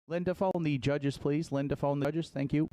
Linda, phone the judges, please. Linda, phone the judges. Thank you.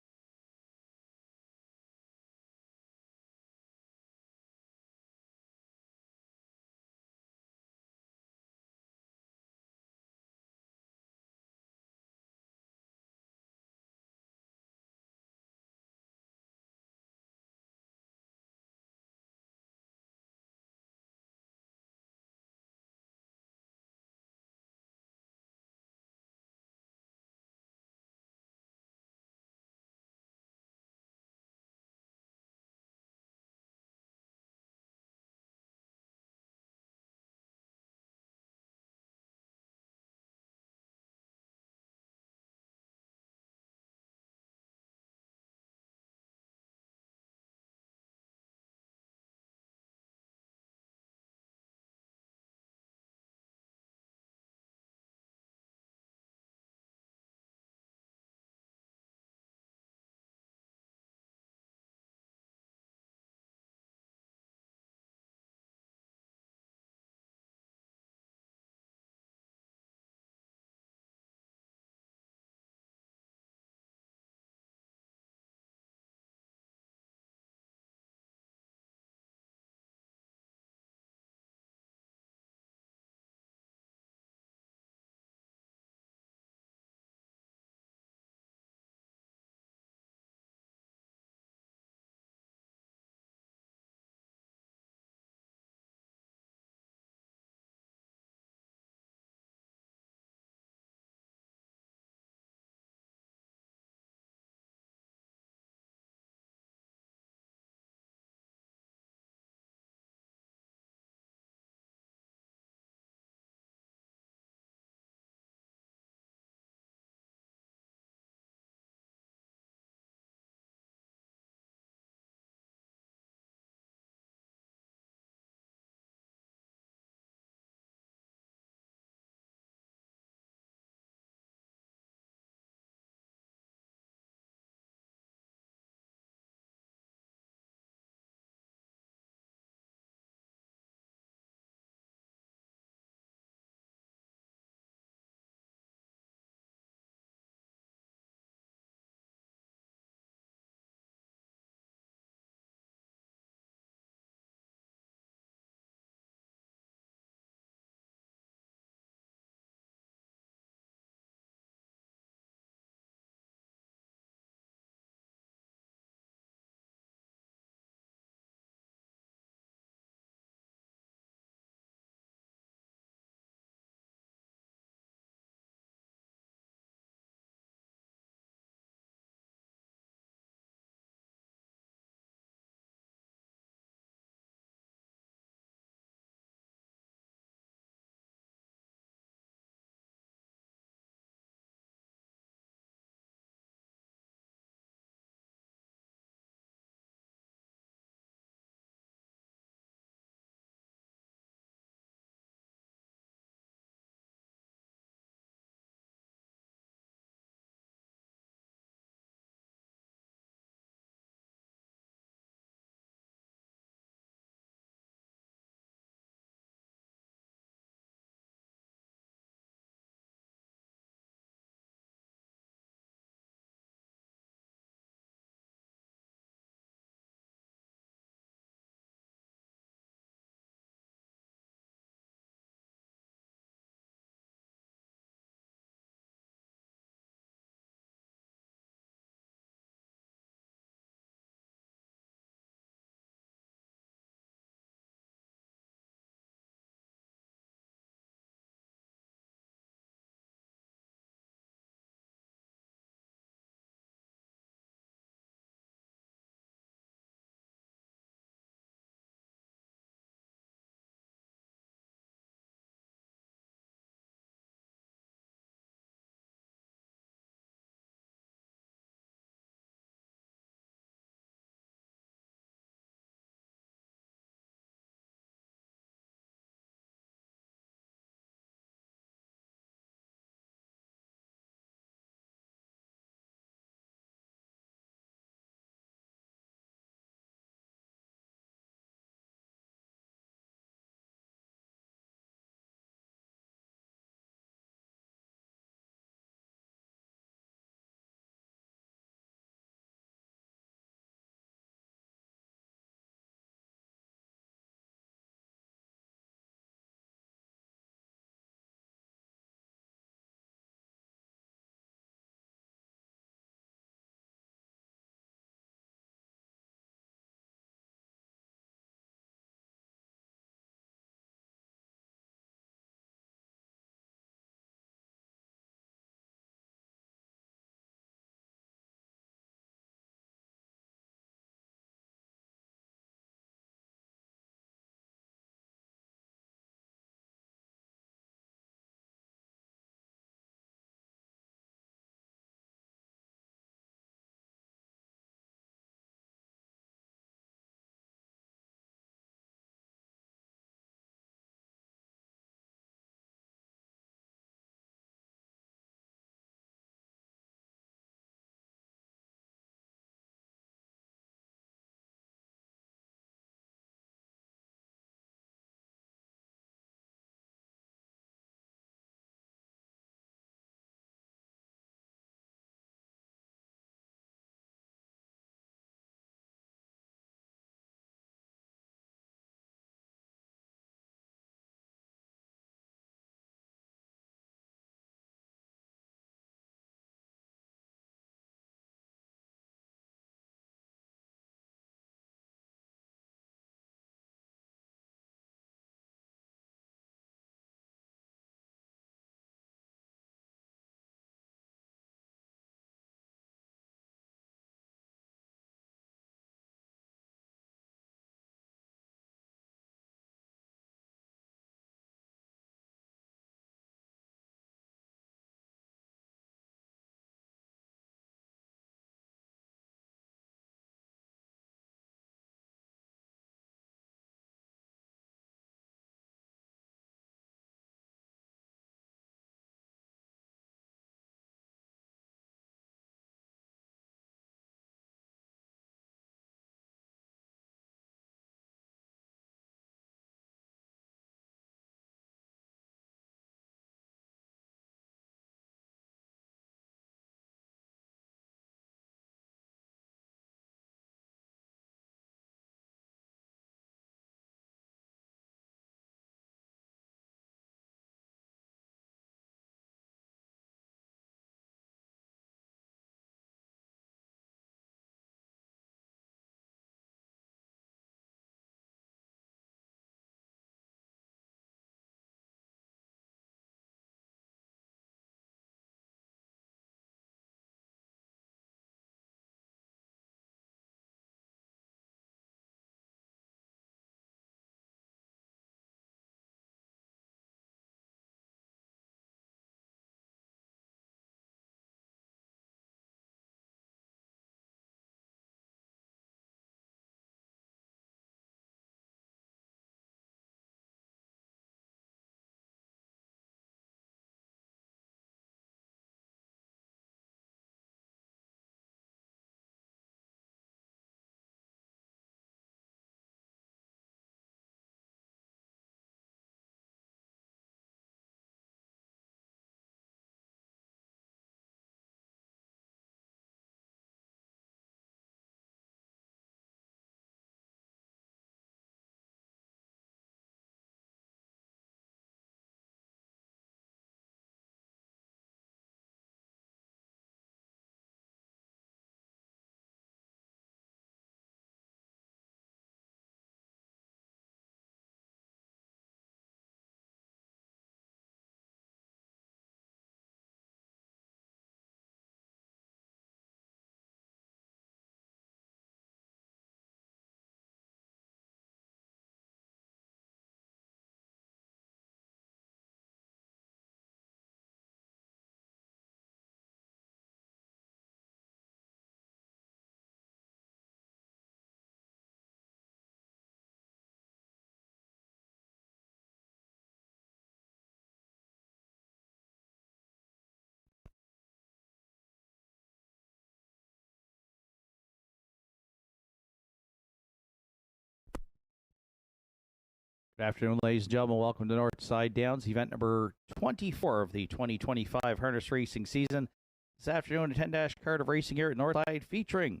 Good afternoon, ladies and gentlemen. Welcome to Nortside Downs, event number 24 of the 2025 harness racing season. This afternoon, a 10-dash card of racing here at Nortside featuring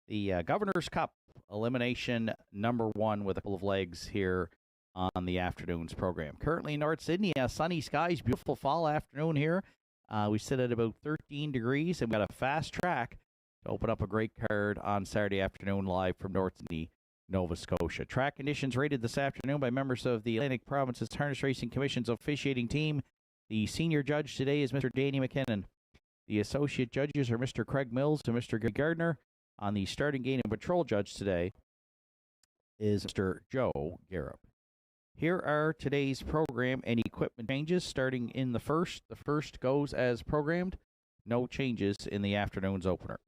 the Governor's Cup elimination number 1 with a couple of legs here on the afternoon's program. Currently in North Sydney, sunny skies, beautiful fall afternoon here. We sit at about 13 degrees, and we've got a fast track to open up a great card on Saturday afternoon live from North Sydney, Nova Scotia. Track conditions rated this afternoon by members of the Atlantic Province's Harness Racing Commission's officiating team. The senior judge today is Mr. Danny McKinnon. The associate judges are Mr. Craig Mills and Mr. Gary Gardner. On the starting gate and patrol judge today is Mr. Joe Garrett. Here are today's program and equipment changes starting in the first. The first goes as programmed. No changes in the afternoon's opener.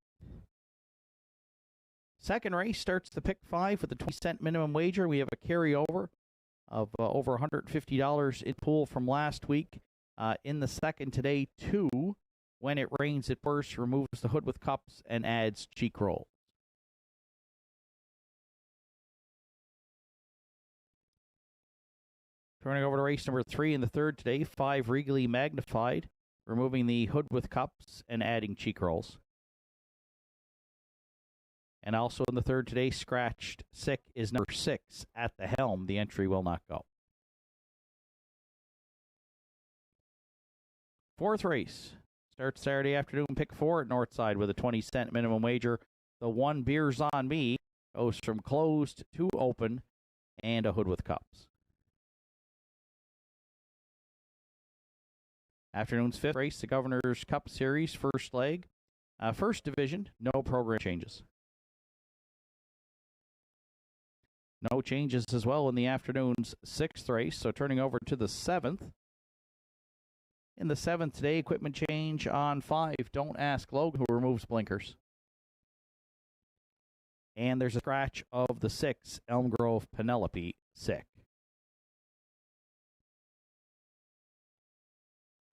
Second race starts the pick 5 with a 20-cent minimum wager. We have a carryover of over $150 in pool from last week. In the second today, 2, When It Rains It Pours, removes the hood with cups and adds cheek rolls. Turning over to race number 3 in the third today, 5 Regally Magnified, removing the hood with cups and adding cheek rolls. And also in the third today, Scratched Sick is number 6 at the helm. The entry will not go. Fourth race starts Saturday afternoon, pick 4 at Northside with a 20-cent minimum wager. The 1 Beers on Me goes from closed to open and a hood with cups. Afternoon's 5th race, the Governor's Cup Series, first leg. First division, no program changes. No changes as well in the afternoon's 6th race, so turning over to the 7th. In the 7th today, equipment change on 5, Don't Ask Logan, who removes blinkers. And there's a scratch of the 6, Elm Grove Penelope, sick.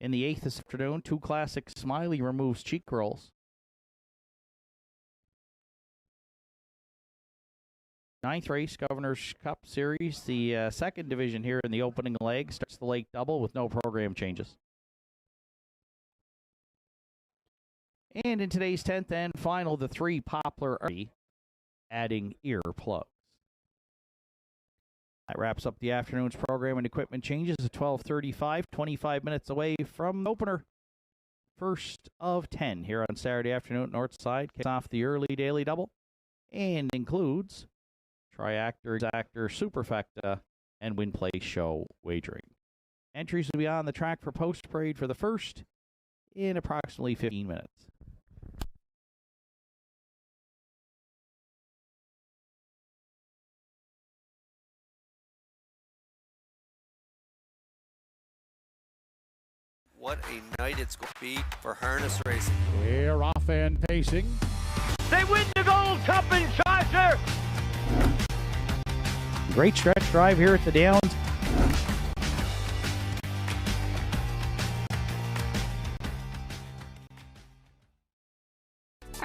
In the 8th this afternoon, 2 Classic Smiley removes cheek rolls. 9th race, Governor's Cup Series, the second division here in the opening leg, starts the late double with no program changes. And in today's 10th and final, the 3 Poplar Army, adding ear plugs. That wraps up the afternoon's program and equipment changes at 12:35, 25 minutes away from opener. First of 10 here on Saturday afternoon at Northside. Kicks off the early daily double and includes Triactor, Exactor, Superfecta, and Win Play Show wagering. Entries will be on the track for post parade for the first in approximately 15 minutes. What a night it's going to be for harness racing. We're off and pacing. They win the Gold Cup in Chaucer. Great stretch drive here at the Downs.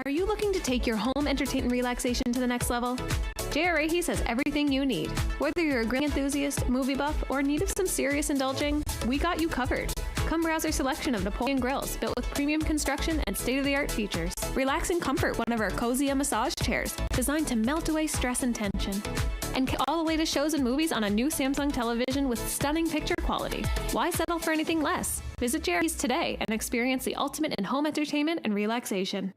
Are you looking to take your home entertainment relaxation to the next level? J.R. Ahis has everything you need. Whether you're a grilling enthusiast, movie buff, or in need of some serious indulging, we got you covered. Come browse our selection of Napoleon grills built with premium construction and state-of-the-art features. Relax in comfort one of our cozy massage chairs designed to melt away stress and tension. And all the latest shows and movies on a new Samsung television with stunning picture quality. Why settle for anything less? Visit J.R. Ahis today and experience the ultimate in home entertainment and relaxation.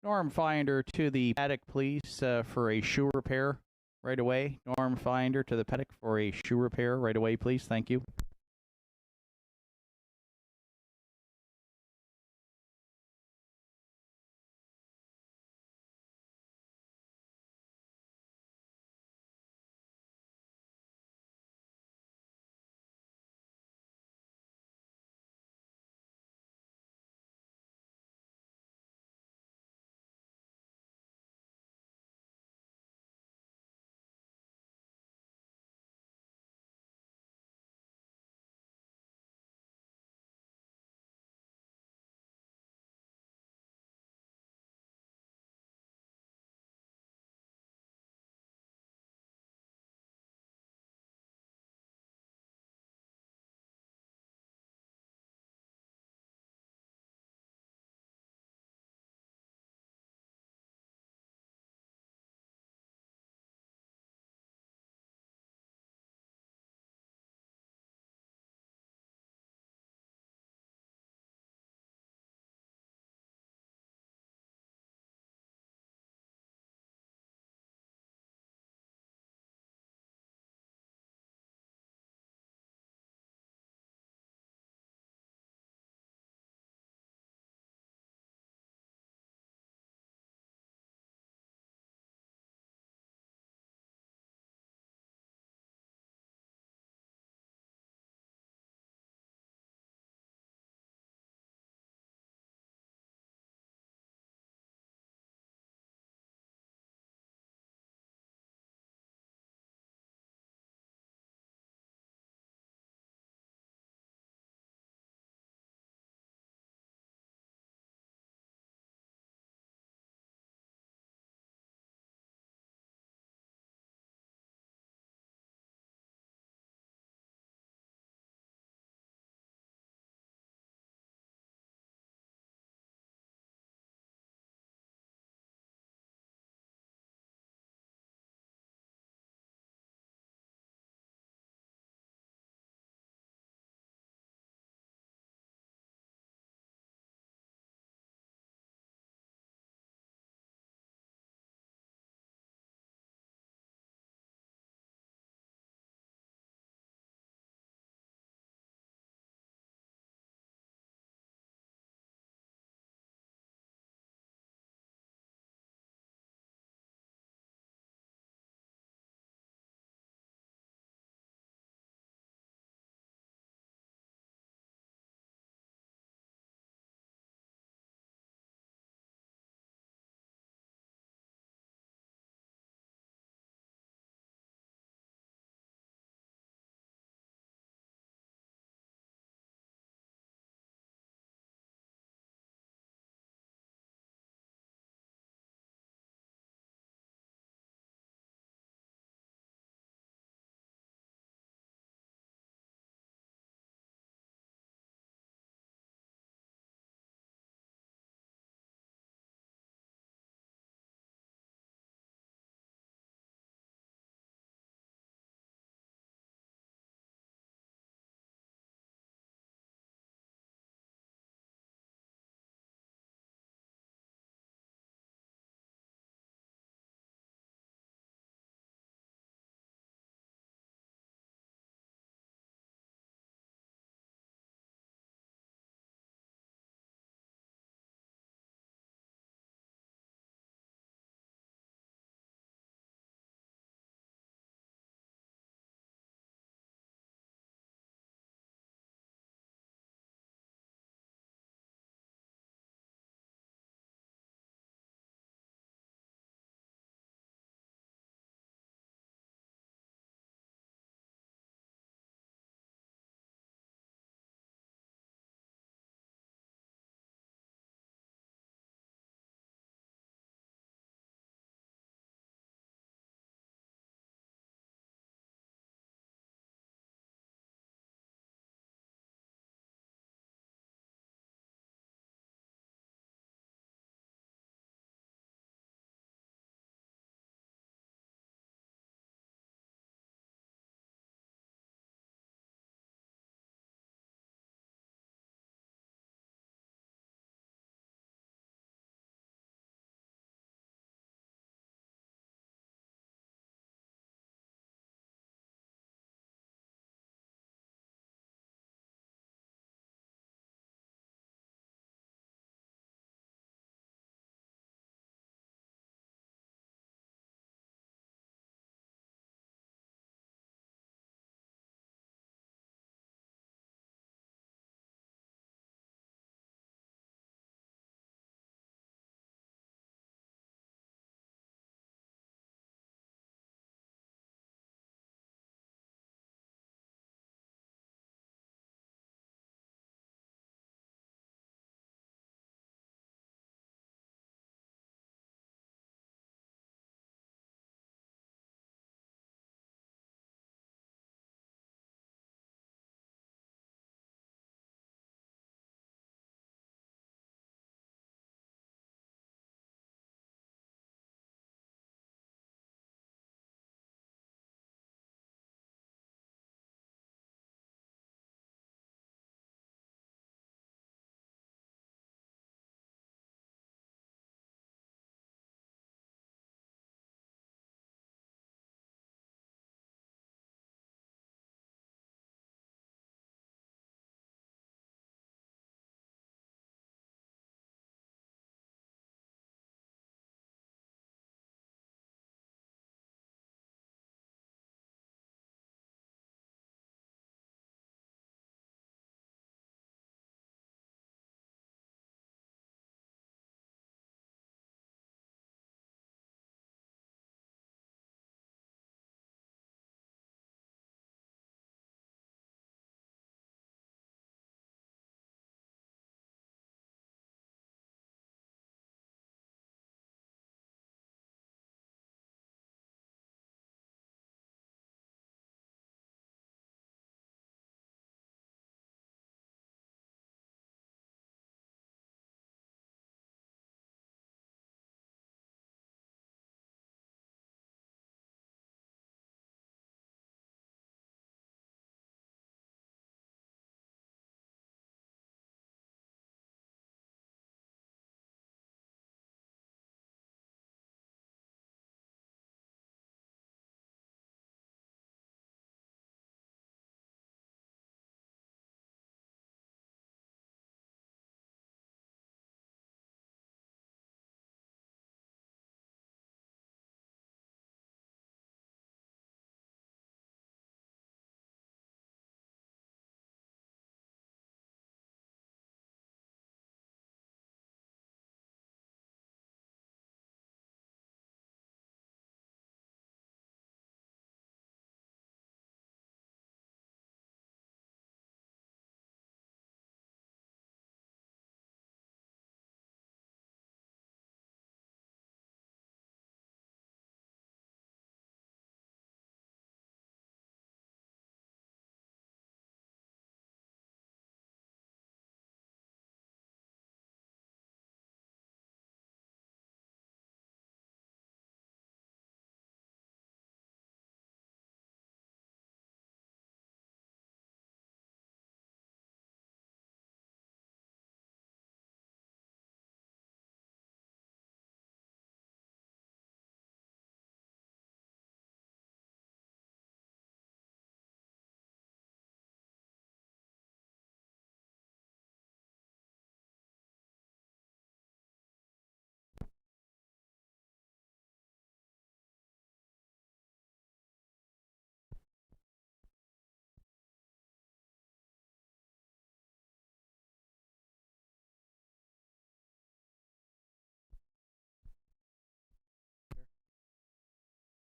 Norm Finder to the paddock, please, for a shoe repair right away. Norm Finder to the paddock for a shoe repair right away, please. Thank you.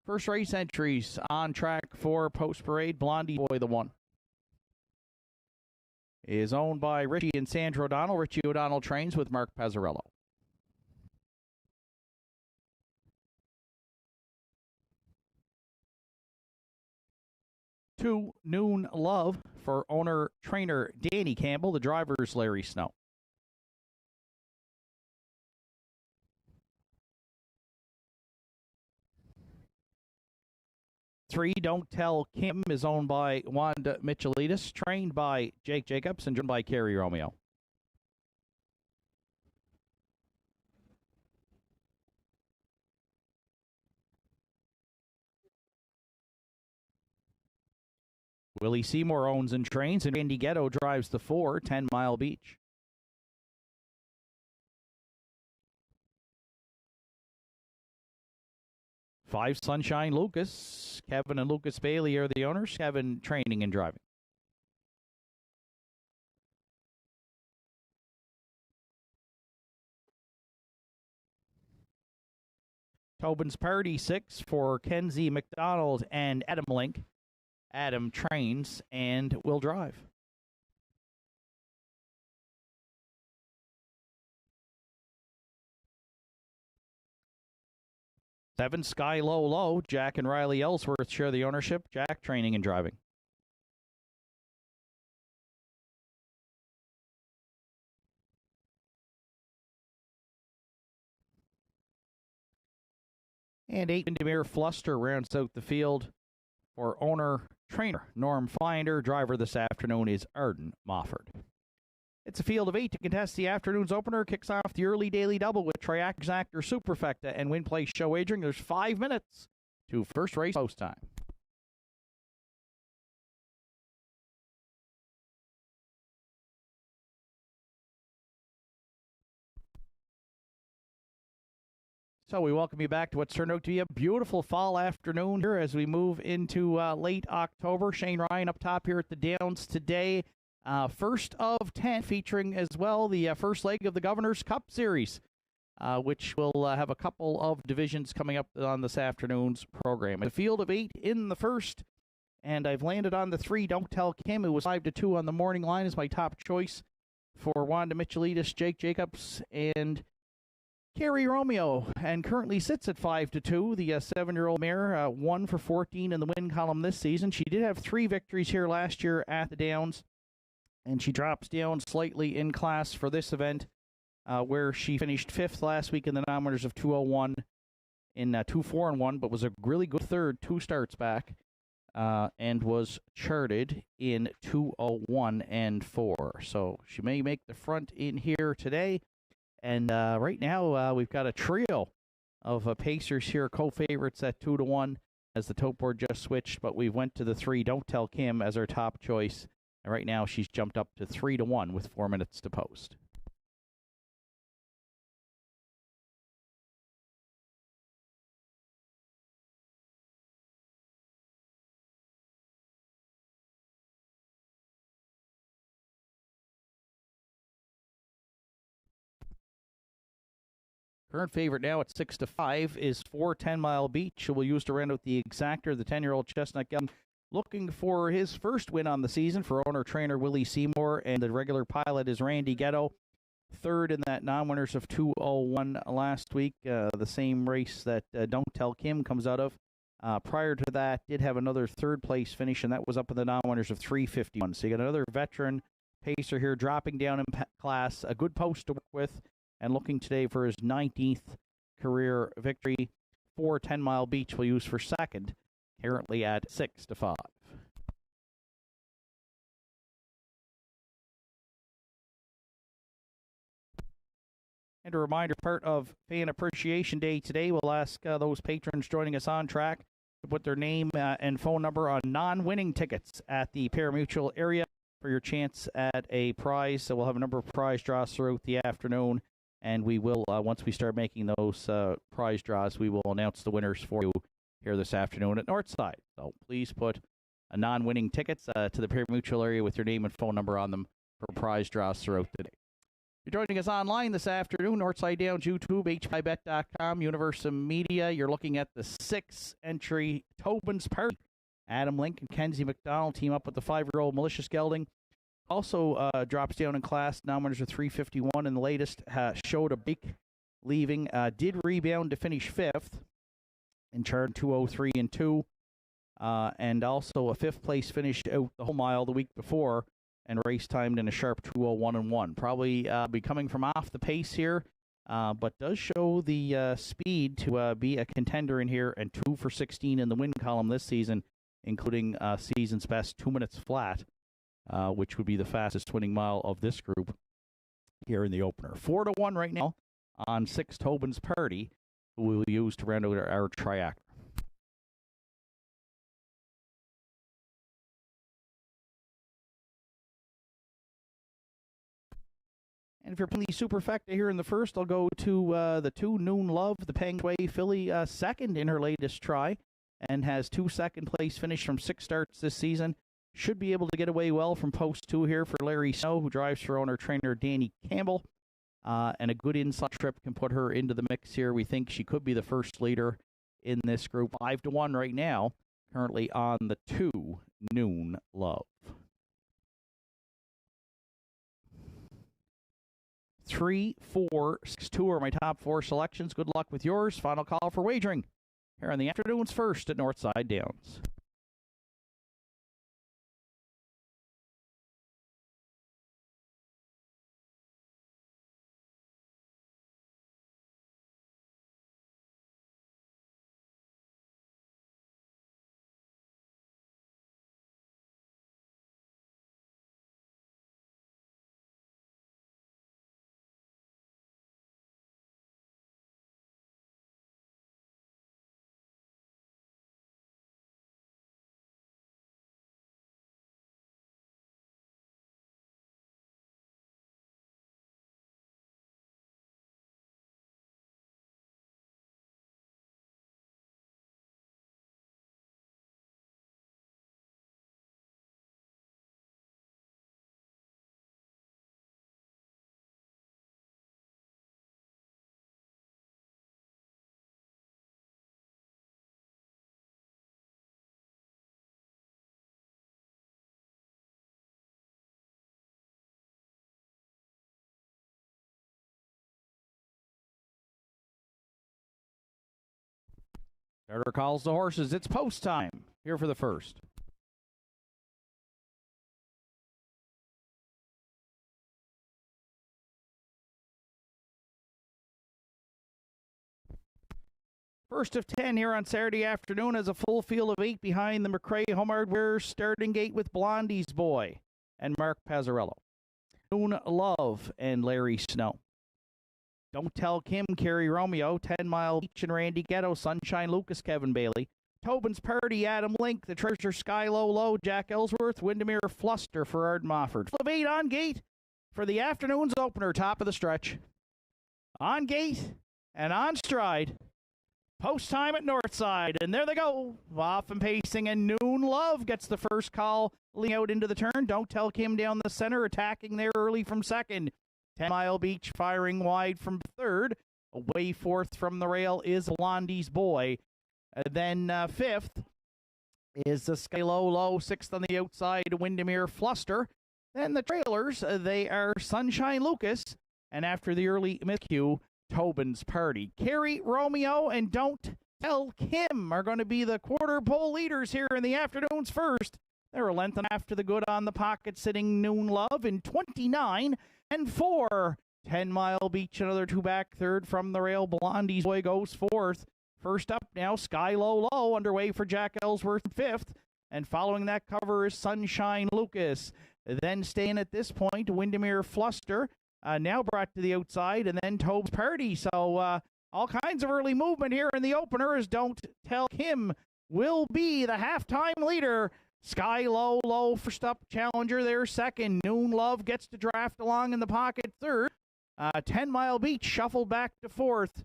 First race entries on track for Post Parade. Blondie Boy, the one, is owned by Richie and Sandra O'Donnell. Richie O'Donnell trains with Mark Pezzarello. Two, Noon Love for owner-trainer Danny Campbell. The driver's Larry Snow. 3, Don't Tell Kim is owned by Wanda Michelitis, trained by Jake Jacobs, and driven by Kerry Romeo. 'Willie Seymour owns and trains, and Randy Ghetto drives the 4, 10 Mile Beach. 5, Sunshine Lucas. Kevin and Lucas Bailey are the owners. Kevin training and driving. 'Tobin's Party 6 for Kenzie McDonald and Adam Link. Adam trains and will drive. 7, Sky Low Low. Jack and Riley Ellsworth share the ownership. Jack training and driving. 8, Windermere Fluster rounds out the field for owner-trainer Norm Finder. Driver this afternoon is Arden Mofford. It's a field of 8 to contest the afternoon's opener. Kicks off the early daily double with Triax Actor Superfecta and Win Place Show Wagering. There's 5 minutes to first race post time. So we welcome you back to what's turned out to be a beautiful fall afternoon here as we move into late October. Shane Ryan up top here at the Downs today. First of 10, featuring as well the first leg of the Governor's Cup Series, which will have a couple of divisions coming up on this afternoon's program. A field of 8 in the first, and I've landed on the 3, Don't Tell Kim, who was 5-2 on the morning line, is my top choice for Wanda Michelitis, Jake Jacobs, and Kerry Romeo, and currently sits at 5-2. The 7-year-old mare, 1 for 14 in the win column this season. She did have 3 victories here last year at the Downs, and she drops down slightly in class for this event, where she finished 5th last week in the nominators of 201 in 2-4-1, but was a really good third 2 starts back, and was charted in 201-4. So she may make the front in here today. And right now, we've got a trio of Pacers here, co-favorites at 2-1 as the tote board just switched. But we went to the 3, Don't Tell Kim, as our top choice. And right now, she's jumped up to 3-1 with 4 minutes to post. Current favorite now at 6-5 is 4, 10 Mile Beach. We'll use to round out the exactor. The 10-year-old Chestnut Gelding looking for his first win on the season for owner-trainer Willie Seymour, and the regular pilot is Randy Ghetto. 3rd in that non-winners of 201 last week, the same race that Don't Tell Kim comes out of. Prior to that, did have another 3rd place finish, and that was up in the non-winners of 351. So you got another veteran pacer here dropping down in class, a good post to work with, and looking today for his 19th career victory. 4, 10 Mile Beach will use for second, currently at 6-5. And a reminder, part of Fan Appreciation Day today, we'll ask those patrons joining us on track to put their name and phone number on non-winning tickets at the Parimutuel area for your chance at a prize. So we'll have a number of prize draws throughout the afternoon. And we will, once we start making those prize draws, we will announce the winners for you here this afternoon at Nortside. So please put a non-winning tickets to the Parimutuel area with your name and phone number on them for prize draws throughout the day. You're joining us online this afternoon, Nortside Downs, YouTube, HBIBet.com, Universal Media. You're looking at the 6th-entry Tobin's Party. Adam Link and Kenzie McDonald team up with the 5-year-old Malicious Gelding. Also drops down in class. Now winners are 351 in the latest. Showed a big leaving. Did rebound to finish 5th in chart 203 and 2. And also a 5th place finish out the whole mile the week before. And race timed in a sharp 2:01 and 1. Probably be coming from off the pace here, but does show the speed to be a contender in here, and 2 for 16 in the win column this season, including season's best 2 minutes flat, which would be the fastest winning mile of this group here in the opener. 4-1 right now on 6 Tobin's Party, who we'll use to round out our triac. And if you're playing the superfecta here in the first, I'll go to the 2 Noon Love, the Pengway filly, second in her latest try, and has 2 second-place finish from 6 starts this season. Should be able to get away well from post 2 here for Larry Snow, who drives for owner-trainer Danny Campbell. And a good inside trip can put her into the mix here. We think she could be the first leader in this group. 5-1 right now, currently on the 2 Noon Love. 3, 4, 6, 2 are my top 4 selections. Good luck with yours. Final call for wagering here on the afternoon's first at Nortside Downs. Starter calls the horses. It's post time here for the first. First of 10 here on Saturday afternoon as a full field of 8 behind the McRae Home Hardware starting gate with Blondie's Boy and Mark Pazzarello. Noon Love and Larry Snow. Don't Tell Kim, Kerry Romeo, 10 Mile Beach and Randy Ghetto, Sunshine Lucas, Kevin Bailey. Tobin's Party, Adam Link, The Treasure, Sky Low Low, Jack Ellsworth, Windermere Fluster for Ard Mofford. Full of 8 on gate for the afternoon's opener, top of the stretch. On gate and on stride. Post time at Northside, and there they go. Off and pacing, and Noon Love gets the first call, leading out into the turn. Don't Tell Kim down the center, attacking there early from second. 10 Mile Beach firing wide from third. Away fourth from the rail is Blondie's Boy. Then fifth is the Sky Low Low. Sixth on the outside, Windermere Fluster. Then the trailers, they are Sunshine Lucas. And after the early miscue, Tobin's Party. Kerry Romeo and Don't Tell Kim are going to be the quarter pole leaders here in the afternoon's first. They're a length and after the good on the pocket sitting Noon Love in 29 and 4. 10 Mile Beach, another 2 back. Third from the rail, Blondie's Boy goes fourth. First up now, Sky Low Low, underway for Jack Ellsworth, fifth. And following that cover is Sunshine Lucas. Then staying at this point, Windermere Fluster, now brought to the outside, and then Tobin's Party. So all kinds of early movement here in the opener as Don't Tell Kim will be the halftime leader. Sky Low Low first up, challenger there second. Noon Love gets to draft along in the pocket third. 10 Mile Beach shuffled back to fourth.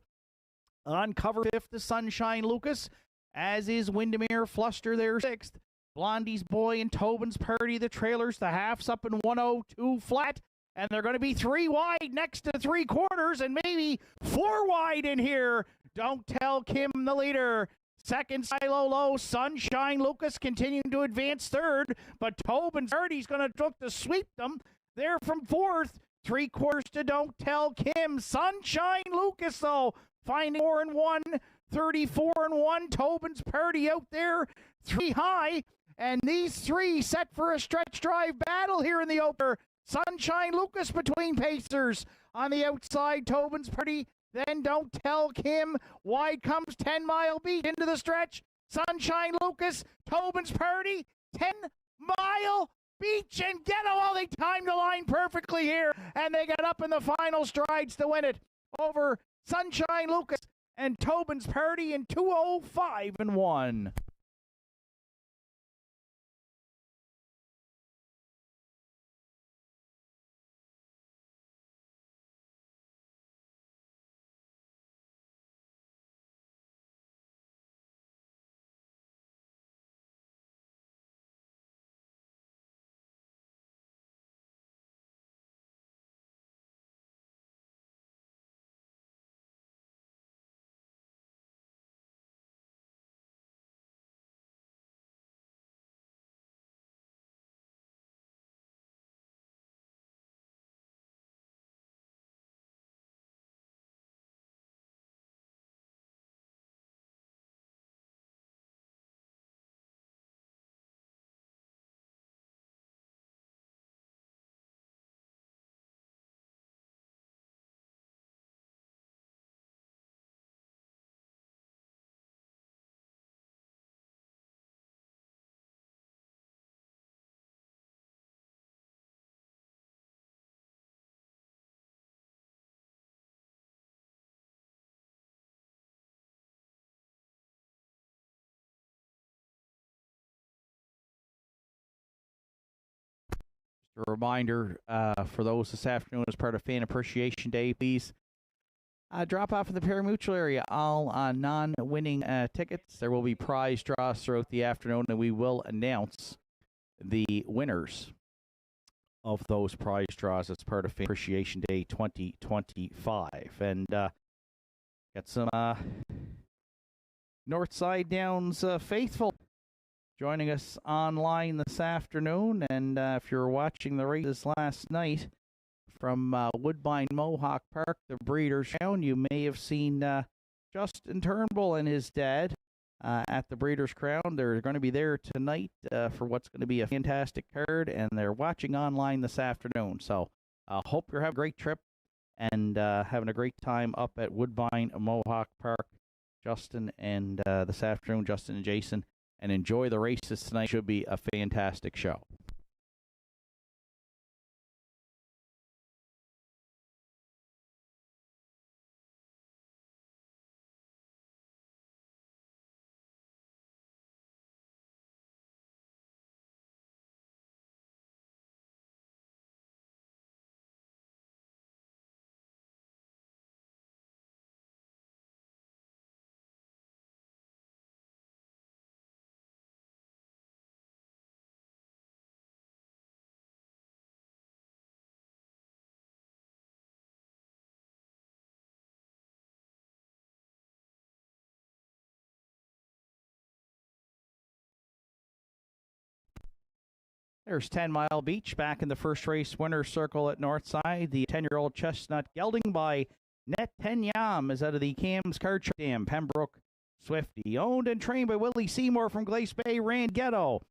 On cover fifth is Sunshine Lucas, as is Windermere Fluster there sixth. Blondie's Boy and Tobin's Party, the trailers. The half's up in 102 flat and they're going to be 3 wide next to 3 quarters and maybe 4 wide in here. Don't Tell Kim, the leader. Second, Silo Low, Sunshine Lucas continuing to advance third, but Tobin's Hardy's going to look to sweep them. They're from fourth. 3 quarters to Don't Tell Kim. Sunshine Lucas, though, finding 4 and 1, 34 and 1. Tobin's Purdy out there, 3 high, and these 3 set for a stretch drive battle here in the opener. Sunshine Lucas between pacers on the outside. Tobin's Purdy. Then Don't Tell Kim. Wide comes 10 Mile Beat into the stretch. Sunshine Lucas, Tobin's Purdy, 10 Mile Beach and Ghetto. Oh, they timed the line perfectly here, and they got up in the final strides to win it over Sunshine Lucas and Tobin's Purdy in 2:05 and 1. A reminder for those this afternoon as part of Fan Appreciation Day, please drop off in the pari-mutuel area all non-winning tickets. There will be prize draws throughout the afternoon, and we will announce the winners of those prize draws as part of Fan Appreciation Day 2025. And got some Nortside Downs faithful joining us online this afternoon, and if you're watching the races last night from Woodbine Mohawk Park, the Breeders' Crown, you may have seen Justin Turnbull and his dad at the Breeders' Crown. They're going to be there tonight for what's going to be a fantastic card, and they're watching online this afternoon. So hope you're having a great trip and having a great time up at Woodbine Mohawk Park. Justin and this afternoon, Justin and Jason, and enjoy the races tonight. Should be a fantastic show. There's 10 Mile Beach back in the first race winner's circle at Northside. The 10-year-old chestnut gelding by Net Tenyam is out of the Cam's Card Dam. Pembroke Swifty, owned and trained by Willie Seymour from Glace Bay. Rand Ghetto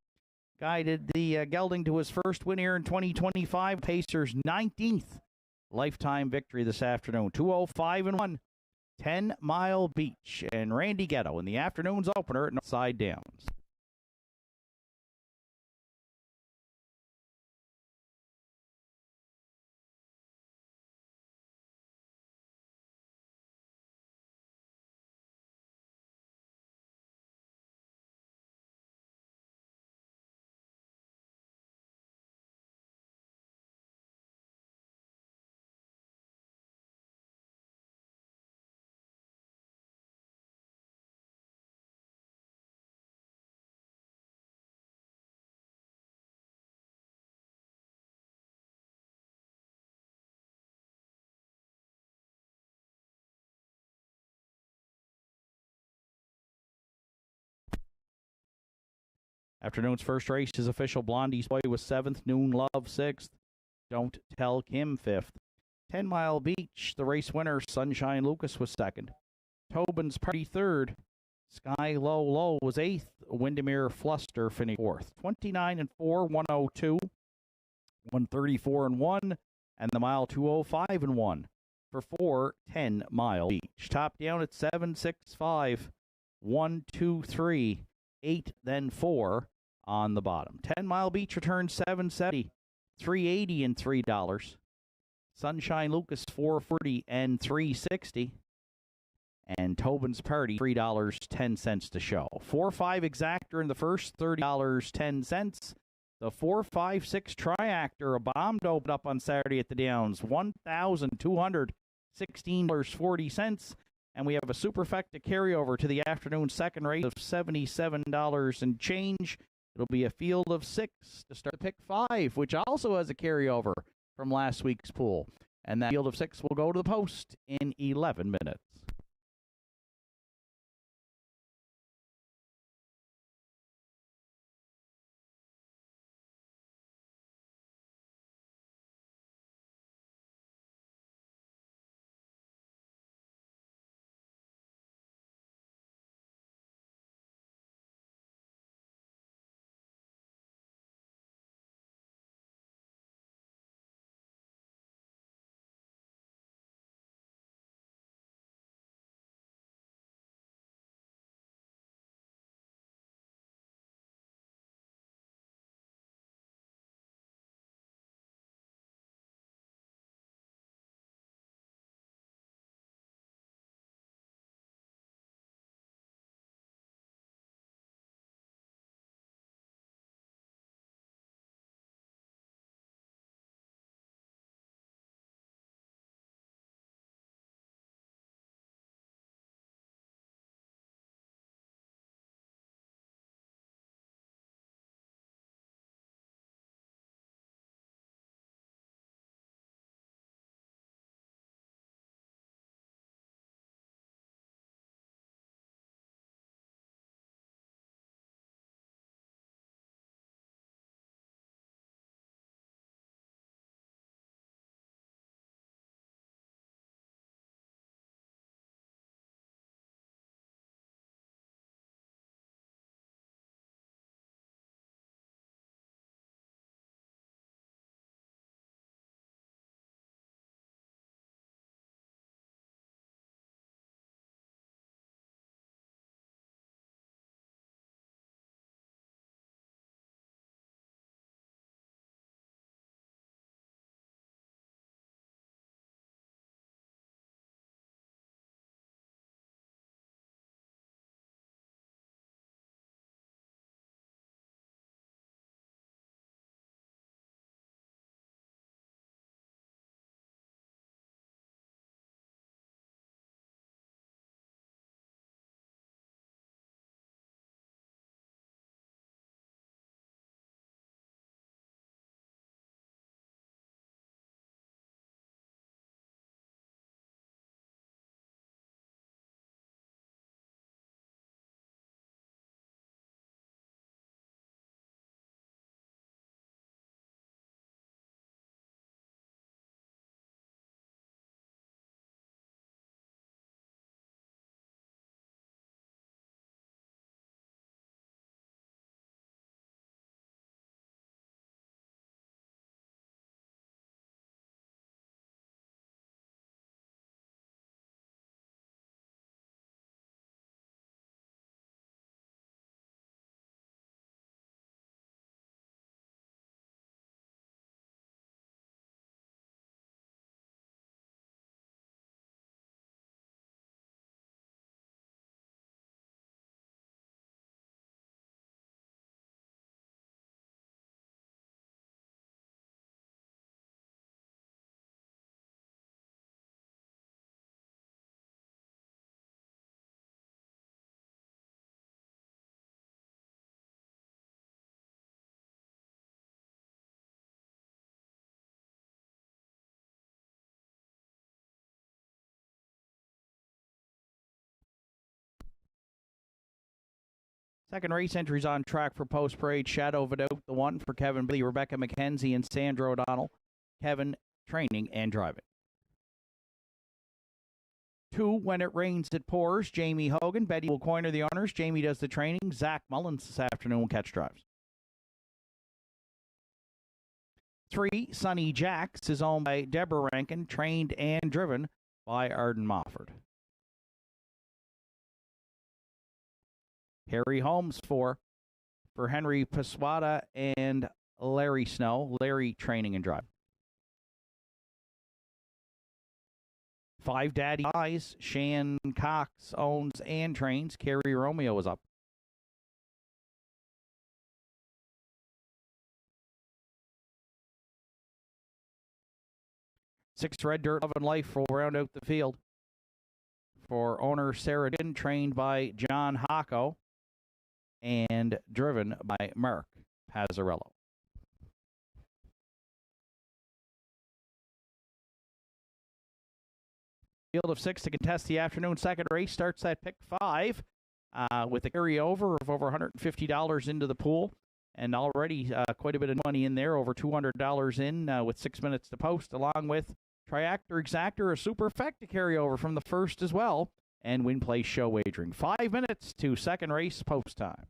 guided the gelding to his first win here in 2025. Pacers 19th lifetime victory this afternoon. 2:05 and 1. 10 Mile Beach and Randy Ghetto in the afternoon's opener at Northside Downs. Afternoon's first race is Official Blondie's Boy was 7th, Noon Love 6th, Don't Tell Kim 5th. 10 Mile Beach, the race winner, Sunshine Lucas was 2nd. Tobin's Party 3rd, Sky Low Low was 8th, Windermere Fluster finished 4th. 29 and 4, 102, 134 and 1, and the mile 205 and 1 for 4 10 Mile Beach. Top down at 7, 6, 5, 1, 2, 3, 8, then 4 on the bottom. 10 Mile Beach returns 770, 380 and $3. Sunshine Lucas 440 and 360. And Tobin's Party, $3.10 to show. 4-5 exactor in the first, $30.10. The 4-5-6 triactor, a bomb to open up on Saturday at the Downs, $1,216.40. And we have a superfecta carryover to the afternoon second race of $77 and change. It'll be a field of 6 to start pick 5, which also has a carryover from last week's pool. And that field of 6 will go to the post in 11 minutes. Second race entries on track for Post Parade. Shadow of a Doubt, the one for Kevin Billy, Rebecca McKenzie, and Sandra O'Donnell. Kevin training and driving. 2, When It Rains, It Pours. Jamie Hogan, Betty will coiner the honors. Jamie does the training. Zach Mullins this afternoon will catch drives. 3, Sunny Jacks is owned by Deborah Rankin, trained and driven by Arden Mofford. Harry Holmes, 4 for Henry Paswada and Larry Snow. Larry training and driving. 5, Daddy Eyes. Shan Cox owns and trains. Carrie Romeo is up. 6, Red Dirt Love and Life will round out the field for owner Sarah Din, trained by John Hocko and driven by Mark Pazzarello. Field of 6 to contest the afternoon second race starts at pick 5 with a carryover of over $150 into the pool, and already quite a bit of money in there, over $200 in with 6 minutes to post, along with Triactor Exactor, a superfecta carryover from the first as well, and Win Place Show wagering. 5 minutes to second race post time.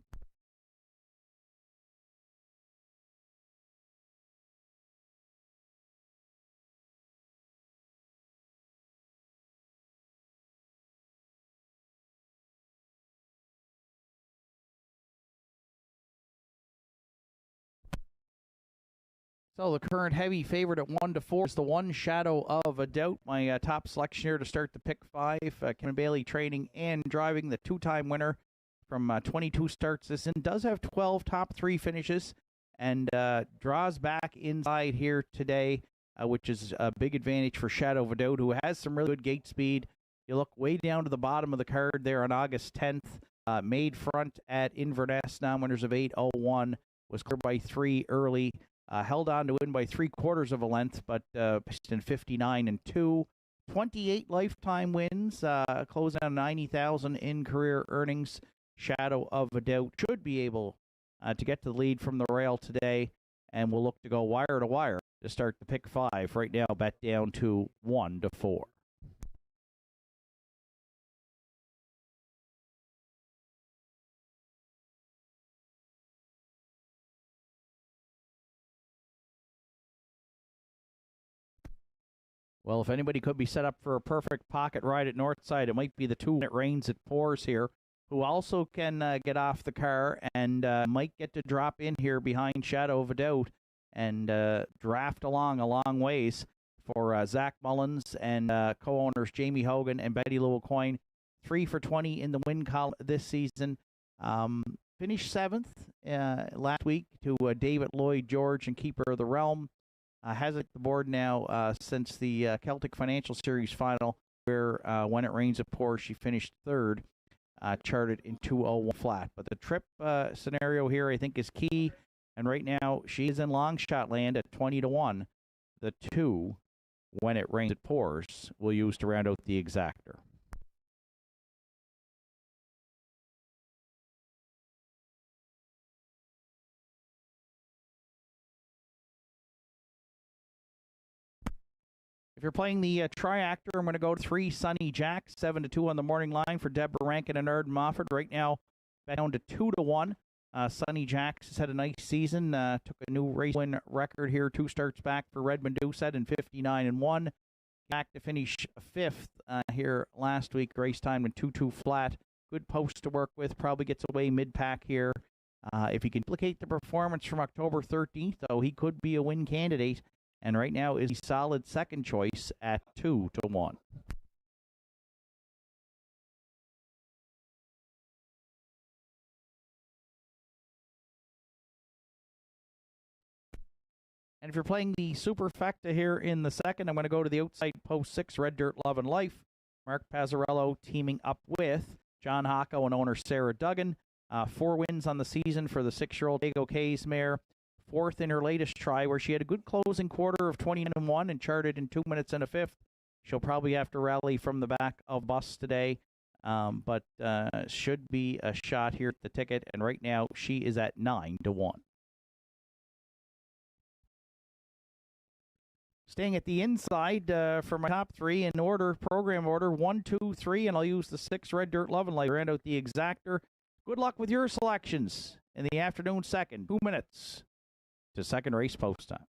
So the current heavy favorite at 1-4 is the one, Shadow of a Doubt. My top selection here to start the pick 5. Kevin Bailey training and driving, the 2-time winner from 22 starts this season. Does have 12 top 3 finishes and draws back inside here today, which is a big advantage for Shadow of a Doubt, who has some really good gate speed. You look way down to the bottom of the card there on August 10th. Made front at Inverness, non-winners of 8:01. Was cleared by 3 early. Held on to win by 3/4 of a length, but in 59-2. 28 lifetime wins, closing on 90,000 in career earnings. Shadow of a Doubt should be able to get to the lead from the rail today, and we'll look to go wire to wire to start the pick 5. Right now, bet down to 1-4. Well, if anybody could be set up for a perfect pocket ride at Nortside, it might be the 2, When It Rains, It Pours here, who also can get off the car and might get to drop in here behind Shadow of a Doubt and draft along a long ways for Zach Mullins and co-owners Jamie Hogan and Betty Lou Coyne. 3 for 20 in the win column this season. Finished 7th last week to David Lloyd George and Keeper of the Realm. Has it the board now since the Celtic Financial Series final, where When It Rains, It Pours, she finished 3rd, charted in 2:01 flat. But the trip scenario here, I think, is key. And right now, she is in long shot land at 20-1. The 2, When It Rains, It Pours, will use to round out the exactor. If you're playing the Triactor, I'm going to go to 3, Sunny Jack, 7-2 on the morning line for Deborah Rankin and Arden Mofford. Right now, down to 2-1. Sunny Jack has had a nice season. Took a new race win record here, 2 starts back for Redmond Doucette in 59-1. Back to finish 5th here last week. Race time in 2-2 flat. Good post to work with. Probably gets away mid-pack here. If he can duplicate the performance from October 13th, though, he could be a win candidate. And right now is a solid second choice at 2-1. And if you're playing the superfecta here in the second, I'm going to go to the outside post 6, Red Dirt Love and Life. Mark Pazzarello teaming up with John Hocko and owner Sarah Duggan. 4 wins on the season for the 6-year-old Diego K's mare. 4th in her latest try, where she had a good closing quarter of 29-1 and charted in 2 minutes and a 5th. She'll probably have to rally from the back of bus today. but should be a shot here at the ticket. And right now she is at 9-1. Staying at the inside for my top three in order, program order, 1, 2, 3, and I'll use the 6 Red Dirt Love and Light. Round out the exactor. Good luck with your selections in the afternoon second. 2 minutes to second race post time.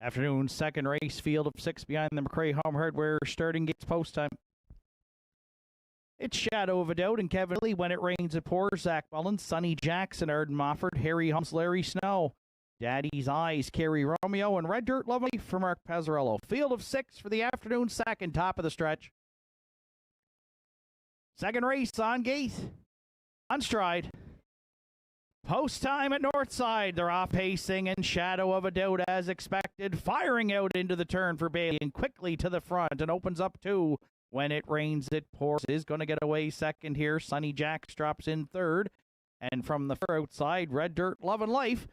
Afternoon second race, field of 6 behind the McRae Home Hardware starting gates post time. It's Shadow of a Doubt and Kevin Lee. When It Rains It Pours, Zach Mullins, Sonny Jackson, Arden Mofford, Harry Holmes, Larry Snow, Daddy's Eyes, Kerry Romeo, and Red Dirt Lovely for Mark Pezzarello. Field of 6 for the afternoon second, top of the stretch. Second race on gate, on stride. Post time at Nortside. They're off pacing and Shadow of a Doubt as expected. Firing out into the turn for Bailey and quickly to the front and opens up 2. When It Rains It Pours is going to get away second here. Sonny Jacks drops in third. And from the far outside, Red Dirt Love and Life.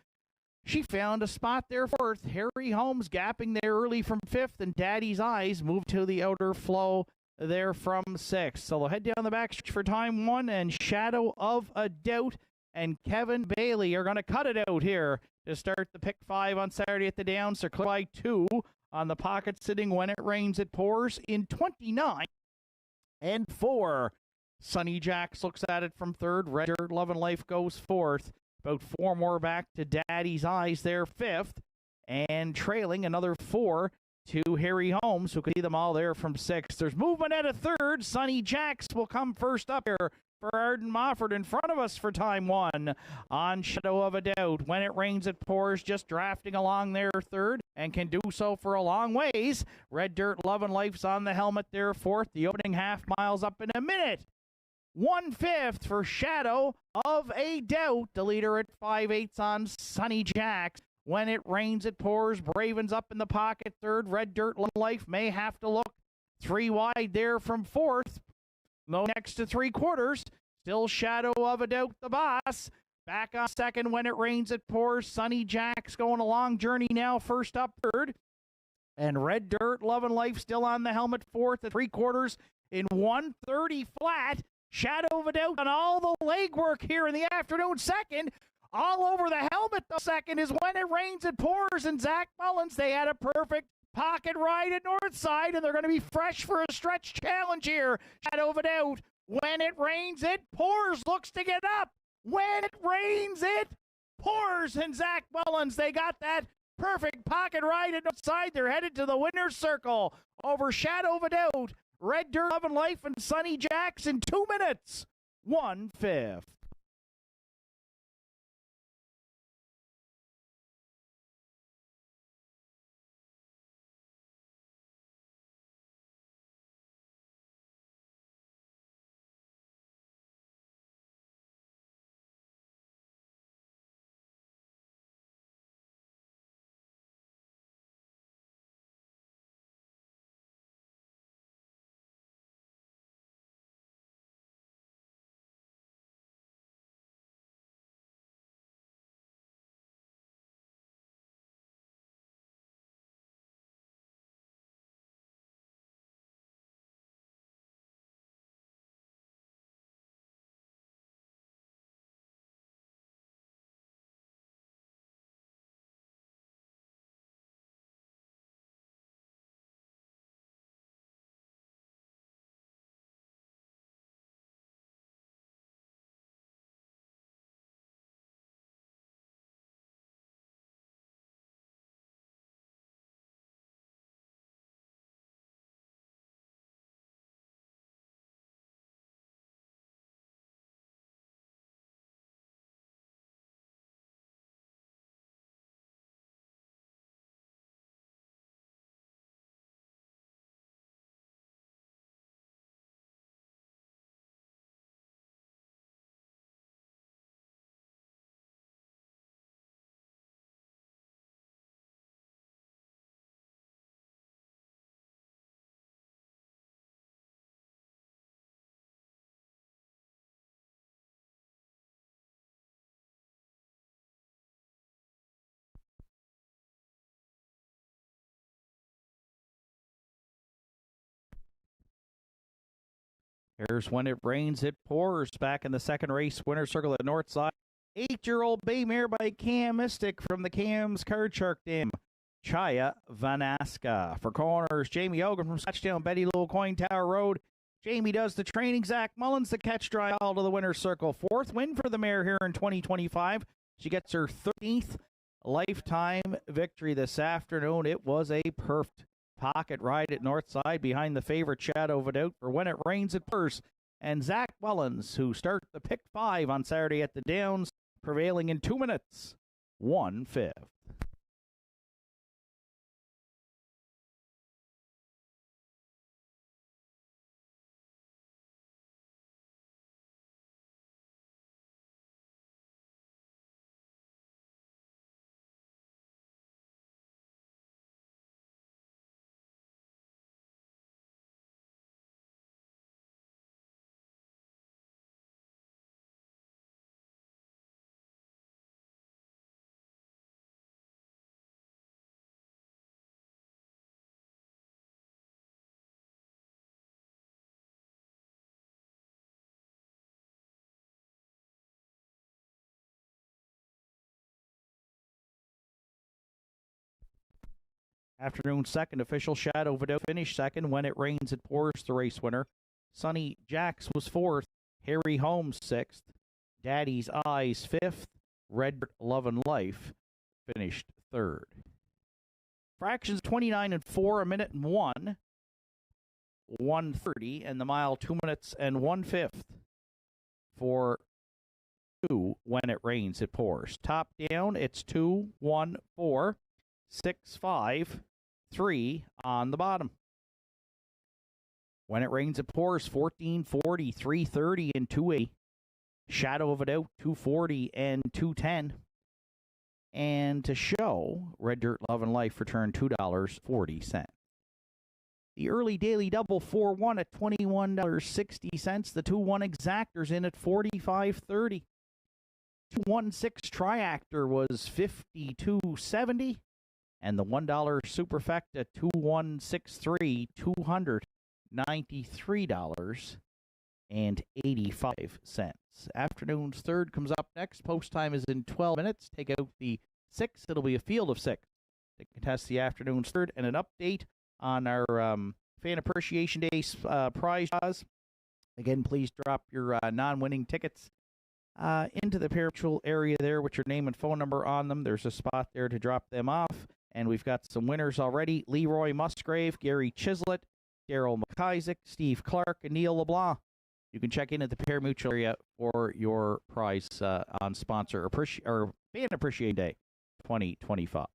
She found a spot there fourth. Harry Holmes gapping there early from fifth. And Daddy's Eyes moved to the outer flow there from sixth. So they'll head down the back stretch for time 1. And Shadow of a Doubt and Kevin Bailey are going to cut it out here to start the pick 5 on Saturday at the Downs. They're clear by 2 on the pocket sitting When It Rains It Pours in 29 and 4. Sonny Jacks looks at it from third. Red Dirt Love and Life goes fourth. About 4 more back to Daddy's Eyes there fifth. And trailing another 4 to Harry Holmes, who could see them all there from sixth. There's movement at a third. Sonny Jacks will come first up here for Arden Mofford in front of us for time 1 on Shadow of a Doubt. When It Rains It Pours, just drafting along there third and can do so for a long ways. Red Dirt Love and Life's on the helmet there fourth. The opening half miles up in a minute. 1/5 for Shadow of a Doubt. The leader at 5/8 on Sonny Jacks. When It Rains It Pours, Bravens up in the pocket third. Red Dirt Love and Life may have to look 3 wide there from fourth. No, next to 3/4. Still Shadow of a Doubt, the boss. Back on second When It Rains It Pours. Sonny Jacks going a long journey now, first up third. And Red Dirt Love and Life still on the helmet fourth at 3/4 in 1:30 flat. Shadow of a Doubt on all the legwork here in the afternoon second. All over the helmet the second is When It Rains It Pours. And Zach Mullins, they had a perfect pocket ride at Nortside, and they're going to be fresh for a stretch challenge here. Shadow of a Doubt. When It Rains It Pours looks to get up. When It Rains It Pours. And Zach Mullins, they got that perfect pocket ride at Nortside. They're headed to the winner's circle over Shadow of a Doubt. Red Dirt, Love and Life, and Sonny Jacks in 2 minutes. 1/5. Here's When It Rains, It Pours. Back in the second race, winner circle at Nortside. 8-year-old bay mare by Cam Mystic from the Cam's Card Shark Dam. Chaya Vanaska. For corners, Jamie Ogan from Scotchtown, Betty Little Coin Tower Road. Jamie does the training. Zach Mullins, the catch dry all to the winner's circle. 4th win for the mare here in 2025. She gets her 13th lifetime victory this afternoon. It was a perfect pocket ride at Northside behind the favorite Shadow of a Doubt for When It Rains, It Pours. And Zach Mullins, who start the pick 5 on Saturday at the Downs, prevailing in 2 minutes. 1/5. Afternoon second, official Shadow of a Doubt finished second. When It Rains, It Pours, the race winner. Sonny Jacks was 4th. Harry Holmes 6th. Daddy's Eyes 5th. Red Dirt, Love and Life finished 3rd. Fractions 29 and 4, a minute and 1. 1:30, and the mile 2 minutes and 1/5 for 2. When It Rains, It Pours. Top down, it's 2, 1, 4, 6, 5, 3 on the bottom. When It Rains, It Pours, 1440, 330, and 280. Shadow of a Doubt, 240 and 210. And to show, Red Dirt, Love and Life returned $2.40. The early daily double 4-1 at $21.60. The 2-1 exactors in at $45.30. 2-1-6 triactor was $52.70. And the $1 superfecta 2163, $293.85. Afternoon's third comes up next. Post time is in 12 minutes. Take out the 6. It'll be a field of 6 to contest the afternoon's third. And an update on our Fan Appreciation Day prize draws. Again, please drop your non-winning tickets into the perpetual area there with your name and phone number on them. There's a spot there to drop them off. And we've got some winners already. Leroy Musgrave, Gary Chislett, Daryl McIsaac, Steve Clark, and Neil LeBlanc. You can check in at the Pair Mutual area for your prize on sponsor or Fan Appreciation Day 2025.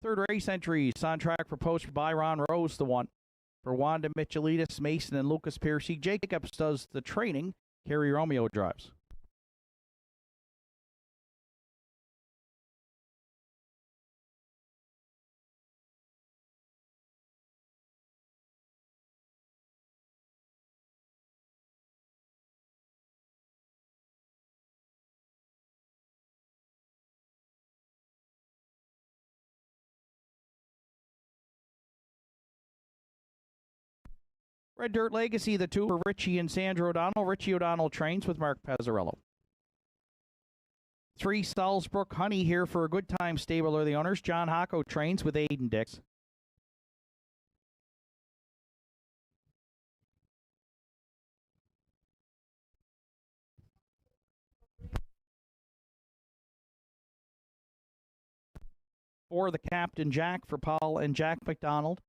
Third race entries on track for post by Ron Rose, the one. For Wanda Michelitis, Mason, and Lucas Piercy, Jacobs does the training. Kerry Romeo drives. Red Dirt Legacy, the two for Richie and Sandra O'Donnell. Richie O'Donnell trains with Mark Pazzarello. 3 Salzbrook Honey here for a good time stable are the owners. John Hocko trains with Aiden Dix. For the Captain Jack for Paul and Jack McDonald.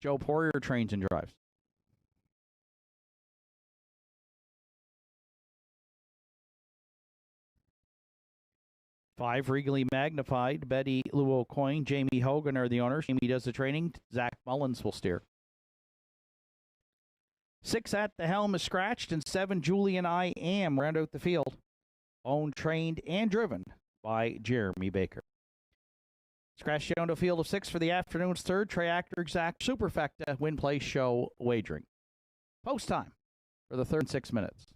Joe Poirier trains and drives. 5 Regally Magnified. Betty Lou O'Coin, Jamie Hogan are the owners. Jamie does the training. Zach Mullins will steer. 6 At the Helm is scratched, and 7 Julian I Am round out the field. Owned, trained, and driven by Jeremy Baker. Scratch down to a field of 6 for the afternoon's third. Triactor Exact Superfecta Win Place Show wagering. Post time for the third 6 minutes.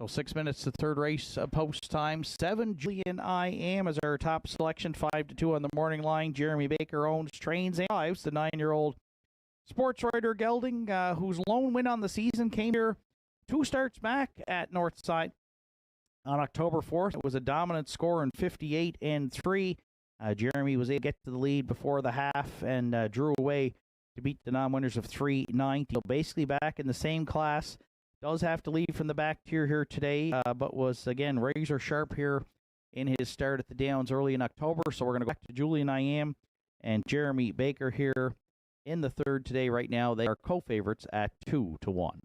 So 6 minutes to third race post time. 7 Julian I Am is our top selection. 5-2 on the morning line. Jeremy Baker owns, trains, and drives the 9-year-old sports writer Gelding, whose lone win on the season came here 2 starts back at Nortside on October 4th. It was a dominant score in 58-3. Jeremy was able to get to the lead before the half and drew away to beat the non-winners of 390. So basically back in the same class. Does have to leave from the back tier here today, but was, again, razor sharp here in his start at the Downs early in October. So we're going to go back to Julian I Am and Jeremy Baker here in the third today. Right now, they are co-favorites at 2-1.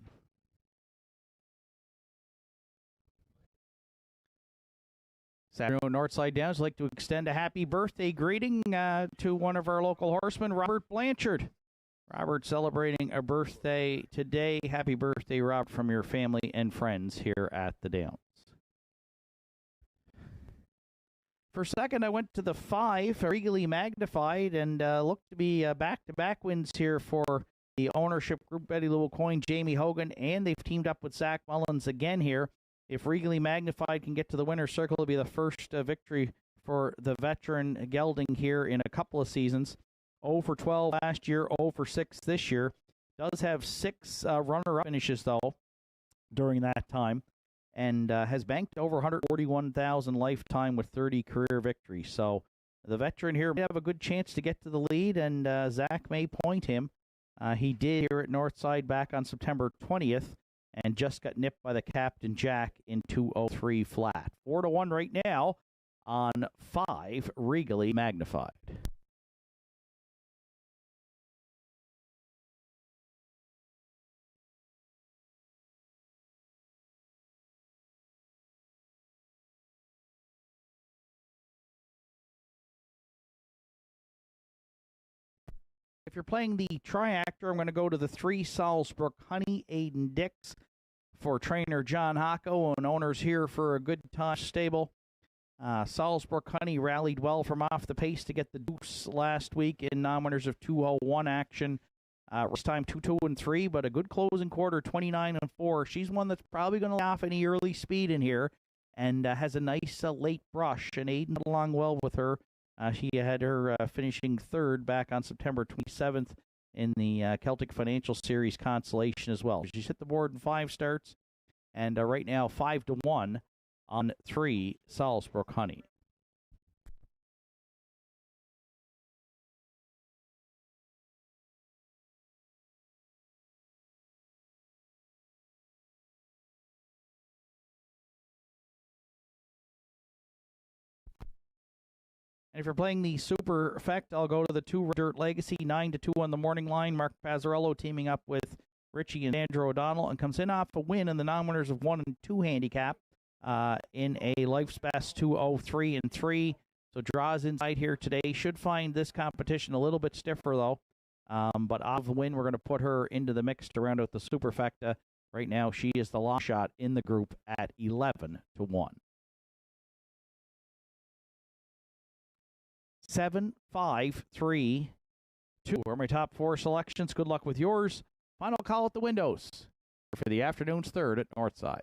Saturday Nortside Downs like to extend a happy birthday greeting to one of our local horsemen, Robert Blanchard. Robert celebrating a birthday today. Happy birthday, Robert, from your family and friends here at the Downs. For second, I went to the 5, Regally Magnified, and looked to be back-to-back wins here for the ownership group, Betty Lou O'Coin, Jamie Hogan, and they've teamed up with Zach Mullins again here. If Regally Magnified can get to the winner's circle, it'll be the first victory for the veteran Gelding here in a couple of seasons. 0 for 12 last year, 0 for 6 this year. Does have 6 runner-up finishes, though, during that time, and has banked over 141,000 lifetime with 30 career victories. So the veteran here may have a good chance to get to the lead, and Zach may point him. He did here at Northside back on September 20th, and just got nipped by the Captain Jack in 2:03 flat. 4-1 right now on 5, Regally Magnified. If you're playing the Triactor, I'm going to go to the 3 Salzbrook Honey, Aiden Dix for trainer John Hocko, and owners here for a good time stable. Salzbrook Honey rallied well from off the pace to get the deuce last week in non-winners of 2:01 action. Race time 2-2-3, but a good closing quarter, 29-4. She's one that's probably going to lay off any early speed in here, and has a nice late brush, and Aiden along well with her. She had her finishing third back on September 27th in the Celtic Financial Series consolation as well. She's hit the board in 5 starts, and right now 5-1 on 3 Salzbrook Honey. And if you're playing the Super Effect, I'll go to the 2 Dirt Legacy, 9-2 on the morning line. Mark Pazzarello teaming up with Richie and Andrew O'Donnell, and comes in off a win in the non-winners of 1 and 2 handicap in a Life's Best 2:03-3. So draws inside here today. Should find this competition a little bit stiffer, though. But off the win, we're going to put her into the mix to round out the Superfecta. Right now, she is the long shot in the group at 11-1. 7-5-3-2 are my top 4 selections. Good luck with yours. Final call at the windows for the afternoon's third at Nortside.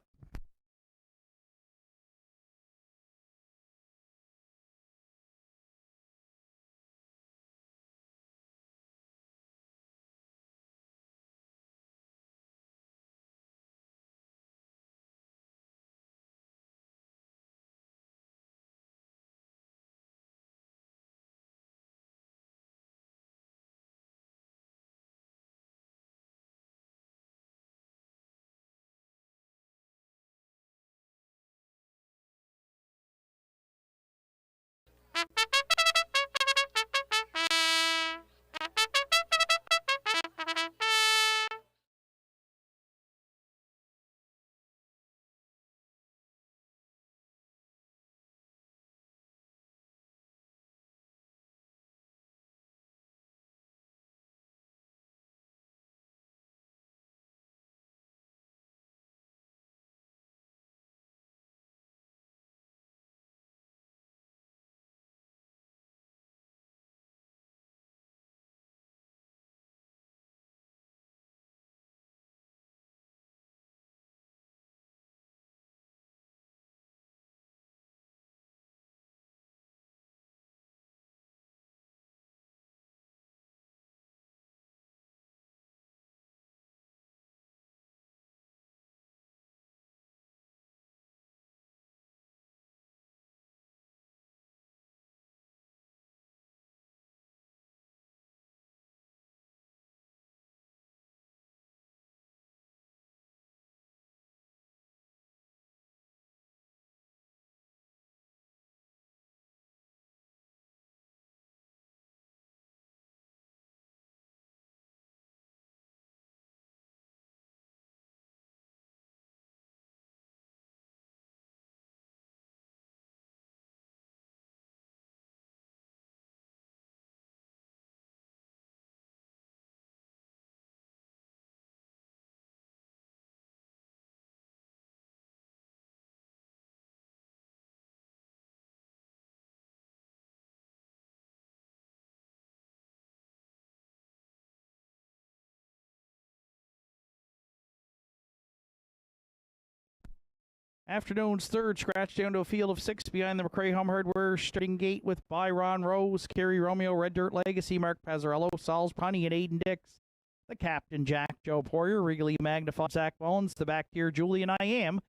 Afternoon's third scratch down to a field of 6 behind the McRae Home Hardware starting gate with Byron Rose, Kerry Romeo, Red Dirt Legacy, Mark Pazzarello, Saul's Punny, and Aiden Dix. The Captain Jack, Joe Poirier, Regally Magnified, Zach Mullins, the back tier, Julian I Am,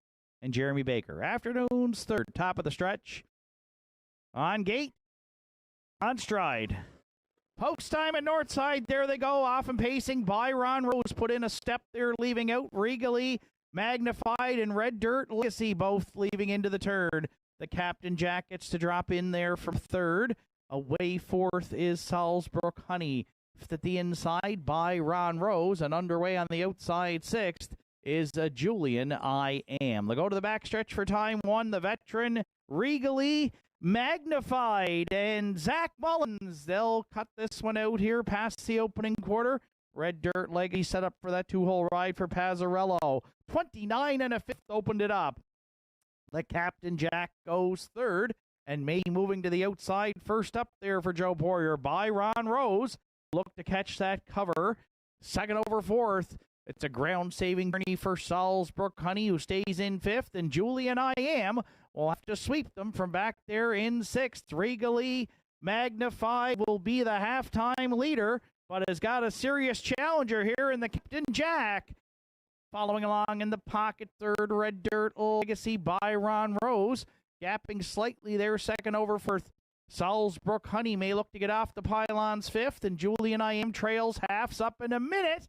and Jeremy Baker. Afternoon's third, top of the stretch. On gate, on stride. Post time at Nortside, there they go, off and pacing. Byron Rose put in a step there, leaving out Regally Magnified and Red Dirt Legacy, both leaving into the turn. The Captain Jack gets to drop in there from third. Away fourth is Salzbrook Honey. Fifth at the inside by Ron Rose, and underway on the outside sixth is Julian I Am. They go to the backstretch for time one. The veteran Regally Magnified and Zach Mullins. They'll cut this one out here past the opening quarter. Red Dirt Legacy set up for that two-hole ride for Pazzarello. 29 and a fifth opened it up. The Captain Jack goes third, and May moving to the outside. First up there for Joe Poirier by Ron Rose. Look to catch that cover. Second over fourth. It's a ground-saving journey for Salzbrook Honey, who stays in fifth, and Julian I Am will have to sweep them from back there in sixth. Regally Magnified will be the halftime leader, but has got a serious challenger here in the Captain Jack. Following along in the pocket, third, Red Dirt Legacy by Ron Rose. Gapping slightly there, second over fourth. Salzbrook Honey may look to get off the pylons fifth, and Julian I Am trails halves up in a minute.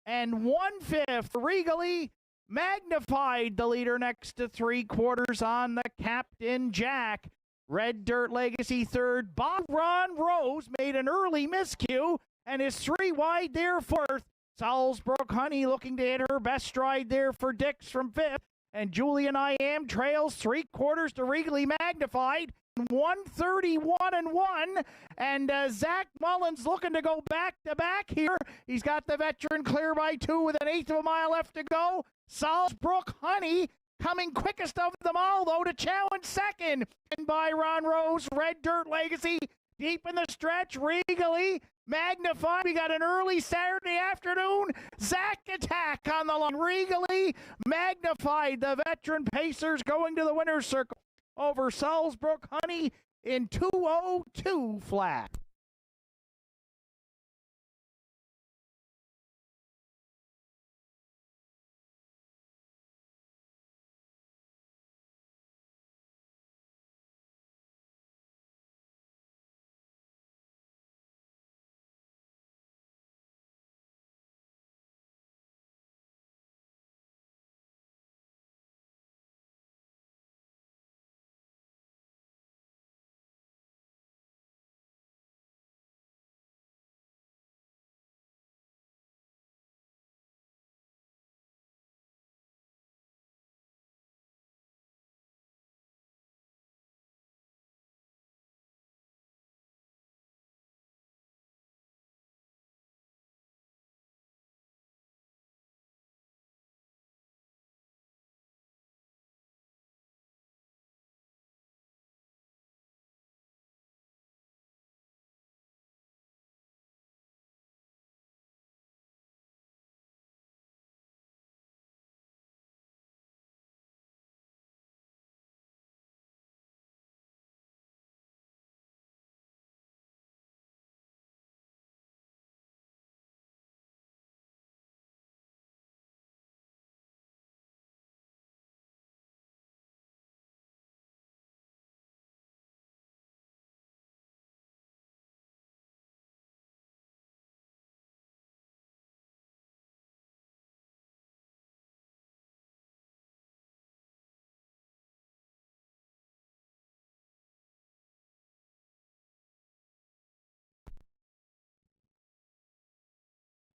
And 1/5, Regally Magnified, the leader next to three quarters on the Captain Jack. Red Dirt Legacy third. Ron Rose made an early miscue and is three wide there fourth. Salzbrook Honey looking to hit her best stride there for Dix from fifth. And Julian I Am trails three quarters to Regally Magnified. 131-1. And Zach Mullins looking to go back-to-back here. He's got the veteran clear by two with an eighth of a mile left to go. Salzbrook Honey coming quickest of them all, though, to challenge second. And by Ron Rose, Red Dirt Legacy deep in the stretch, regally magnified. We got an early Saturday afternoon Zach attack on the line. Regally magnified. The veteran Pacers going to the winner's circle over Salzbrook Honey in 2:02 flat.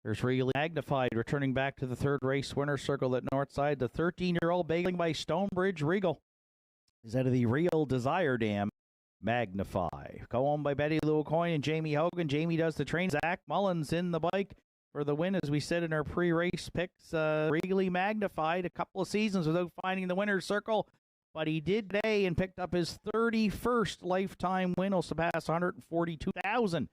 There's Regally Magnified returning back to the third race winner circle at Northside. The 13-year-old battling by Stonebridge Regal is out of the Real Desire Dam. Magnify. Go on by Betty Lou Coyne and Jamie Hogan. Jamie does the train. Zach Mullins in the bike for the win, as we said in our pre-race picks. Regally Magnified a couple of seasons without finding the winner's circle, but he did today and picked up his 31st lifetime win. Will surpass 142,000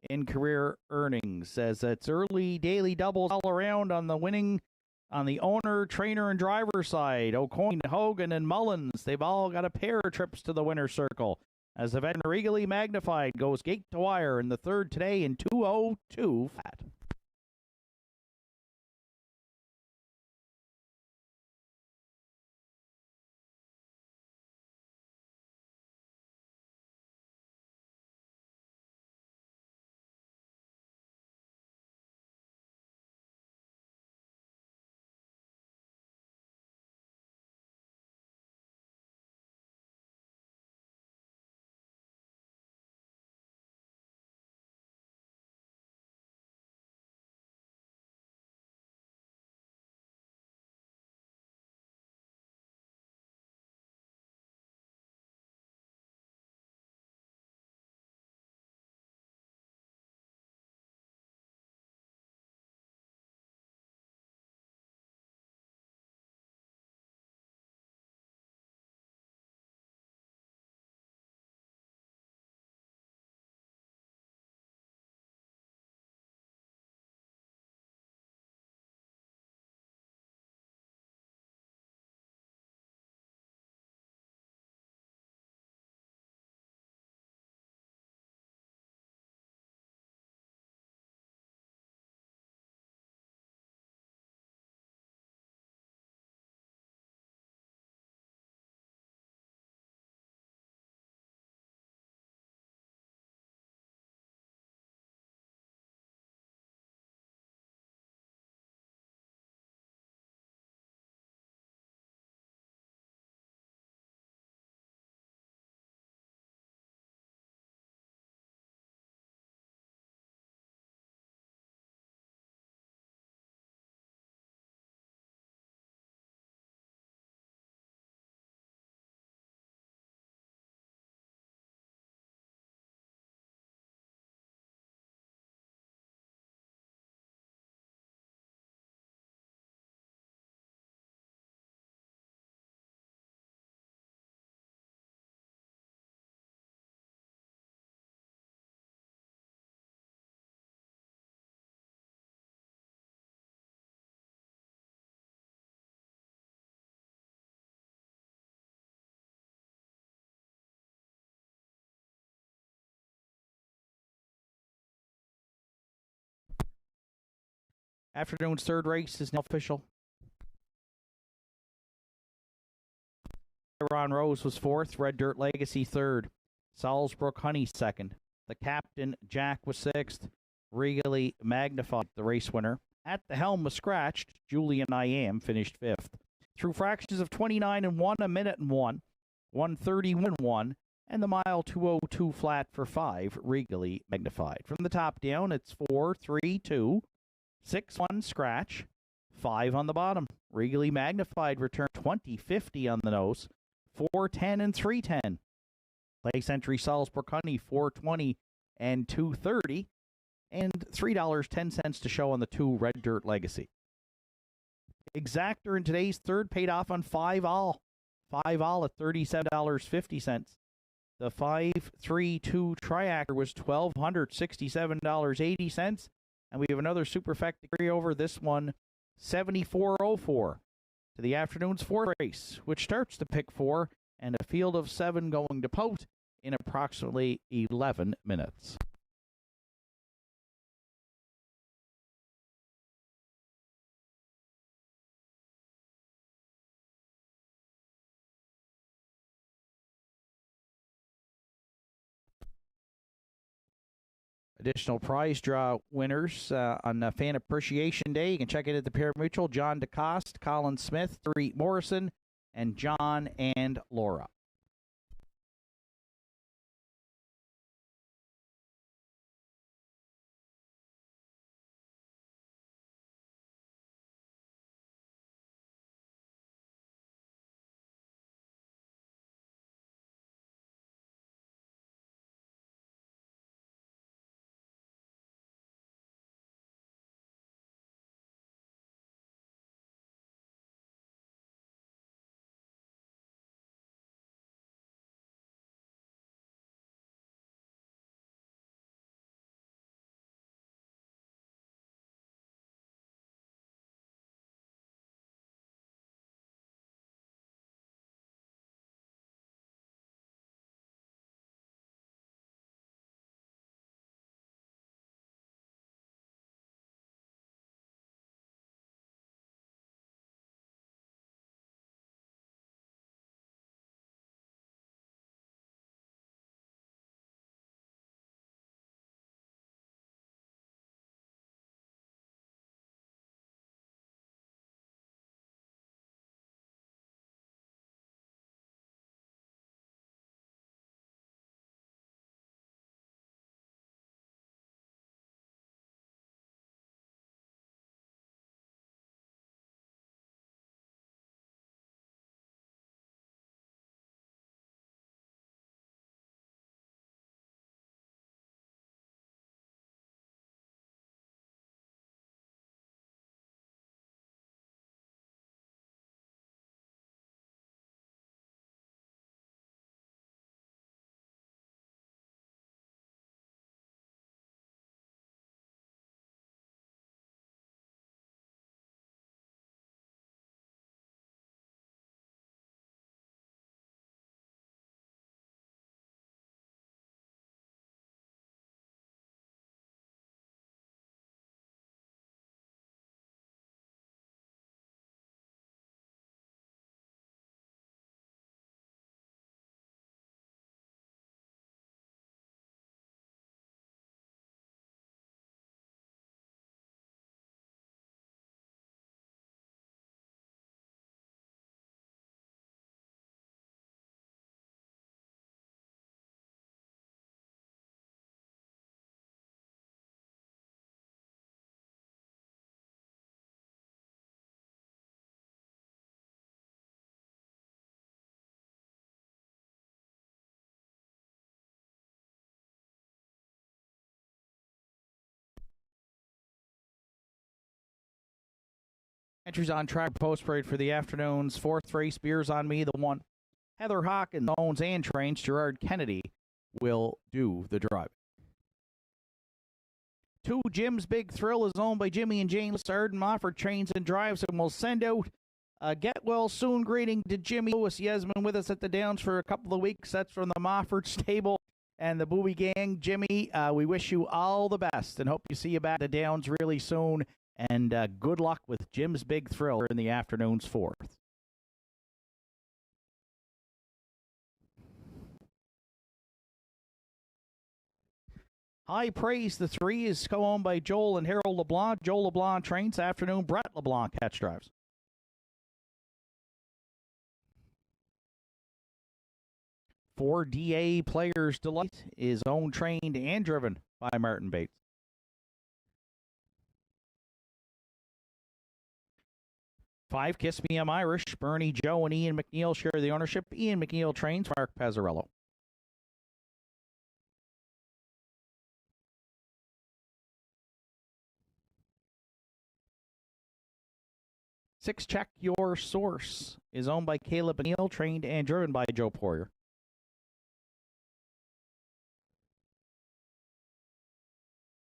in career earnings, as it's early daily doubles all around on the winning on the owner, trainer, and driver side. O'Coin, Hogan, and Mullins, they've all got a pair of trips to the winner's circle, as the veteran Regally Magnified goes gate to wire in the third today in 2:02 flat. Afternoon's third race is now official. Ron Rose was fourth. Red Dirt Legacy third. Salzbrook Honey second. The Captain Jack was sixth. Regally Magnified, the race winner. At the helm was scratched. Julian I Am finished fifth. Through fractions of 29 and 1, a minute and 1, 1:31 and 1, and the mile 2:02 flat for 5, Regally Magnified. From the top down, it's 4, 3, 2, 6, 1 scratch, 5 on the bottom. Regally Magnified returned 20.50 on the nose, 4:10 and 3:10. Place entry Salzburg Honey 4:20 and 2:30, and $3.10 to show on the 2 Red Dirt Legacy. Exactor in today's third paid off on 5 all. 5 all at $37.50. The 5-3-2 Triactor was $1,267.80. And we have another Superfecta carryover. This one, $74.04. To the afternoon's fourth race, which starts to pick 4 and a field of 7 going to post in approximately 11 minutes. Additional prize draw winners on Fan Appreciation Day. You can check it at the Parimutuel. John DeCoste, Colin Smith, Dorit Morrison, and John and Laura. Entries on track post parade for the afternoon's fourth race. Beers on Me, the 1. Heather Hawkins owns and trains. Gerard Kennedy will do the driving. 2, Jim's Big Thrill is owned by Jimmy and Jane Lissard and Mofford Trains and Drives, and will send out a get well soon greeting to Jimmy Lewis. He has been with us at the Downs for a couple of weeks. That's from the Mofford stable and the Bowie gang. Jimmy, we wish you all the best and hope you see you back at the Downs really soon. And good luck with Jim's Big Thrill in the afternoon's fourth. High Praise, the 3 is co-owned by Joel and Harold LeBlanc. Joel LeBlanc trains afternoon. Brett LeBlanc catch drives. For DA Players Delight is owned, trained, and driven by Martin Bates. Five, Kiss Me, I'm Irish. Bernie, Joe, and Ian McNeil share the ownership. Ian McNeil trains. Mark Pazzarello. Six, Check Your Source is owned by Caleb McNeil, trained and driven by Joe Poirier.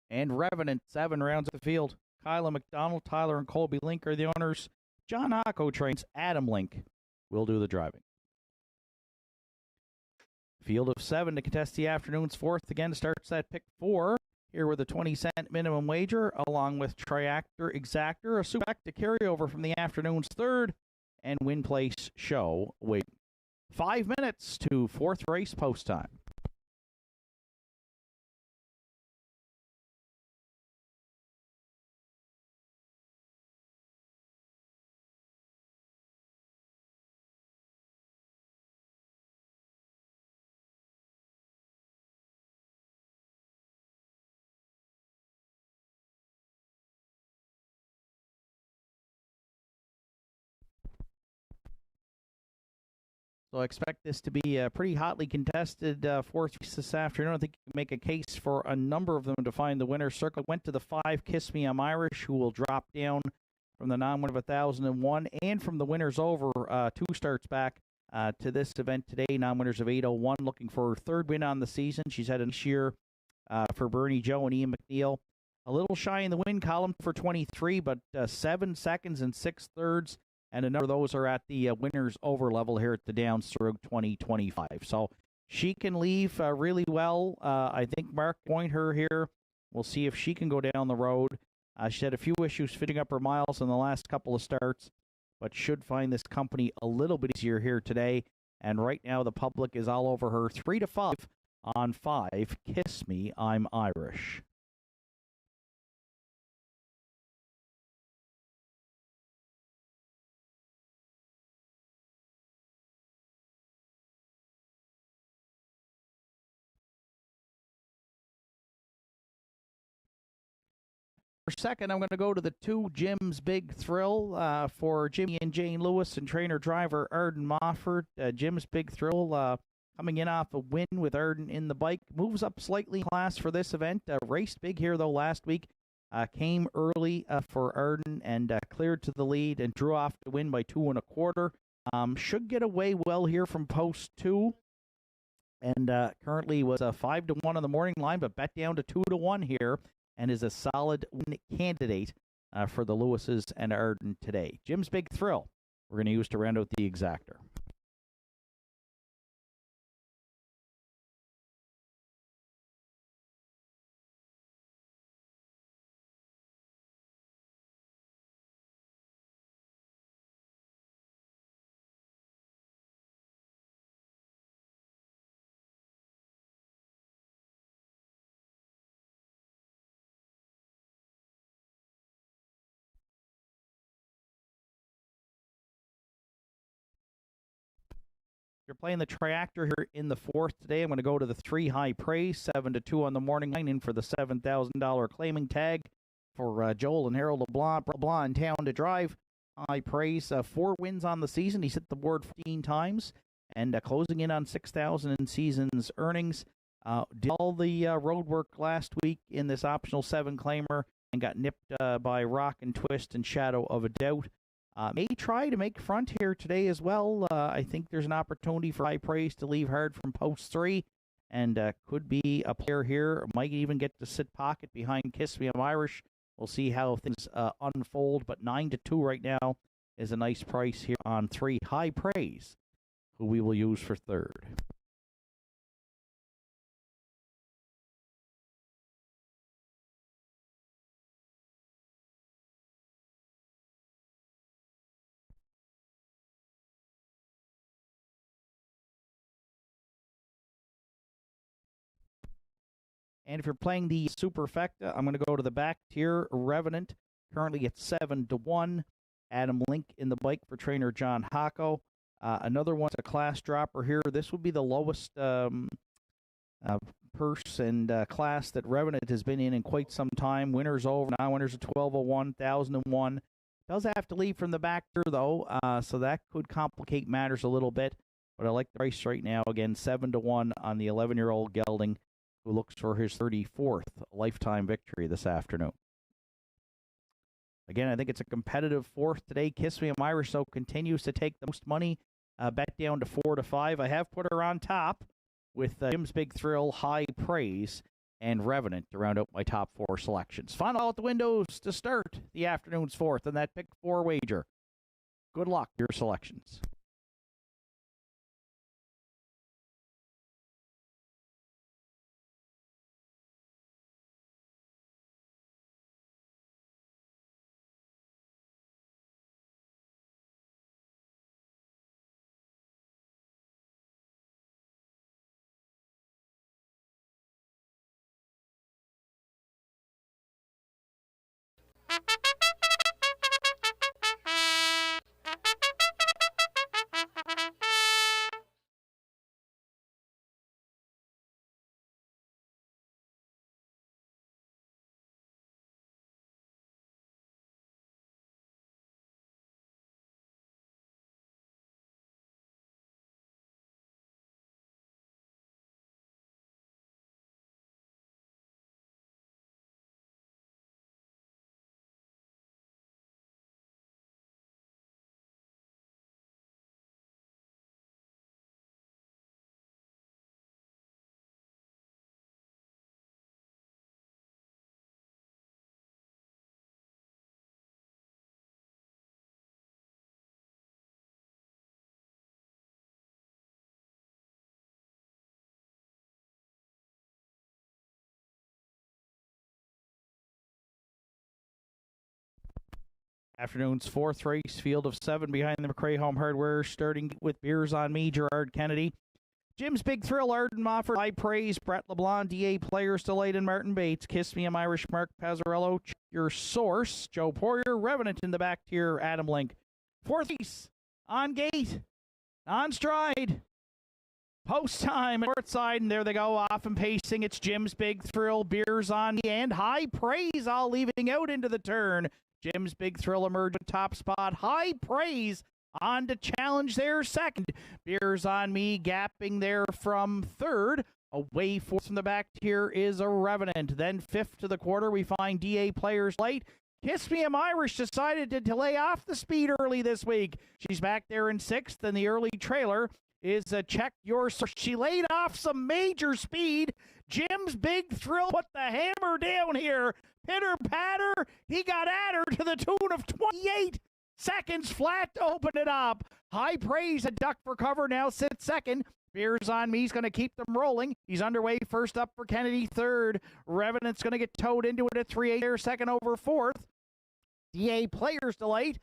And Revenant, 7 rounds of the field. Kyla McDonald, Tyler, and Colby Link are the owners. John Hocko trains. Adam Link will do the driving. Field of 7 to contest the afternoon's fourth. Again, starts at pick 4. Here with a 20-cent minimum wager, along with Triactor Exactor, a super to carry over from the afternoon's third, and Win Place Show. Wait, 5 minutes to fourth race post time. So I expect this to be a pretty hotly contested fourth race this afternoon. I think you can make a case for a number of them to find the winner circle. Went to the 5, Kiss Me, I'm Irish, who will drop down from the non-win of 1001 and from the winners over 2 starts back to this event today. Non-winners of 801, looking for her third win on the season. She's had this year for Bernie, Joe, and Ian McNeil. A little shy in the win column for 23, but 7 seconds and 6 thirds. And a number of those are at the winners over level here at the Downs through 2025. So she can leave really well. I think Mark joined her here. We'll see if she can go down the road. She had a few issues fitting up her miles in the last couple of starts, but should find this company a little bit easier here today. And right now the public is all over her. 3 to 5 on 5. Kiss Me, I'm Irish. For second, I'm going to go to the 2, Jim's Big Thrill, for Jimmy and Jane Lewis and trainer-driver Arden Mofford. Jim's Big Thrill coming in off a win with Arden in the bike. Moves up slightly in class for this event. Raced big here, though, last week. Came early for Arden and cleared to the lead and drew off to win by 2 1/4. Should get away well here from post 2. And currently was a 5 to 1 on the morning line, but bet down to 2 to 1 here. And is a solid win candidate for the Lewises and Arden today. Jim's Big Thrill we're going to use to round out the exactor. You're playing the Triactor here in the fourth today. I'm going to go to the 3, High Praise, 7 to 2 on the morning line, in for the $7,000 claiming tag for Joel and Harold LeBlanc. LeBlanc in town to drive. High Praise, 4 wins on the season. He's hit the board 15 times and closing in on 6,000 in season's earnings. Did all the road work last week in this optional 7 claimer and got nipped by Rock and Twist and Shadow of a Doubt. May try to make front here today as well. I think there's an opportunity for High Praise to leave hard from post 3 and could be a player here. Might even get to sit pocket behind Kiss Me, I'm Irish. We'll see how things unfold, but 9 to 2 right now is a nice price here on 3, High Praise, who we will use for third. And if you're playing the Superfecta, I'm going to go to the back tier. Revenant, currently at 7-1. Adam Link in the bike for trainer John Hocko. Another one's a class dropper here. This would be the lowest purse and class that Revenant has been in quite some time. Winners over, now winners at 12-1, 1,001. Does have to leave from the back tier, though, so that could complicate matters a little bit. But I like the price right now. Again, 7-1 on the 11-year-old gelding, who looks for his 34th lifetime victory this afternoon. Again, I think it's a competitive fourth today. Kiss Me, I'm Irish, so continues to take the most money, bet down to 4-5. I have put her on top with Jim's Big Thrill, High Praise, and Revenant to round out my top four selections. Final out the windows to start the afternoon's fourth and that pick four wager. Good luck, your selections. Afternoon's fourth race, field of seven behind the McRae Home Hardware, starting with Beers on Me, Gerard Kennedy. Jim's Big Thrill, Arden Moffat, High Praise, Brett LeBlanc, D.A. Players Delight, and Martin Bates. Kiss Me, I'm Irish, Mark Pazzarello. Your Source, Joe Poirier. Revenant in the back tier, Adam Link. Fourth race, on gate, on stride. Post time at Nortside, and there they go, off and pacing. It's Jim's Big Thrill, Beers on Me, and High Praise, all leaving out into the turn. Jim's Big Thrill emerged top spot. High Praise on to challenge there second. Beers on Me gapping there from third. Away fourth from the back here is a Revenant. Then fifth to the quarter, we find D.A. Players Late. Kiss Me, I'm Irish decided to lay off the speed early this week. She's back there in sixth, and the early trailer is Check Your Source. She laid off some major speed. Jim's Big Thrill put the hammer down here. Pitter patter, he got at her to the tune of 28 seconds flat to open it up. High Praise, a duck for cover, now sits second. Beers on Me, he's going to keep them rolling. He's underway first up for Kennedy, third. Revenant's going to get towed into it at 3-8 there, second over fourth. D.A. Players Delight,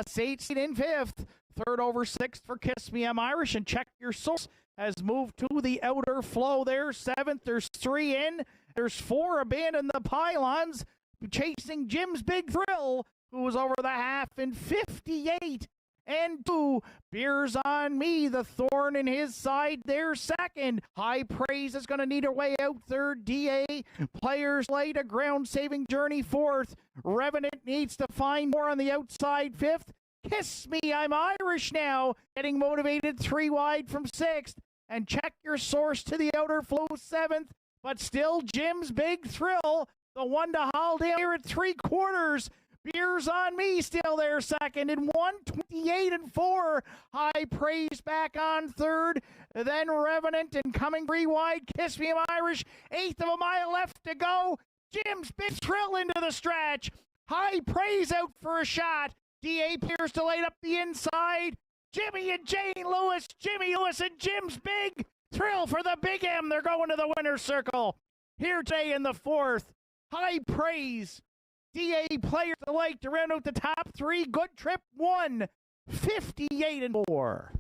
Sate in fifth. Third over sixth for Kiss Me, I'm Irish, and Check Your Source has moved to the outer flow there. Seventh, there's three in. There's four abandon the pylons, chasing Jim's Big Thrill, who was over the half in 58 and 2. Beers on Me, the thorn in his side there second. High Praise is going to need her way out third. D.A. Players Late, a ground-saving journey fourth. Revenant needs to find more on the outside fifth. Kiss Me, I'm Irish now, getting motivated three wide from sixth. And Check Your Source to the outer flow seventh. But still Jim's Big Thrill, the one to haul down here at three quarters. Beers on Me still there second in 1:28 and 4. High Praise back on third. Then Revenant and coming three wide. Kiss Me, I'm Irish. Eighth of a mile left to go. Jim's Big Thrill into the stretch. High Praise out for a shot. D.A. Pierce delayed up the inside. Jimmy and Jane Lewis. Jimmy Lewis and Jim's Big Thrill for the Big M. They're going to the winner's circle. Here today in the fourth. High Praise. D.A. Players Delight to round out the top three. Good Trip 1. 58 and 4.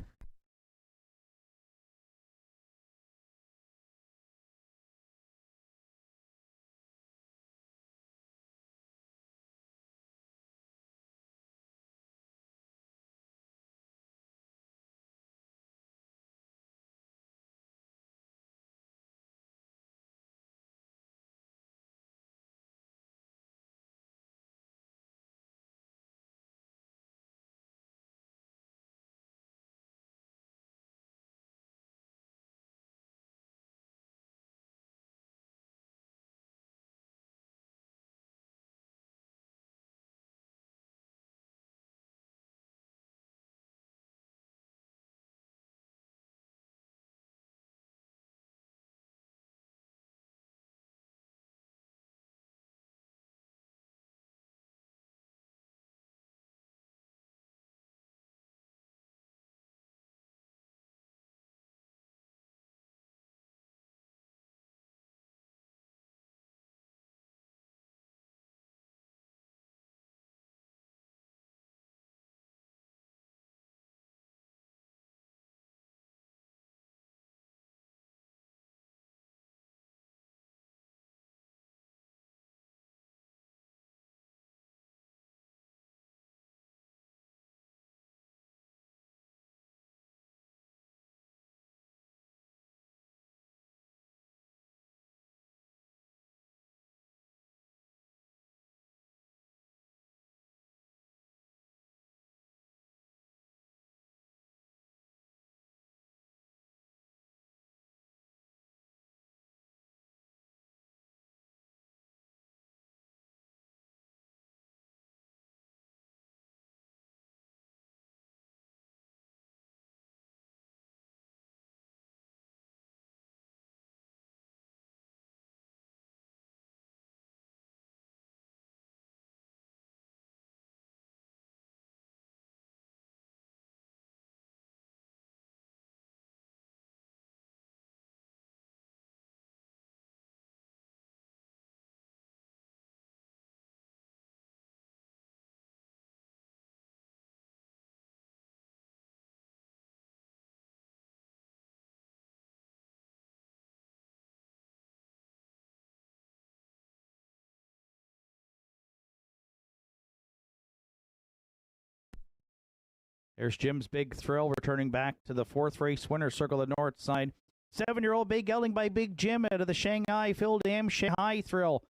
There's Jim's Big Thrill returning back to the fourth race winner circle at Nortside. 7-year-old Big Gelding by Big Jim out of the Shanghai Phil Dam Shanghai Thrill.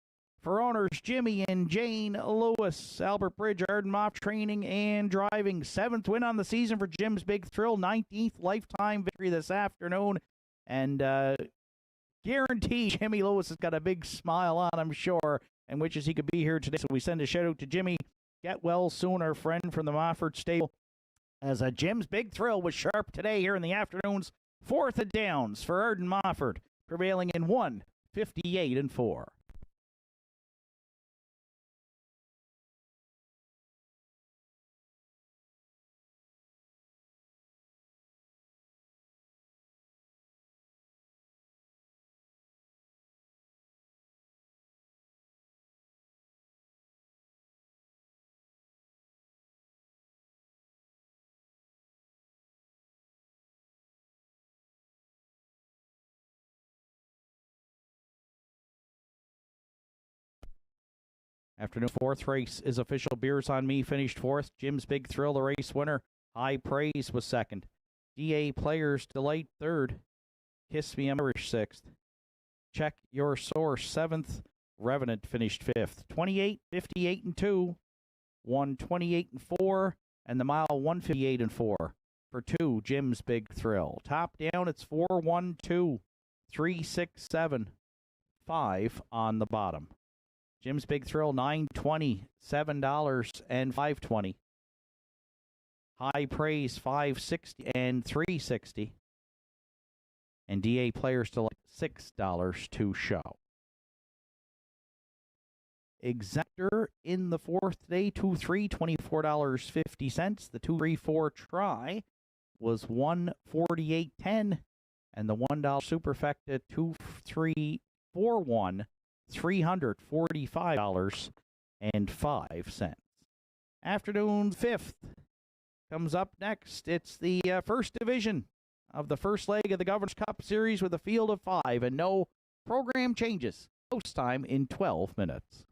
For owners Jimmy and Jane Lewis, Albert Bridge, Ardenmoff training and driving. 7th win on the season for Jim's Big Thrill. 19th lifetime victory this afternoon. And guarantee Jimmy Lewis has got a big smile on, I'm sure, and wishes he could be here today. So we send a shout out to Jimmy. Get well soon, our friend from the Mofford stable. As Jim's Big Thrill was sharp today here in the afternoons. 4th of downs for Arden Mofford, prevailing in 1:58-4. Afternoon fourth race is official. Beers on Me finished 4th. Jim's Big Thrill, the race winner. High Praise was 2nd. DA Players Delight 3rd. Kiss Me Irish 6th. Check Your Source 7th. Revenant finished 5th. 28, 58-2. 128-4. And the mile 158-4 for 2. Jim's Big Thrill. Top down, it's 4-1-2. 3-6-7. 5 on the bottom. Jim's Big Thrill, $9.20, $7 and $5.20. High Praise, $5.60 and $3.60. And DA Players to $6 to show. Exactor in the fourth today, 2-3, $24.50. The 2-3-4 try was $148.10. And the $1 superfecta 2-3-4-1. $345.05. Afternoon fifth comes up next. It's the first division of the first leg of the Governor's Cup Series with a field of 5 and no program changes. Post time in 12 minutes.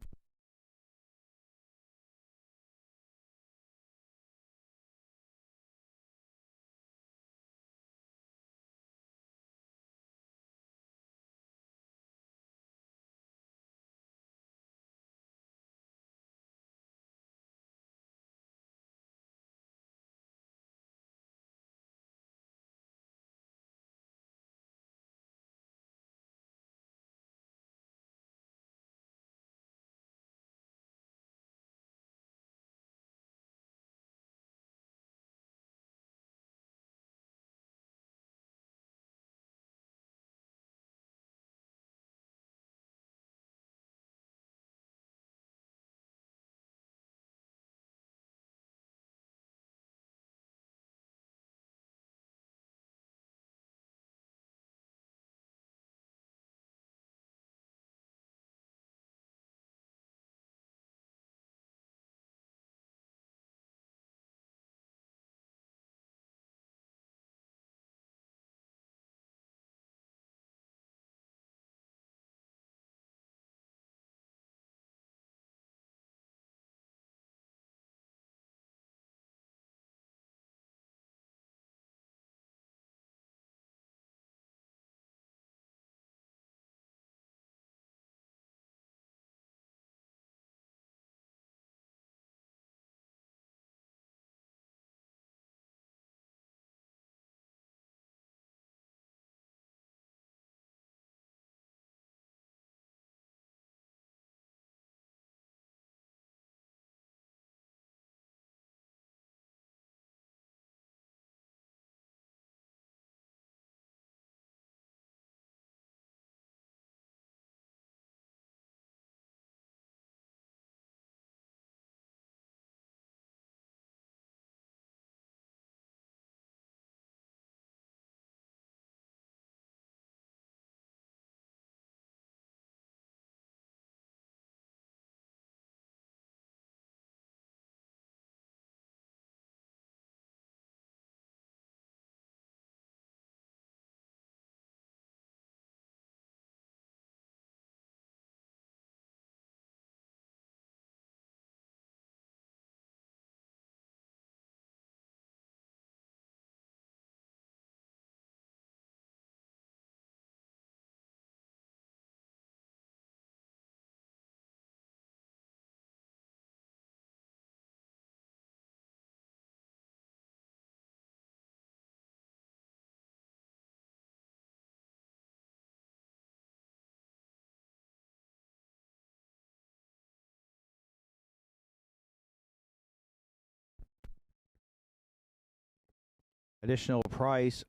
Additional prize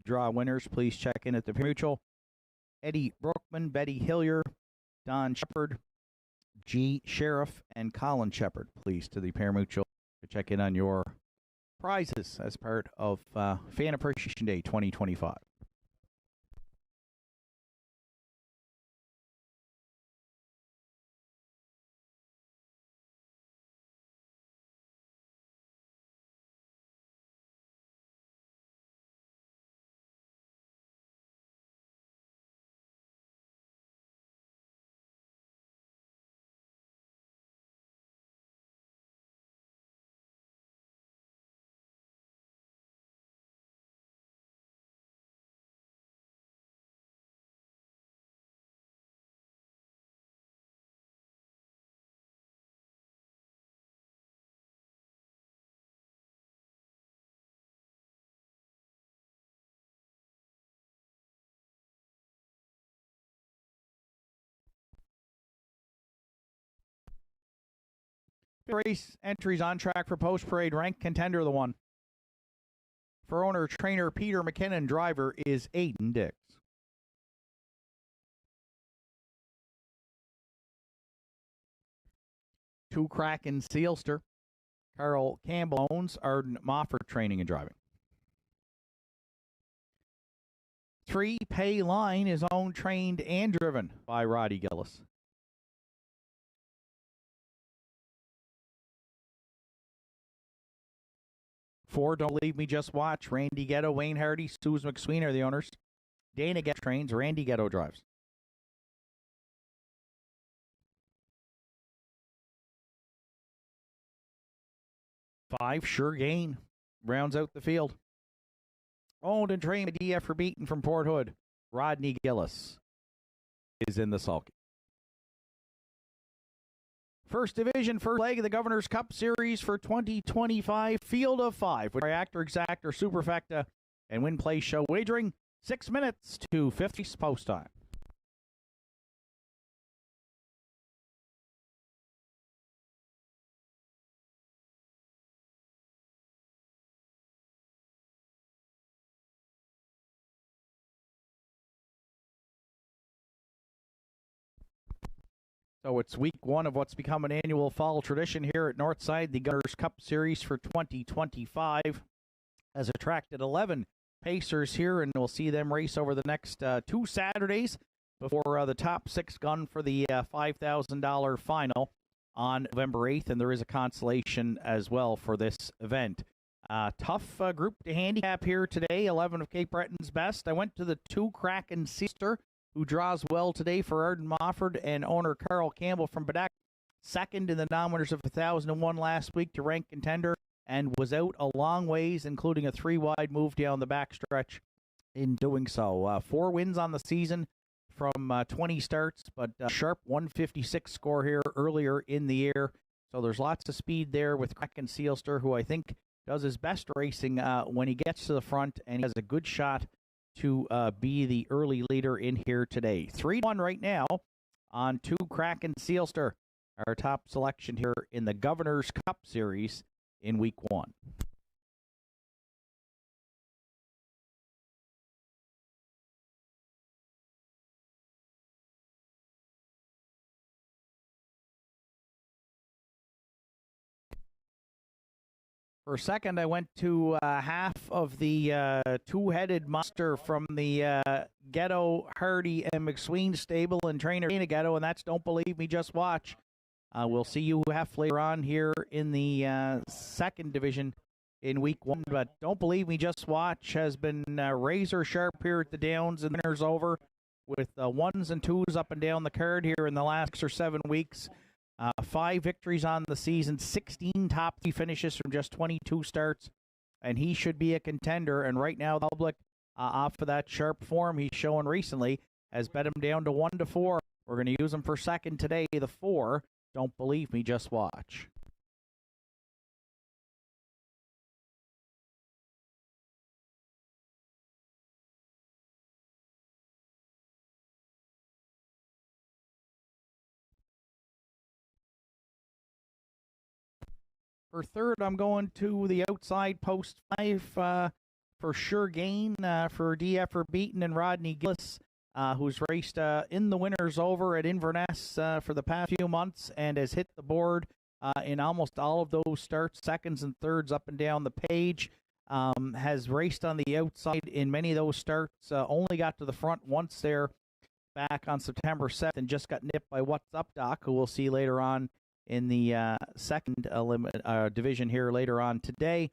draw winners, please check in at the Mutual. Eddie Brookman, Betty Hillier, Don Shepard, G. Sheriff, and Colin Shepard, please, to the Parimutuel to check in on your prizes as part of Fan Appreciation Day 2025. Race entries on track for post-parade. Rank contender, the one. For owner, trainer Peter McKinnon, driver is Aiden Dix. Two Kraken Sealster. Carl Campbell owns. Arden Mofford training and driving. 3 Pay Line is owned, trained, and driven by Roddy Gillis. 4 Don't Leave Me, Just Watch. Randy Ghetto, Wayne Hardy, Suze McSween are the owners. Dana Ghetto trains, Randy Ghetto drives. 5 Sure Gain rounds out the field. Owned and trained by DF for Beaton from Port Hood. Rodney Gillis is in the sulky. First Division, first leg of the Governor's Cup Series for 2025. Field of 5 with Reactor, Exactor, Superfecta, and Win Play Show wagering. 6 minutes to 50 post time. So it's week 1 of what's become an annual fall tradition here at Nortside. The Governor's Cup Series for 2025 has attracted 11 Pacers here, and we'll see them race over the next 2 Saturdays before the top 6 gun for the $5,000 final on November 8th, and there is a consolation as well for this event. Tough group to handicap here today, 11 of Cape Breton's best. I went to the 2 Kraken Seaster, who draws well today for Arden Mofford and owner Carl Campbell from Bedeck. Second in the non-winners of 1001 last week to rank contender, and was out a long ways, including a 3-wide move down the backstretch in doing so. 4 wins on the season from 20 starts, but sharp 156 score here earlier in the year. So there's lots of speed there with Kraken Sealster, who I think does his best racing when he gets to the front, and he has a good shot to be the early leader in here today. 3-1 right now on 2 Kraken Sealster, our top selection here in the Governor's Cup Series in week 1. For a second, I went to half of the two-headed muster from the Ghetto, Hardy, and McSween stable and trainer Dana Ghetto, and that's Don't Believe Me, Just Watch. We'll see you half later on here in the second division in week 1, but Don't Believe Me, Just Watch has been razor sharp here at the Downs, and winners over with 1s and 2s up and down the card here in the last 6 or 7 weeks. 5 victories on the season, 16 top 3 finishes from just 22 starts, and he should be a contender. And right now, the public, off of that sharp form he's showing recently, has bet him down to 1-4. We're going to use him for second today, the 4. Don't Believe Me, Just Watch. For third, I'm going to the outside post 5 for sure gain for DF Beaton and Rodney Gillis, who's raced in the winners over at Inverness for the past few months and has hit the board in almost all of those starts, seconds and thirds up and down the page. Has raced on the outside in many of those starts, only got to the front once there back on September 7th and just got nipped by What's Up Doc, who we'll see later on in the second division here later on today.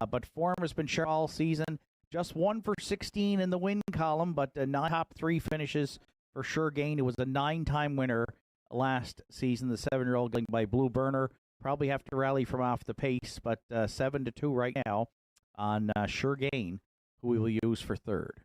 But form has been sharp all season. Just 1 for 16 in the win column, but 9 top 3 finishes for sure gain. It was a 9-time winner last season, the 7-year-old going by Blue Burner. Probably have to rally from off the pace, but 7-2 right now on sure gain, who we will use for third.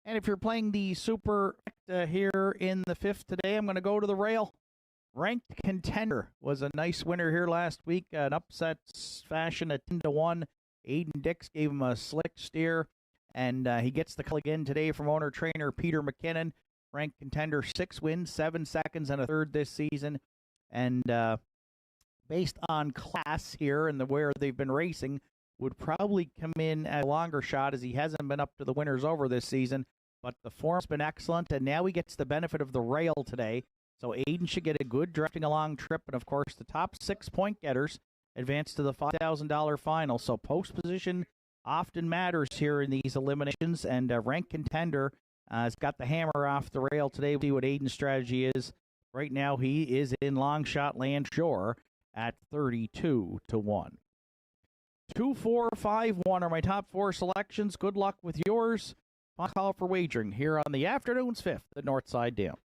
And if you're playing the Super here in the 5th today, I'm going to go to the rail. Ranked Contender was a nice winner here last week. An upset fashion at 10-1. Aiden Dix gave him a slick steer, and he gets the call again today from owner-trainer Peter McKinnon. Ranked Contender, 6 wins, 7 seconds, and a third this season. And based on class here and where they've been racing, would probably come in at a longer shot as he hasn't been up to the winners over this season. But the form's been excellent, and now he gets the benefit of the rail today. So Aiden should get a good drafting along trip. And, of course, the top 6 point getters advance to the $5,000 final. So post position often matters here in these eliminations. And Ranked Contender has got the hammer off the rail today. We'll see what Aiden's strategy is. Right now he is in long shot land sure at 32-1. 2, 4, 5, 1 are my top 4 selections. Good luck with yours. Final call for wagering here on the afternoon's 5th at Nortside Downs.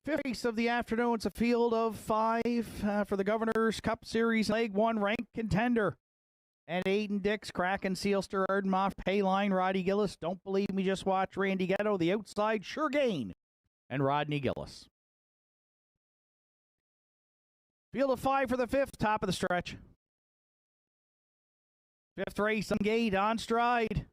Fifth race of the afternoon. It's a field of 5 for the Governor's Cup Series Leg 1 Ranked Contender. and Aiden Dix, Kraken, Sealster, Ardenmoff, Payline, Roddy Gillis. Don't believe me, just watch. Randy Ghetto, the outside, Sure Gain, and Rodney Gillis. Field of 5 for the 5th, top of the stretch. 5th race on gate, on stride.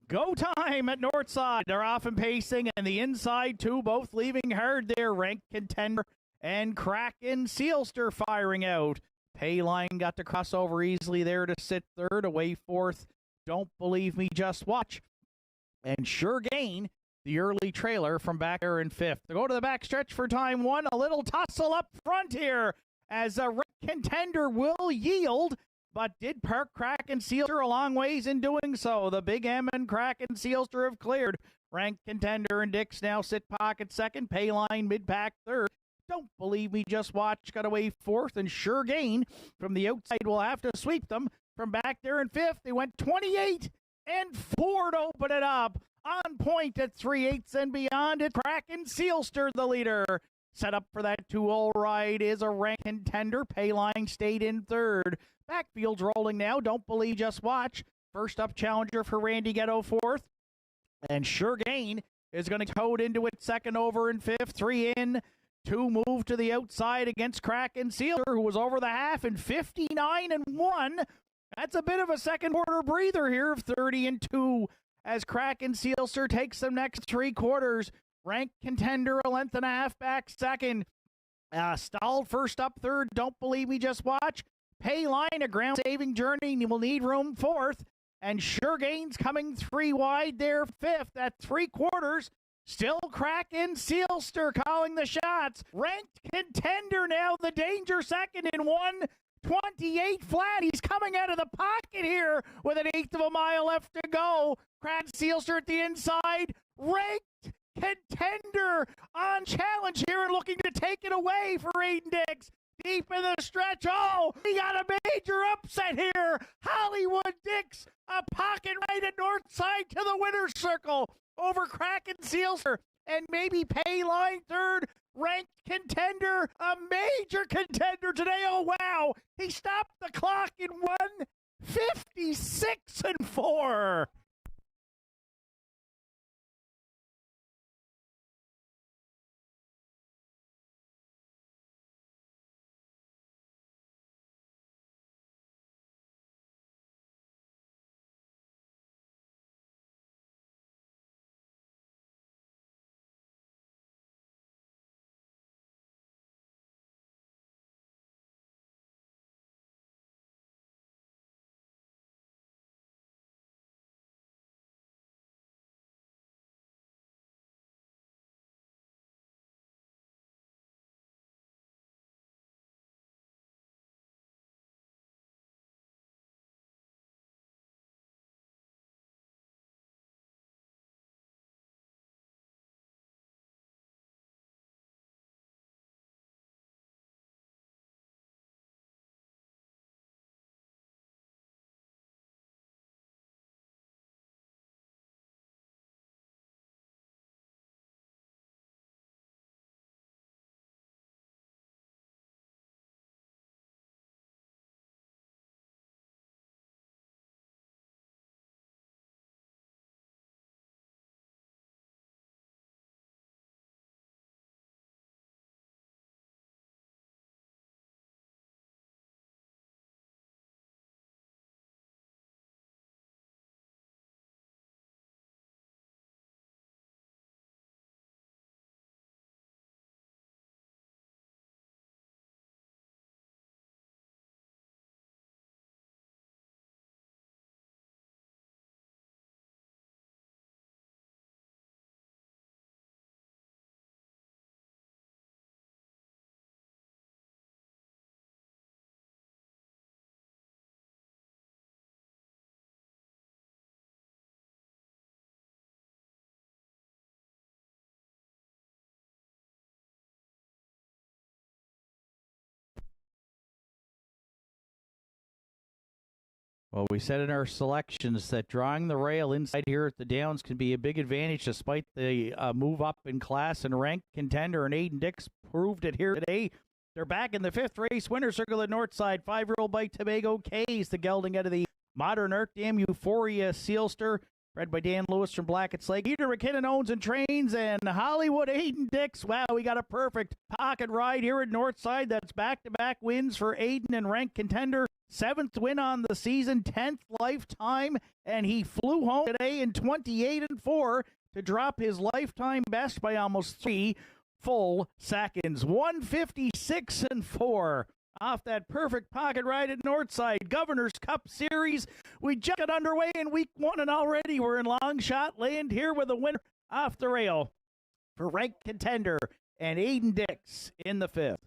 Go time at Nortside. They're off and pacing, and the inside two both leaving hard there. Ranked Contender and Kraken, Sealster firing out. Payline got to cross over easily there to sit 3rd, away 4th. Don't believe me, just watch. And Sure Gain, the early trailer from back there in 5th. To go to the back stretch for time 1, a little tussle up front here as a Ranked Contender will yield, but did park Kraken Sealster a long ways in doing so. The Big M and Kraken Sealster have cleared. Ranked Contender and Dix now sit pocket 2nd. Payline mid-pack 3rd. Don't believe me, just watch. Got away 4th, and Sure Gain from the outside will have to sweep them from back there in 5th. They went 28 and 4 to open it up. On point at 3/8 and beyond. It's Kraken Sealster, the leader. Set up for that 2-0 ride is a Ranked Contender. Payline stayed in 3rd. Backfield's rolling now. Don't believe, just watch. First up challenger for Randy Ghetto 4th. And Sure Gain is going to toad into it 2nd over in 5th. 3 in. 2 move to the outside against Kraken Sealster, who was over the half in 59 and 1. That's a bit of a second quarter breather here of 30 and 2 as Kraken Sealster takes them next 3 quarters. Ranked Contender a length and a half back 2nd. Stalled first up 3rd. Don't believe me, just watch. Payline, a ground-saving journey, and will need room 4th. And Sure Gain's coming 3 wide there 5th at 3 quarters. Still Kraken Sealster calling the shots. Ranked Contender now the danger 2nd in 1:28 flat. He's coming out of the pocket here with an 1/8 of a mile left to go. Kraken Sealster at the inside. Ranked Contender on challenge here and looking to take it away for Aiden Dix. Deep in the stretch. Oh, he got a major upset here. Hollywood Dix, a pocket right at Nortside to the winner's circle over Kraken Sealster. And maybe Payline 3rd. Ranked Contender, a major contender today. Oh, wow. He stopped the clock in 1:56 and 4. Well, we said in our selections that drawing the rail inside here at the Downs can be a big advantage despite the move up in class and rank. Contender and Aiden Dix proved it here today. They're back in the fifth race winner circle at Nortside. 5-year-old by Tobago K's the gelding out of the Modern Earth Dam Euphoria Sealster, bred by Dan Lewis from Blackett's Lake. Peter McKinnon owns and trains, and Hollywood Aiden Dix. Wow, we got a perfect pocket ride here at Nortside. That's back-to-back wins for Aiden and ranked contender. 7th win on the season, 10th lifetime, and he flew home today in 28-4 to drop his lifetime best by almost 3 full seconds. 156-4 off that perfect pocket ride at Nortside. Governor's Cup Series. We just got underway in week 1, and already we're in long shot land here with a winner off the rail for ranked contender and Aiden Dix in the 5th.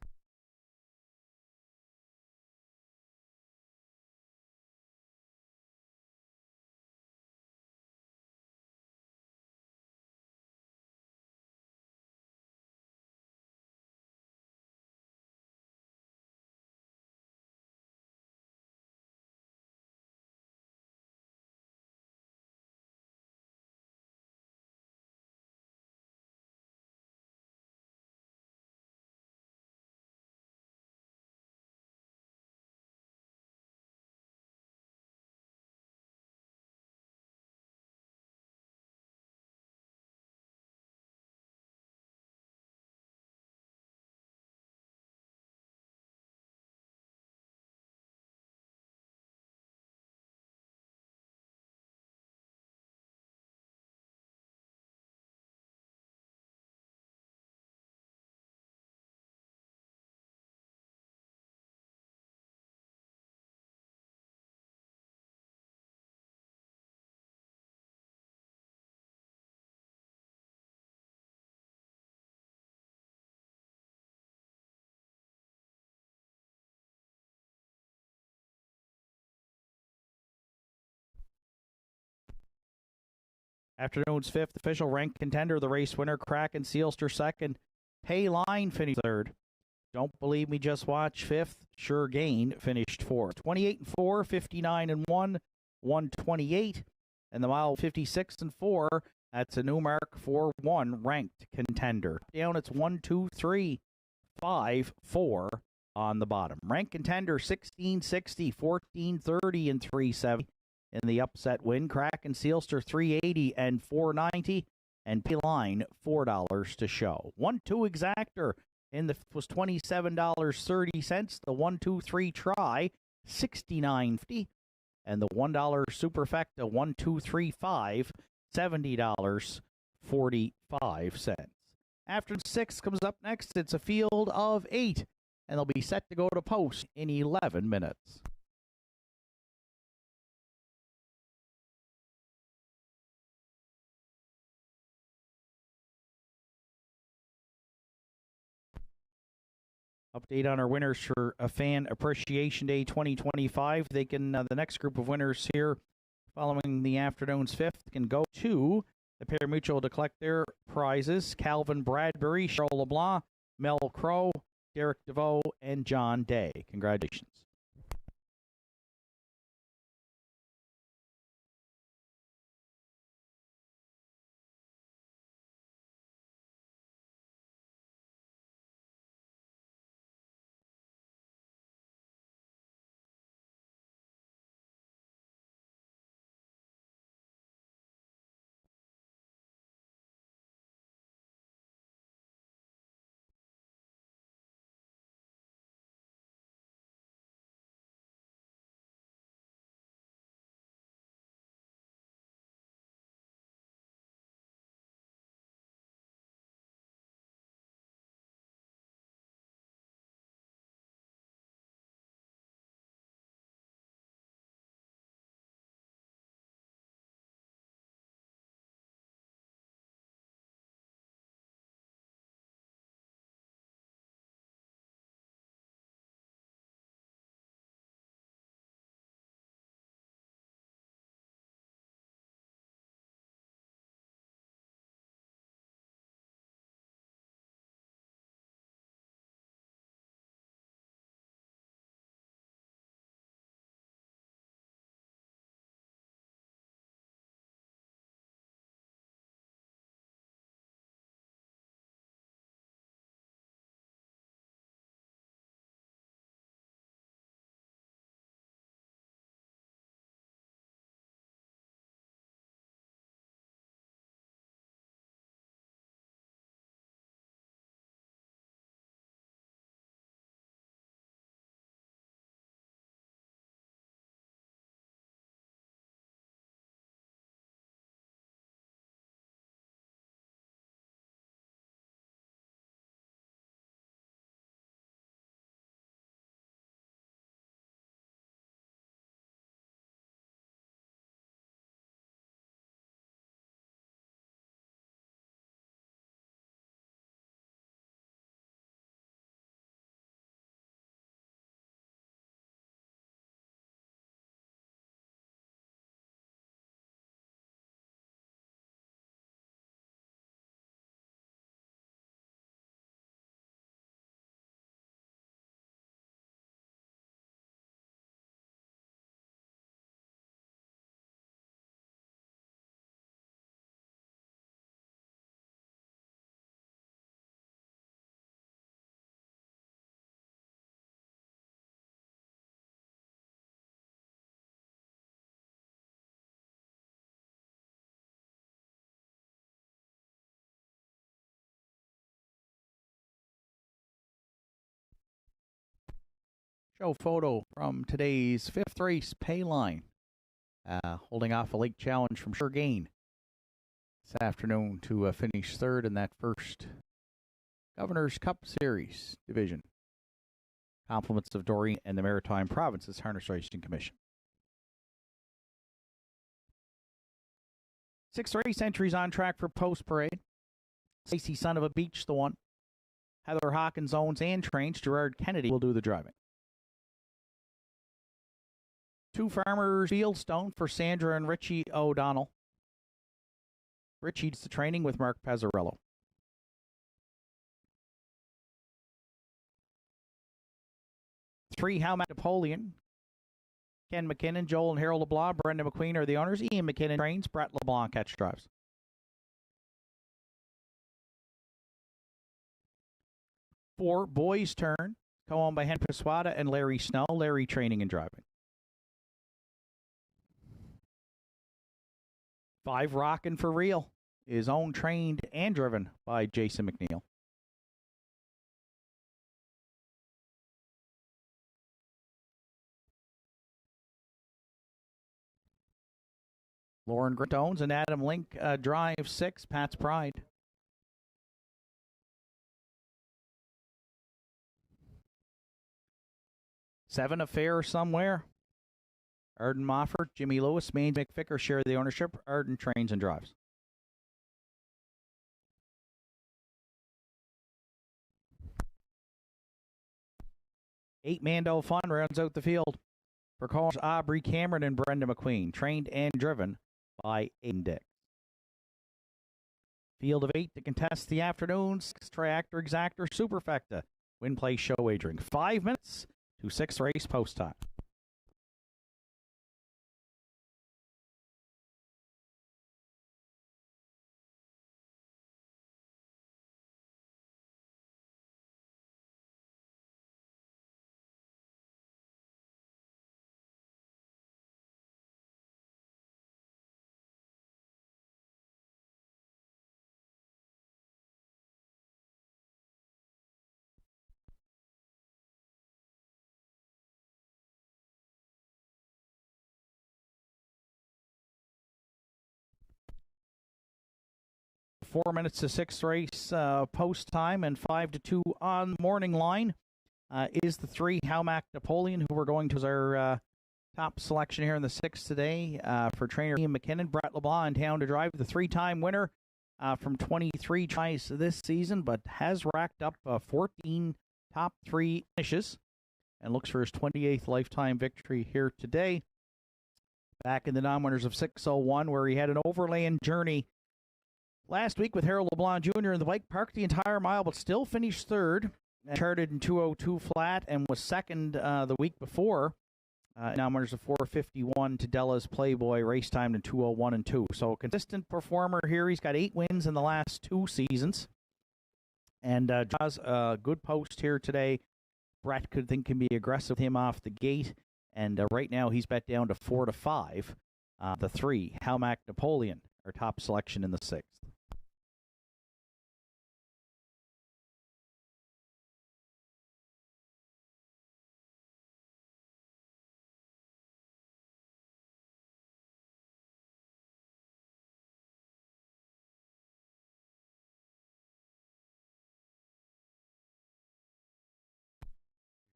Afternoon's 5th official ranked contender, the race winner, Kraken Sealster 2nd. Pay Line finished 3rd. Don't believe me, just watch 5th. Sure Gain finished 4th. 28-4, 59-1, 128. And the mile 56-4. That's a new mark for one ranked contender. Down it's 1, 2, 3, 5, 4 on the bottom. Ranked contender 1660, 1430, and 370. In the upset win, Kraken Sealster 380 and 490, and P-Line $4 to show. 1-2 exactor in the was $27.30. The 1-2-3 try $69.50, and the $1 superfecta 1-2-3-5 $70.45. After 6 comes up next, it's a field of 8, and they'll be set to go to post in 11 minutes. Update on our winners for a Fan Appreciation Day 2025. They can, the next group of winners here following the afternoon's 5th can go to the Parimutuel to collect their prizes. Calvin Bradbury, Cheryl LeBlanc, Mel Crow, Derek DeVoe, and John Day. Congratulations. Show photo from today's fifth race, Payline, holding off a late challenge from Gain this afternoon to finish third in that first Governor's Cup Series division. Compliments of Doreen and the Maritime Provinces Harness Racing Commission. 6 race entries on track for post parade. Stacey Son of a Beach, the one. Heather Hawkins owns and trains. Gerard Kennedy will do the driving. 2 Farmers Fieldstone for Sandra and Richie O'Donnell. Richie's the training with Mark Pezzarello. 3 Howmack Napoleon. Ken McKinnon, Joel and Harold LeBlanc, Brenda McQueen are the owners. Ian McKinnon trains, Brett LeBlanc catch drives. Four Boys Turn, co-owned by Hen Paswada and Larry Snow. Larry training and driving. 5 Rockin' for Real is owned, trained, and driven by Jason McNeil. 'Lauren Grant owns and Adam Link drive 6, Pat's Pride. 7 Affair Somewhere. Arden Moffat, Jimmy Lewis, Maine McVicker share the ownership. Arden trains and drives. 8 Mando Fun rounds out the field for callers Aubrey Cameron and Brenda McQueen, trained and driven by Aiden Dick. Field of 8 to contest the afternoon's Triactor Exactor Superfecta. Win, play, show wagering. 5 minutes to 6 race post time. Four minutes to 6 race post time, and 5 to 2 on the morning line is the 3 Howmack Napoleon, who we're going to as our top selection here in the 6 today for trainer Ian McKinnon. Brett LeBlanc in town to drive, the 3-time winner from 23 tries this season, but has racked up 14 top 3 finishes and looks for his 28th lifetime victory here today. Back in the non-winners of 601, where he had an overland journey last week with Harold LeBlanc Jr. in the bike park the entire mile, but still finished third. Charted in 202 flat and was second the week before. Now winners of 451 to Della's Playboy, race time in 201 and 2. So consistent performer here. He's got 8 wins in the last 2 seasons. And draws a good post here today. Brett could think can be aggressive with him off the gate. And right now he's bet down to 4 to 5. The 3, Howmack Napoleon, our top selection in the 6th.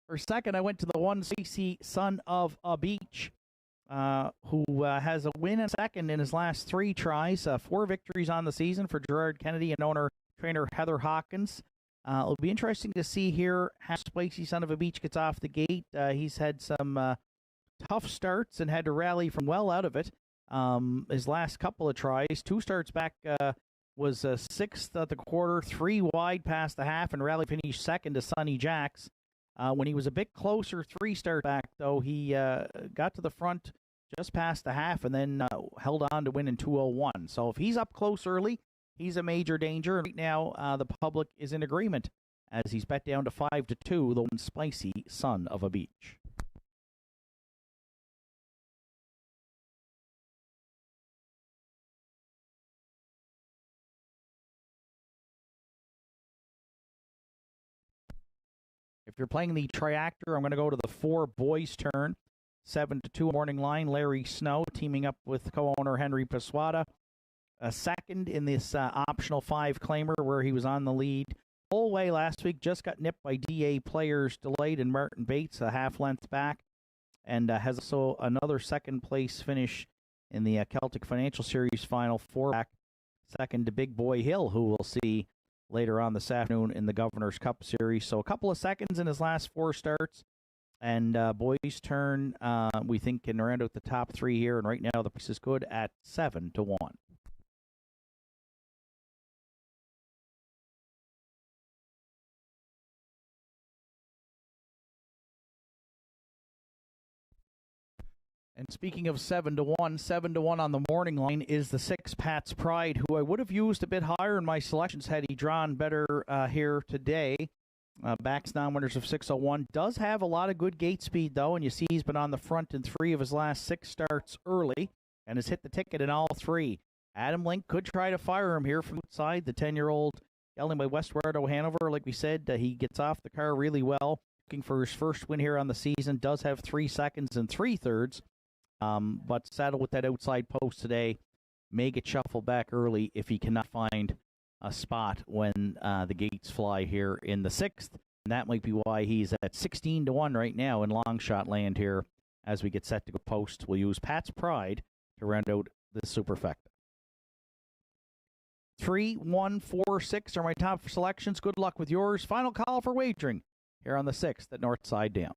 For second, I went to the 1 Stacey Son of a Beach, who has a win and second in his last 3 tries. 4 victories on the season for Gerard Kennedy and owner-trainer Heather Hawkins. It'll be interesting to see here how Stacey Son of a Beach gets off the gate. He's had some tough starts and had to rally from well out of it. His last couple of tries, 2 starts back, was 6th at the quarter, 3 wide past the half, and rally finished second to Sonny Jacks. When he was a bit closer 3 start back, though, he got to the front just past the half and then held on to win in 201. So if he's up close early, he's a major danger. And right now, the public is in agreement as he's bet down to 5 to 2, the 1 Spicy Son of a Beach. you're playing the triactor, I'm going to go to the 4 boys turn. 7-2 morning line, Larry Snow teaming up with co-owner Henry Paswada. A second in this optional 5 claimer where he was on the lead whole way last week. Just got nipped by DA players delayed in Martin Bates, a half length back. And has also another second place finish in the Celtic Financial Series final 4 back. Second to Big Boy Hill, who we'll see later on this afternoon in the Governor's Cup Series. So a couple of seconds in his last 4 starts. And boys' turn, we think, can round out the top 3 here. And right now, the price is good at 7-1. And speaking of 7-1, 7-1 on the morning line is the 6 Pat's Pride, who I would have used a bit higher in my selections had he drawn better here today. Backs non-winners of 601. Does have a lot of good gate speed, though, and you see he's been on the front in 3 of his last 6 starts early and has hit the ticket in all 3. Adam Link could try to fire him here from outside. The 10-year-old gelding by Westward Hanover, like we said, he gets off the car really well. Looking for his first win here on the season. Does have 3 seconds and 3/3. But saddled with that outside post today. May get shuffled back early if he cannot find a spot when the gates fly here in the 6th. And that might be why he's at 16-1 right now in long shot land here as we get set to go post. We'll use Pat's Pride to round out the superfecta. 3, 1, 4, 6 are my top selections. Good luck with yours. Final call for wagering here on the 6th at Nortside Downs.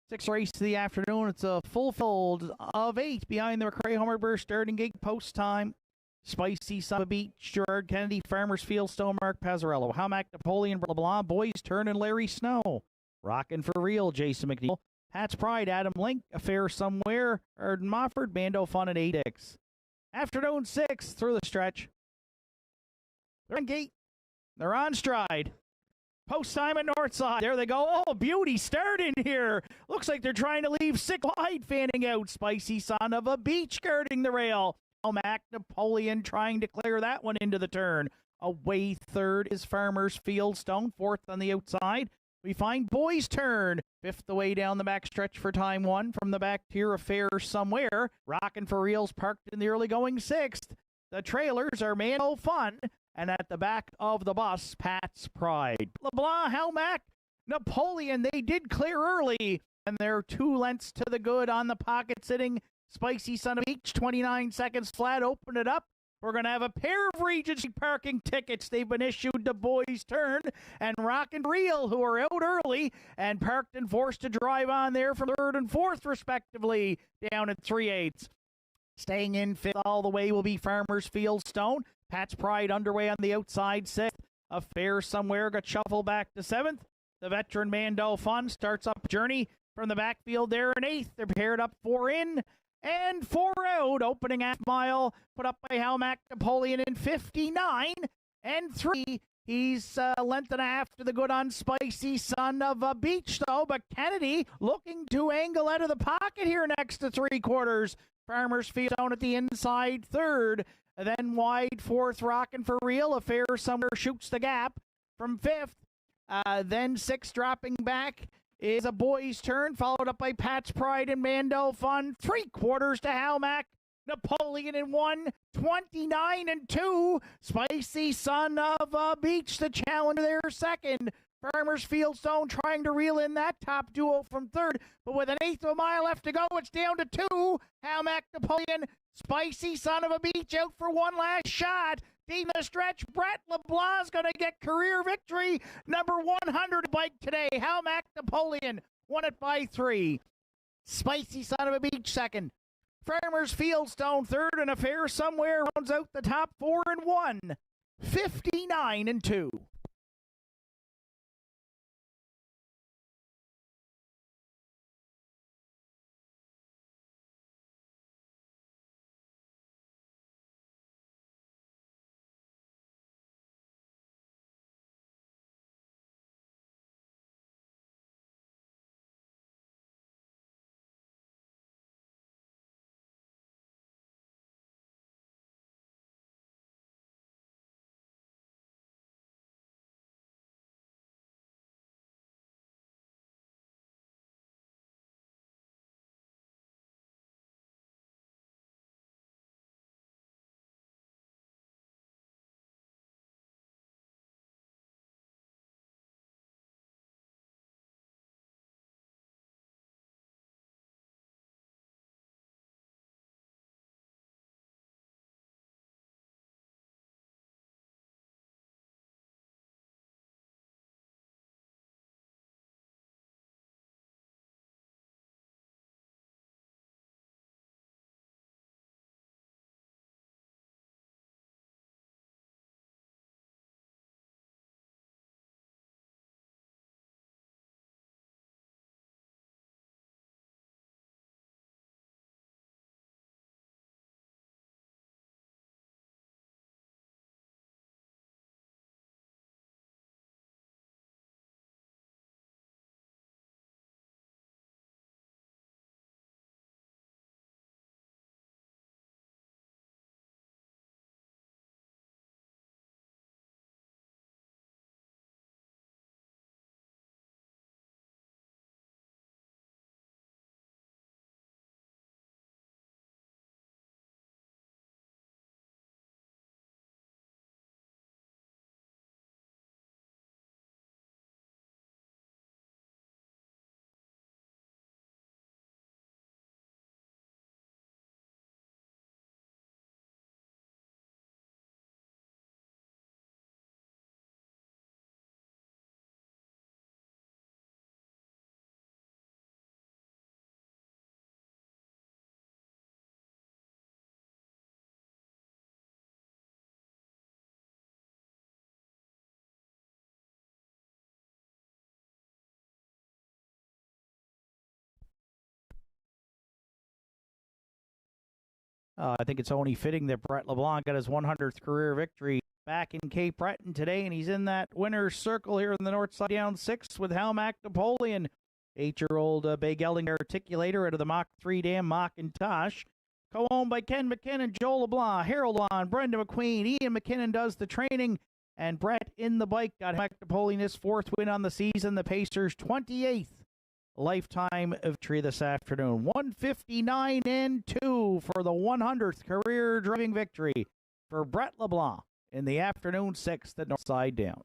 Sixth race of the afternoon. It's a full field of 8 behind the McRae Hummingbird starting gate post time. Spicy, Saba Beach, Gerard Kennedy, Farmers Field, Stonemark, Pazzarello, Hamac, Napoleon, LeBlanc, Boys Turn, and Larry Snow. Rockin' for real, Jason McNeil. Pat's Pride, Adam Link, Affair Somewhere, Erden Mofford, Bando Fun at 8X. Afternoon 6 through the stretch. They're on gate. They're on stride. Post time at Northside. There they go. Oh, beauty start in here. Looks like they're trying to leave 6 wide, fanning out. Spicy Son of a Beach guarding the rail. Mac Napoleon trying to clear that one into the turn. Away third is Farmers Field Stone. 4th on the outside. We find Boys Turn. 5th away down the back stretch for time 1. From the back tier, Affair Somewhere. Rockin' for Reals parked in the early going 6th. The trailers are Mano Fun. And at the back of the bus, Pat's Pride. LeBlanc, Helmac, Napoleon, they did clear early. And they're 2 lengths to the good on the pocket sitting. Spicy Son of Beach, 29 seconds flat. Open it up. We're going to have a pair of Regency parking tickets. They've been issued to Boys Turn and Rockin' Real, who are out early and parked and forced to drive on there from 3rd and 4th, respectively, down at 3/8. Staying in 5th all the way will be Farmers Field Stone. Pat's Pride underway on the outside 6th. Affair Somewhere got shuffled back to 7th. The veteran Mando Fun starts up journey from the backfield there in 8th. They're paired up 4 in and 4 out. Opening half mile put up by Halmac Napoleon in 59 and 3. He's a length and a half to the good on Spicy Son of a Beach, though. But Kennedy looking to angle out of the pocket here next to three quarters. Farmers Field down at the inside third. Then wide fourth, Rockin' for Real. Affair Somewhere shoots the gap from fifth. Then sixth dropping back is A Boy's Turn, followed up by Pat's Pride and Mando Fun. Three quarters to Halmack. Napoleon in 1:29 and 2. Spicy Son of a Beach, the challenger there second. Farmers Fieldstone trying to reel in that top duo from third, but with an eighth of a mile left to go, it's down to two. Halmack, Napoleon, Spicy Son of a Beach out for one last shot. Deep in the stretch, Brett LeBlanc's going to get career victory. Number 100 bike today. Halmack, Napoleon won it by 3. Spicy Son of a Beach second. Farmers Fieldstone third, and Affair Somewhere rounds out the top 4 and 1. 59 and 2. I think it's only fitting that Brett LeBlanc got his 100th career victory back in Cape Breton today, and he's in that winner's circle here in the Nortside down 6 with Halmack Napoleon. 8-year-old Bay Gelding articulator out of the Mach 3 Dam Macintosh. Co-owned by Ken McKinnon, Joel LeBlanc, Harold Lawn, Brenda McQueen. Ian McKinnon does the training, and Brett in the bike got Halmack Napoleon his 4th win on the season. The Pacers' 28th lifetime of tree this afternoon. 159 and 2 for the 100th career driving victory for Brett LeBlanc in the afternoon 6th at Nortside Downs.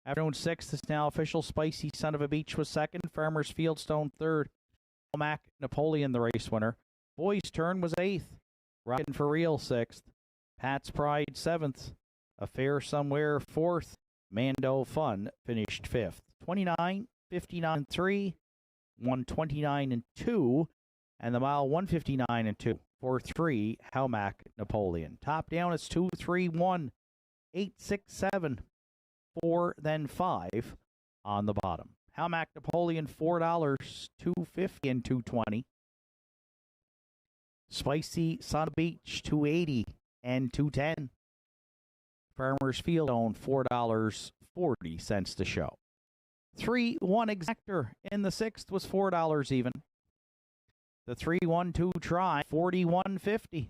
Afternoon 6th is now official. Spicy Son of a Beach was second. Farmers Fieldstone third. Mac Napoleon the race winner. Boys Turn was 8th. Rockin' for Real 6th. Pat's Pride 7th. Affair Somewhere 4th. Mando Fun finished 5th. 29, 59, 3, 129 and 2, and the mile 159 and 2 for 3. Howmac Napoleon. Top down it's 2, 3, 1, 8, 6, 7, 4, then 5 on the bottom. Howmac Napoleon $4, $2.50 and $2.20. Spicy Sun Beach $2.80 and $2.10. Farmers Field owned $4.40 to show. 3-1 Exactor in the 6th was $4 even. The 3-1-2 Try $41.50.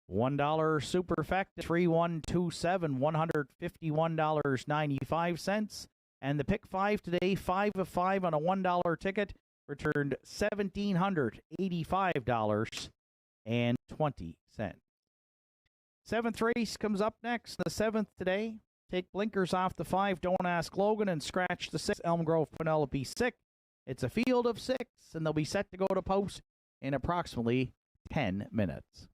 $1 Superfecta 3-1-2-7 $151.95. And the pick 5 today, 5 of 5 on a $1 ticket, returned $1,785.20. 7th race comes up next. The 7th today. Take blinkers off the 5, Don't Ask Logan, and scratch the 6, Elm Grove Penelope 6. It's a field of 6, and they'll be set to go to post in approximately 10 minutes.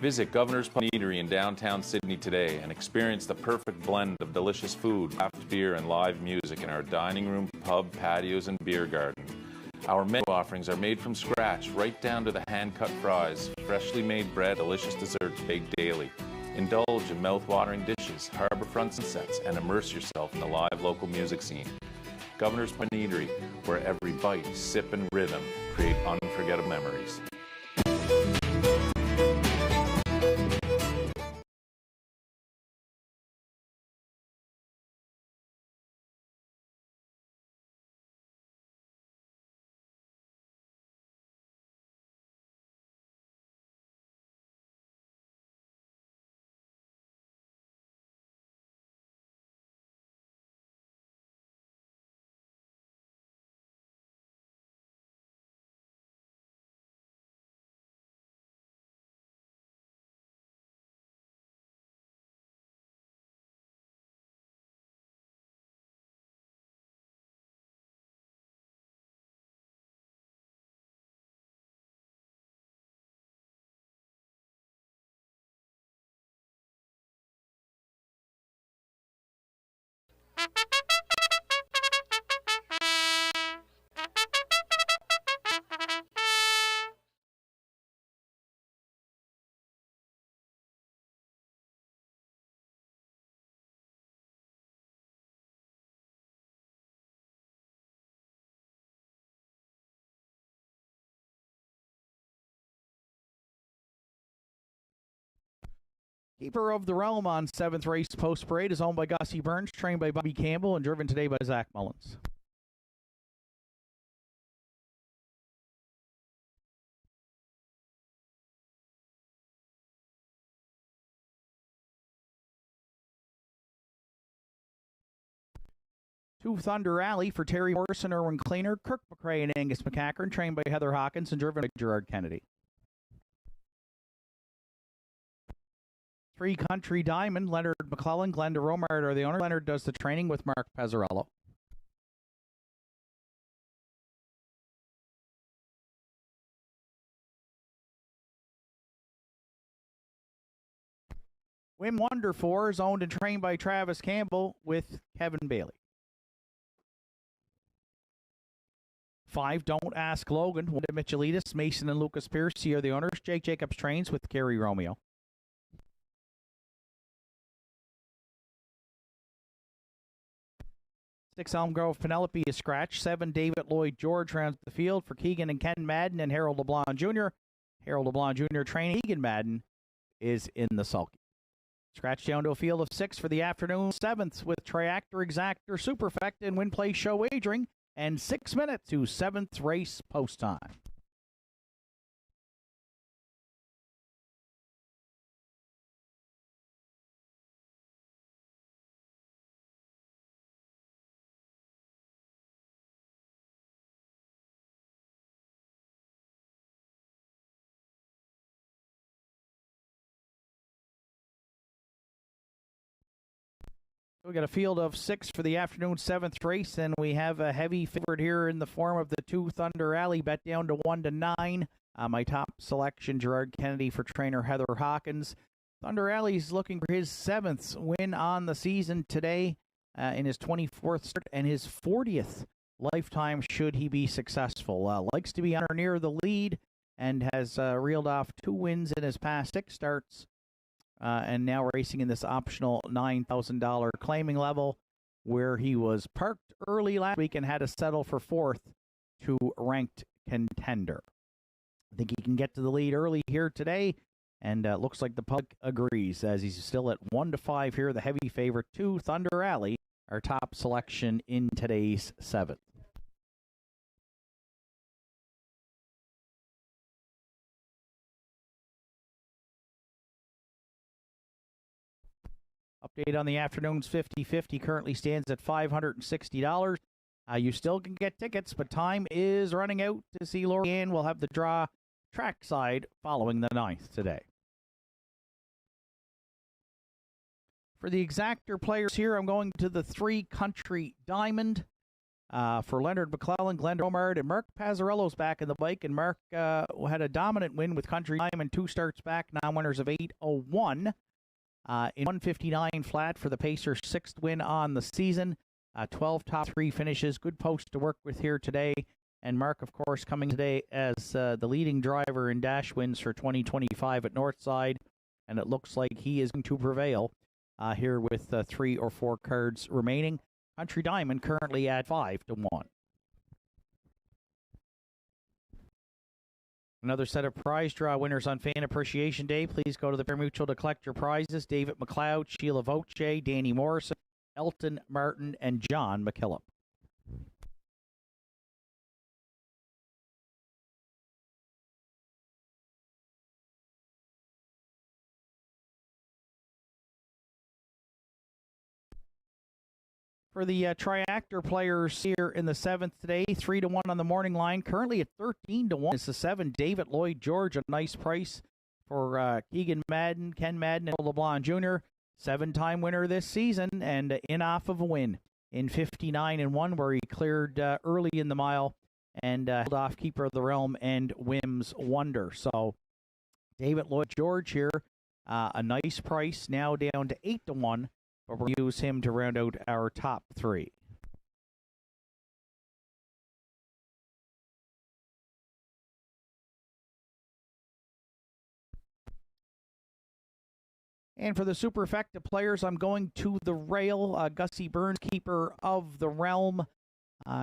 Visit Governor's Pub Eatery in downtown Sydney today and experience the perfect blend of delicious food, craft beer, and live music in our dining room, pub, patios, and beer garden. Our menu offerings are made from scratch, right down to the hand-cut fries, freshly made bread, delicious desserts baked daily. Indulge in mouth-watering dishes, harborfront sunsets, and immerse yourself in the live local music scene. Governor's Pub Eatery, where every bite, sip, and rhythm create unforgettable memories. Keeper of the Realm on 7th race post parade is owned by Gussie Burns, trained by Bobby Campbell, and driven today by Zach Mullins. Two Thunder Alley for Terry Morrison, Erwin Cleaner, Kirk McRae, and Angus McCackern, trained by Heather Hawkins and driven by Gerard Kennedy. 3 Country Diamond, Leonard McClellan, Glenda Romard are the owners. Leonard does the training with Mark Pezzarello. Wim Wonder 4 is owned and trained by Travis Campbell with Kevin Bailey. 5 Don't Ask Logan, Wanda Michelitis, Mason and Lucas Piercy are the owners. Jake Jacobs trains with Kerry Romeo. 6 Elm Grove Penelope is scratched. 7 David Lloyd George rounds the field for Keegan and Ken Madden and Harold LeBlanc Jr. Harold LeBlanc Jr. training. Keegan Madden is in the sulky. Scratch down to a field of 6 for the afternoon 7th with Triactor, Exactor, Superfect, and Win Play Show Wagering, and 6 minutes to 7th race post time. We got a field of 6 for the afternoon 7th race, and we have a heavy favorite here in the form of the 2 Thunder Alley, bet down to 1 to 9. My top selection, Gerard Kennedy for trainer Heather Hawkins. Thunder Alley's looking for his 7th win on the season today in his 24th start and his 40th lifetime should he be successful. Likes to be on or near the lead and has reeled off 2 wins in his past 6 starts. And now racing in this optional $9,000 claiming level where he was parked early last week and had to settle for 4th to ranked contender. I think he can get to the lead early here today, and looks like the public agrees as he's still at 1 to 5 here. The heavy favorite 2 Thunder Alley, our top selection in today's 7th. Update on the afternoon's 50-50 currently stands at $560. You still can get tickets, but time is running out to see Lorianne. We'll have the draw trackside following the 9th today. For the exactor players here, I'm going to the 3 Country Diamond. For Leonard McClellan, Glenn Romard, and Mark Pazzarello's back in the bike. And Mark had a dominant win with Country Diamond, 2 starts back, non-winners of 8:01. In 159 flat for the Pacers' 6th win on the season. 12 top 3 finishes. Good post to work with here today. And Mark, of course, coming today as the leading driver in dash wins for 2025 at Nortside. And it looks like he is going to prevail here with 3 or 4 cards remaining. Country Diamond currently at 5 to 1. Another set of prize draw winners on Fan Appreciation Day. Please go to the Fair Mutual to collect your prizes. David McLeod, Sheila Voce, Danny Morrison, Elton Martin, and John McKillop. For the Triactor players here in the 7th today, 3 to 1 on the morning line. Currently at 13 to 1 is the 7 David Lloyd George, a nice price for Keegan Madden, Ken Madden, and LeBlanc Jr. 7-time winner this season and in off of a win in 59-1 where he cleared early in the mile and held off Keeper of the Realm and Wim's Wonder. So David Lloyd George here, a nice price, now down to 8 to 1. But we'll use him to round out our top 3. And for the super effective players, I'm going to the rail. Gussie Burns, Keeper of the Realm,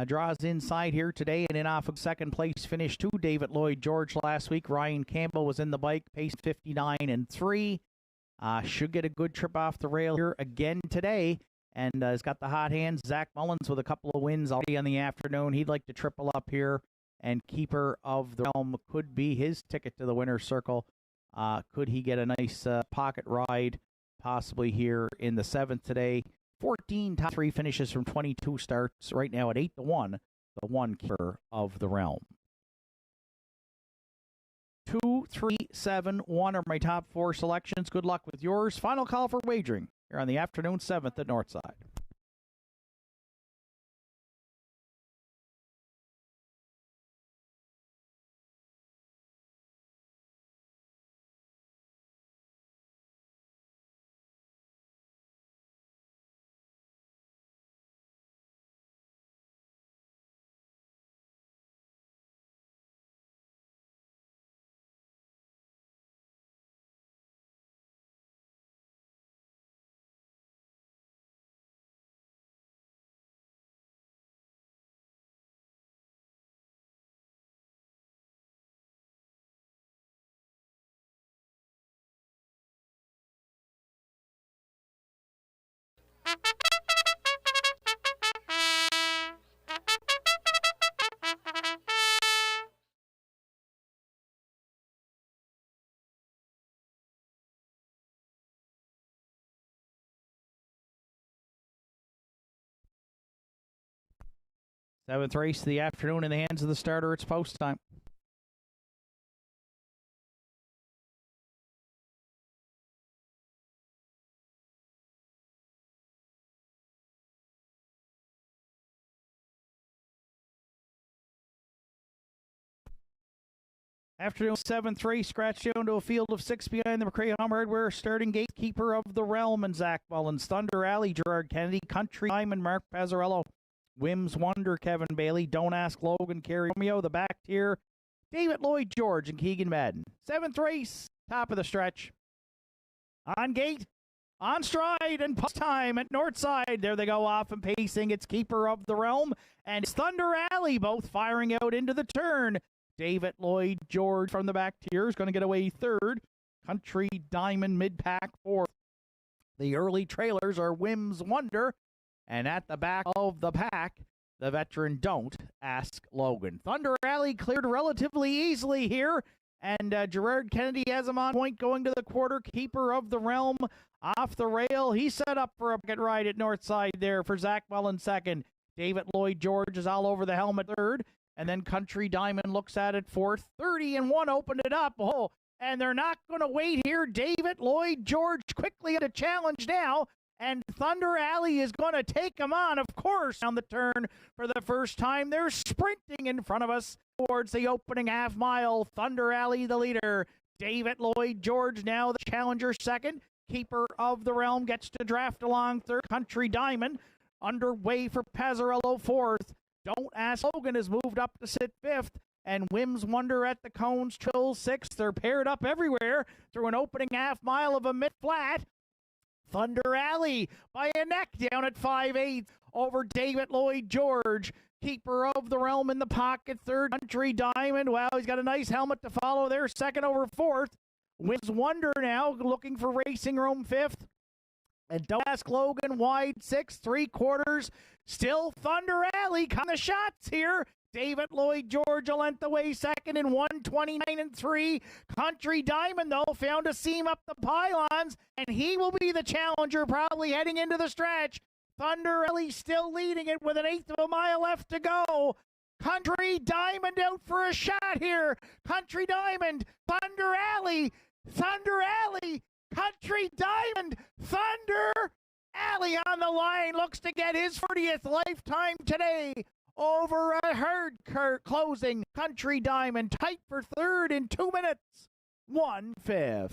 draws inside here today and in off of 2nd place finish to David Lloyd George last week. Ryan Campbell was in the bike, pace 59-3. Should get a good trip off the rail here again today, and has got the hot hands. Zach Mullins with a couple of wins already on the afternoon. He'd like to triple up here, and Keeper of the Realm could be his ticket to the winner's circle. Could he get a nice pocket ride possibly here in the 7th today? 14 top 3 finishes from 22 starts right now at 8 to 1. The 1 Keeper of the Realm. 2, 3, 7, 1 are my top 4 selections. Good luck with yours. Final call for wagering here on the afternoon 7th at Nortside. Seventh race of the afternoon in the hands of the starter. It's post time. Afternoon seventh race, scratched down to a field of six behind the McCray Hardware starting gatekeeper of the realm and Zach Mullins, Thunder Alley, Gerard Kennedy, Country Diamond, Mark Pazzarello, Wims Wonder, Kevin Bailey, Don't Ask Logan, Kerry Romeo, the back tier, David Lloyd George, and Keegan Madden. Seventh race, top of the stretch. On gate, on stride, and post time at Nortside. There they go off and pacing. It's Keeper of the Realm and it's Thunder Alley, both firing out into the turn. David Lloyd George from the back tier is going to get away third. Country Diamond mid-pack fourth. The early trailers are Wims Wonder. And at the back of the pack, the veteran Don't Ask Logan. Thunder Alley cleared relatively easily here. And Gerard Kennedy has him on point going to the quarter. Keeper of the Realm off the rail. He's set up for a bucket ride at Northside there for Zach Mullins second. David Lloyd George is all over the helmet third. And then Country Diamond looks at it fourth. 30-1 opened it up. Oh, and they're not going to wait here. David Lloyd George quickly at a challenge now. And Thunder Alley is going to take him on, of course, on the turn for the first time. They're sprinting in front of us towards the opening half mile. Thunder Alley, the leader. David Lloyd George now the challenger second. Keeper of the Realm gets to draft along third. Country Diamond underway for Pazzarello fourth. Don't Ask Logan has moved up to sit fifth. And Wims Wonder at the cones, Chill sixth. They're paired up everywhere through an opening half mile of a mid-flat. Thunder Alley by a neck down at 5/8 over David Lloyd George. Keeper of the Realm in the pocket. Third, Country Diamond. Wow, he's got a nice helmet to follow there. Second over fourth. Wims Wonder now looking for racing room fifth. And Don't Ask Logan wide sixth, three quarters. Still Thunder Alley kind of shots here. David Lloyd George a length away second in 1:29.3. Country Diamond, though, found a seam up the pylons, and he will be the challenger probably heading into the stretch. Thunder Alley still leading it with an eighth of a mile left to go. Country Diamond out for a shot here. Country Diamond, Thunder Alley, Country Diamond, Thunder Alley on the line. Looks to get his 40th lifetime today. Over a hard closing. Country Diamond tight for third in 2 minutes. 1/5.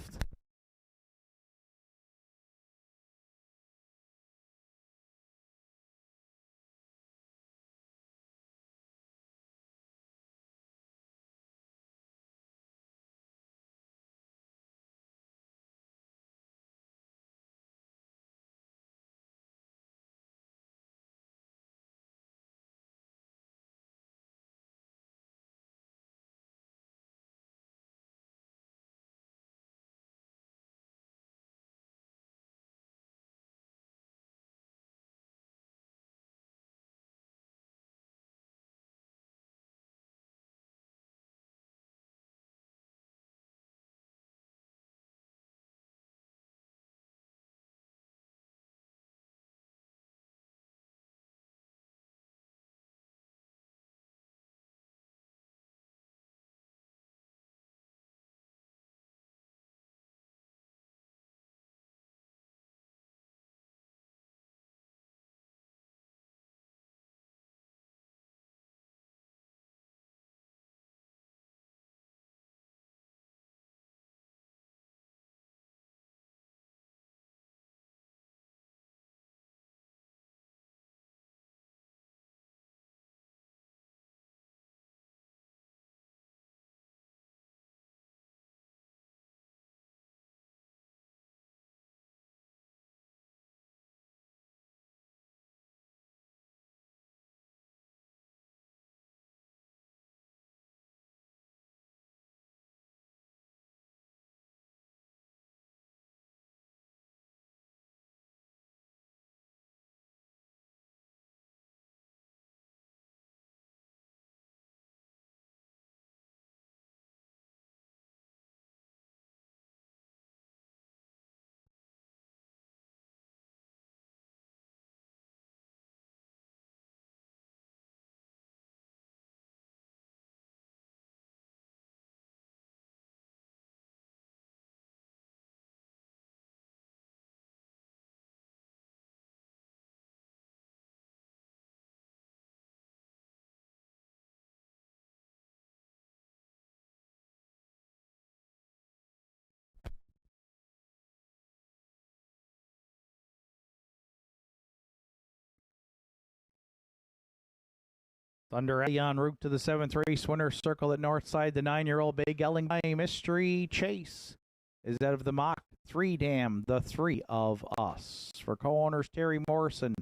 Thunder Alley en route to the 7th race winner circle at Northside. The 9-year-old Big Elling by Mystery Chase is out of the Mach 3 Dam, the 3 of Us. For co-owners Terry Morrison,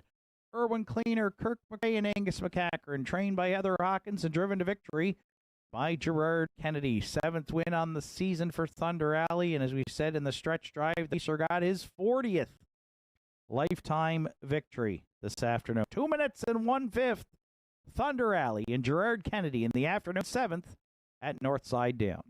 Erwin Cleaner, Kirk McRae, and Angus McCackern, trained by Heather Hawkins and driven to victory by Gerard Kennedy. 7th win on the season for Thunder Alley, and as we said in the stretch drive, the racer got his 40th lifetime victory this afternoon. 2 minutes and 1/5. Thunder Alley and Gerard Kennedy in the afternoon 7th at Northside Downs.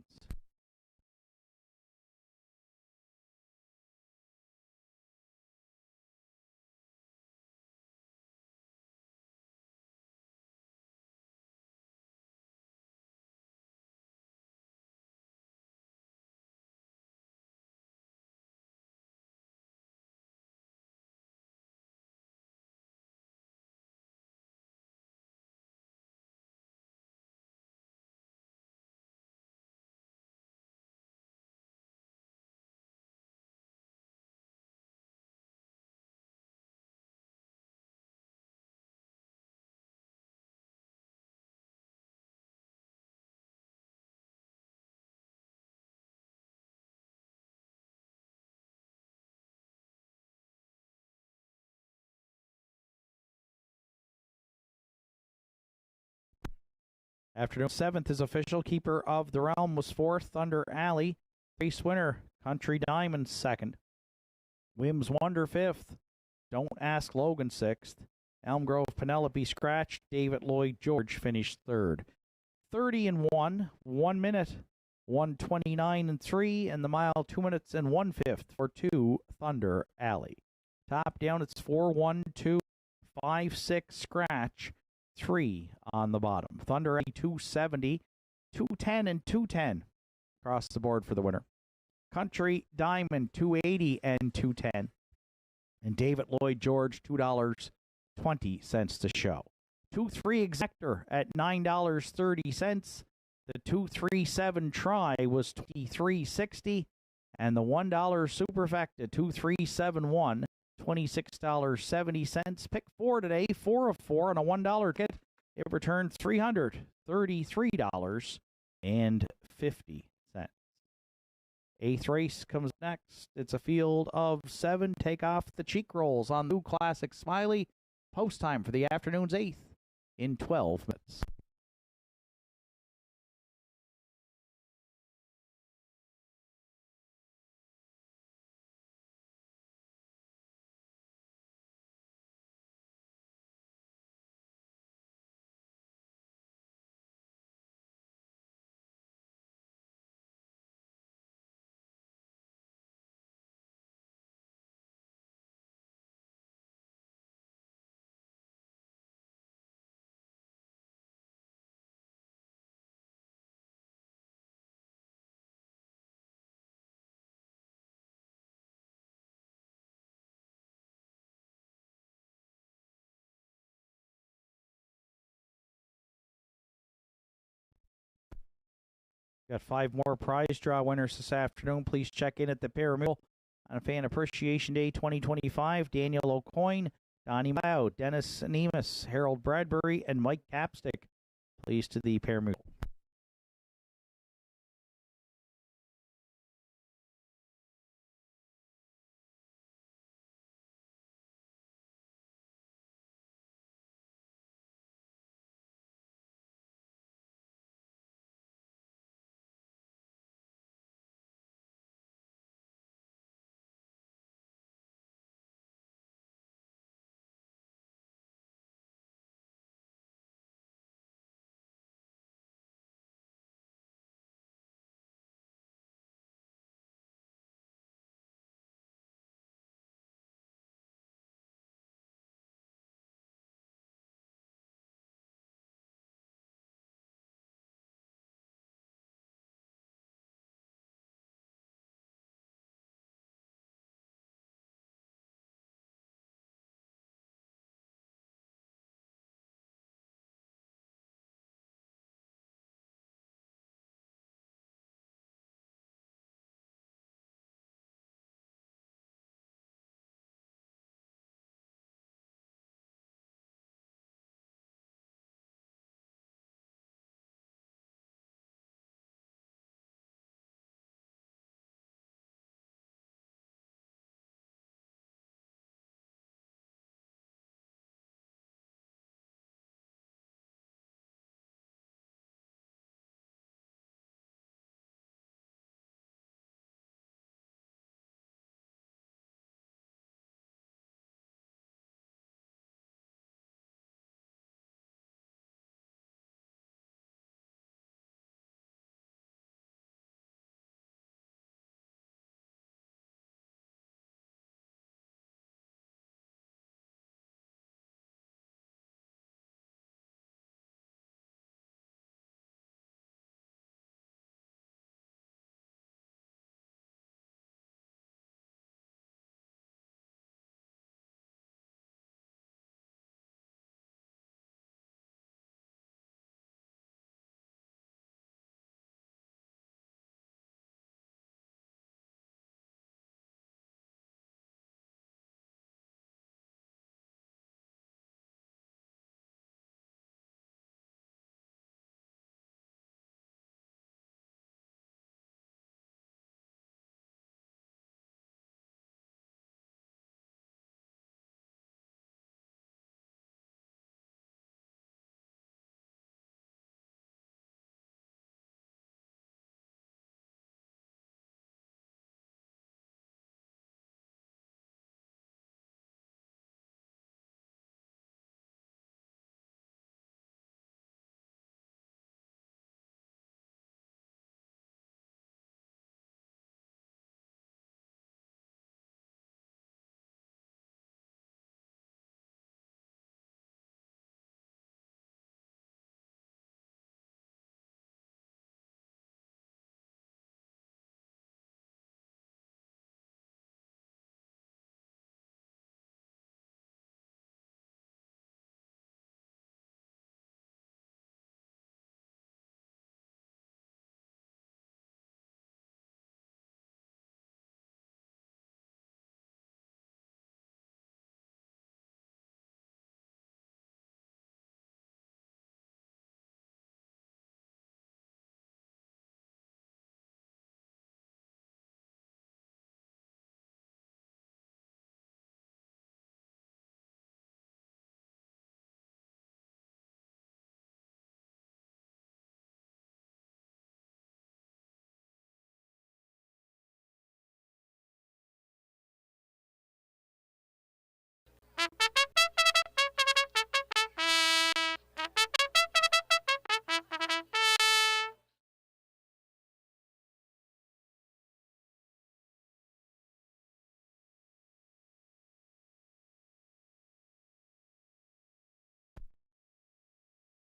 Afternoon 7th is official. Keeper of the Realm was 4th. Thunder Alley. Race winner, Country Diamond 2nd. Wims Wonder 5th. Don't Ask Logan 6th. Elm Grove Penelope scratched. David Lloyd George finished 3rd. 30 and 1, 1 minute, 1:29 and 3, and the mile 2 minutes and 1/5 for 2 Thunder Alley. Top down, it's 4, 1, 2, 5, 6 scratch. 3 on the bottom. Thunder Alley 270, 210, and 210 across the board for the winner. Country Diamond 280 and 210. And David Lloyd George $2.20 to show. 2-3 Exactor at $9.30. The 237 Try was $23.60. And the $1 Superfecta 2371 $26.70. Pick 4 today, 4 of 4 on a $1 ticket. It returned $333.50. 8th race comes next. It's a field of 7. Take off the cheek rolls on New Classic Smiley. Post time for the afternoon's 8th in 12 minutes. Got 5 more prize draw winners this afternoon. Please check in at the Pyramid on Fan Appreciation Day 2025. Daniel O'Coin, Donnie Mao, Dennis Nemus, Harold Bradbury, and Mike Capstick. Please to the Pyramid.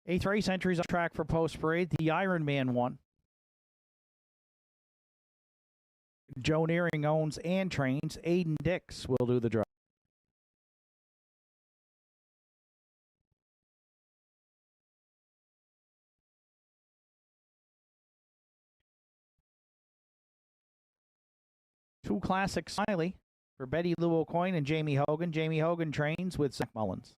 Eighth race entries on track for post parade. The Ironman one. Joe Nearing owns and trains. Aiden Dix will do the drive. Two Classic Smiley for Betty Lou O'Coin and Jamie Hogan. Jamie Hogan trains with Zach Mullins.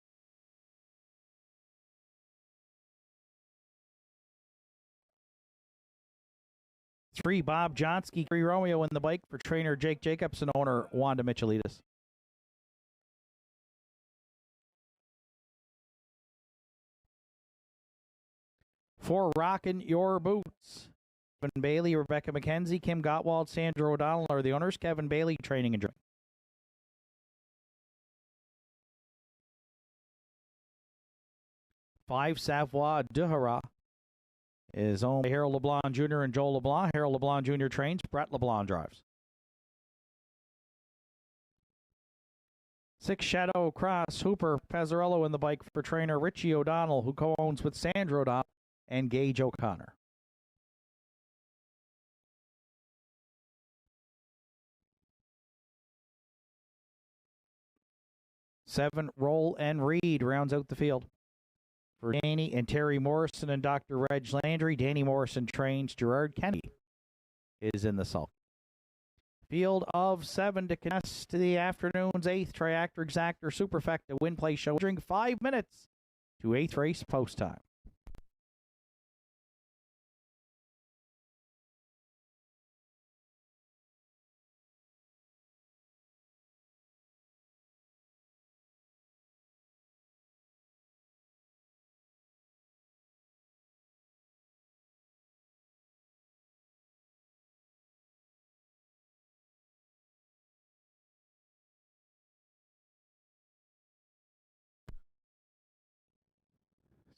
Three, Bob Johnsky, Three Romeo in the bike for trainer Jake Jacobs and owner Wanda Michelitis. Four, Rockin' Your Boots. Kevin Bailey, Rebecca McKenzie, Kim Gottwald, Sandra O'Donnell are the owners. Kevin Bailey training and driving. Five, Savoie Duhara is owned by Harold LeBlanc Jr. and Joel LeBlanc. Harold LeBlanc Jr. trains. Brett LeBlanc drives. Six, Shadow Cross, Hooper Pazzarello in the bike for trainer Richie O'Donnell, who co-owns with Sandra O'Donnell and Gage O'Connor. Seven, Roll and Reed rounds out the field. For Danny and Terry Morrison and Dr. Reg Landry, Danny Morrison trains. Gerard Kennedy is in the sulk. Field of seven to contest the afternoon's eighth Triactor Exactor Superfecta Win Play Show during 5 minutes to eighth race post time.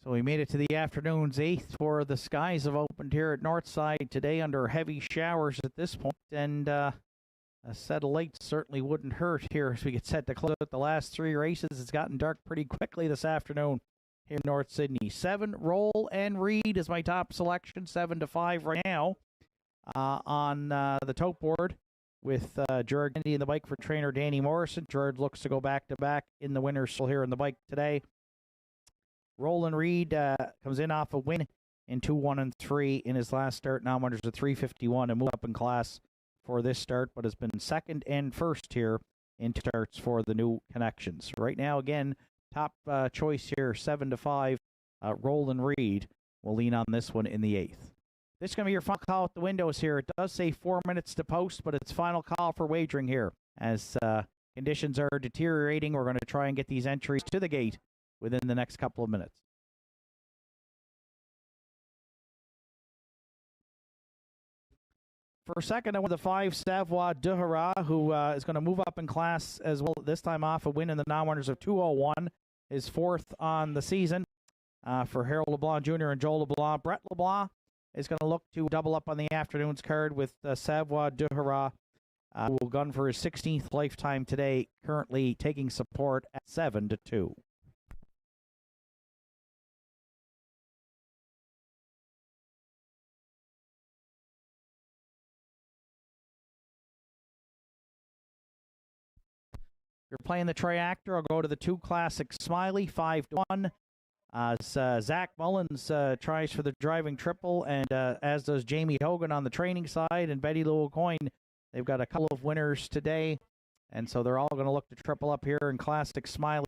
So we made it to the afternoon's eighth for the skies have opened here at Northside today under heavy showers at this point, and a set of lights certainly wouldn't hurt here as we get set to close out the last three races. It's gotten dark pretty quickly this afternoon here in North Sydney. Seven, Roll and Reed is my top selection, 7-5 right now on the tote board with Gerard Kennedy in the bike for trainer Danny Morrison. Gerard looks to go back-to-back in the winner's still here in the bike today. Roland Reed comes in off a win in 2-1 and 3 in his last start. Now wonders a 351 and move up in class for this start, but has been second and first here in starts for the new connections. Right now, again, top choice here, 7-5. Roland Reed will lean on this one in the eighth. This is going to be your final call at the windows here. It does say 4 minutes to post, but it's final call for wagering here. As conditions are deteriorating, we're going to try and get these entries to the gate within the next couple of minutes. For a second, I went the 5, Savoie Duhara, who is going to move up in class as well, this time off a win in the non-winners of 201, his fourth on the season for Harold LeBlanc Jr. and Joel LeBlanc. Brett LeBlanc is going to look to double up on the afternoon's card with Savoie Duhara, who will gun for his 16th lifetime today, currently taking support at 7-2. You're playing the Triactor. I'll go to the 2 Classic Smiley, 5-1. Zach Mullins tries for the driving triple, and as does Jamie Hogan on the training side, and Betty Lou O'Coin. They've got a couple of winners today, and so they're all going to look to triple up here, and Classic Smiley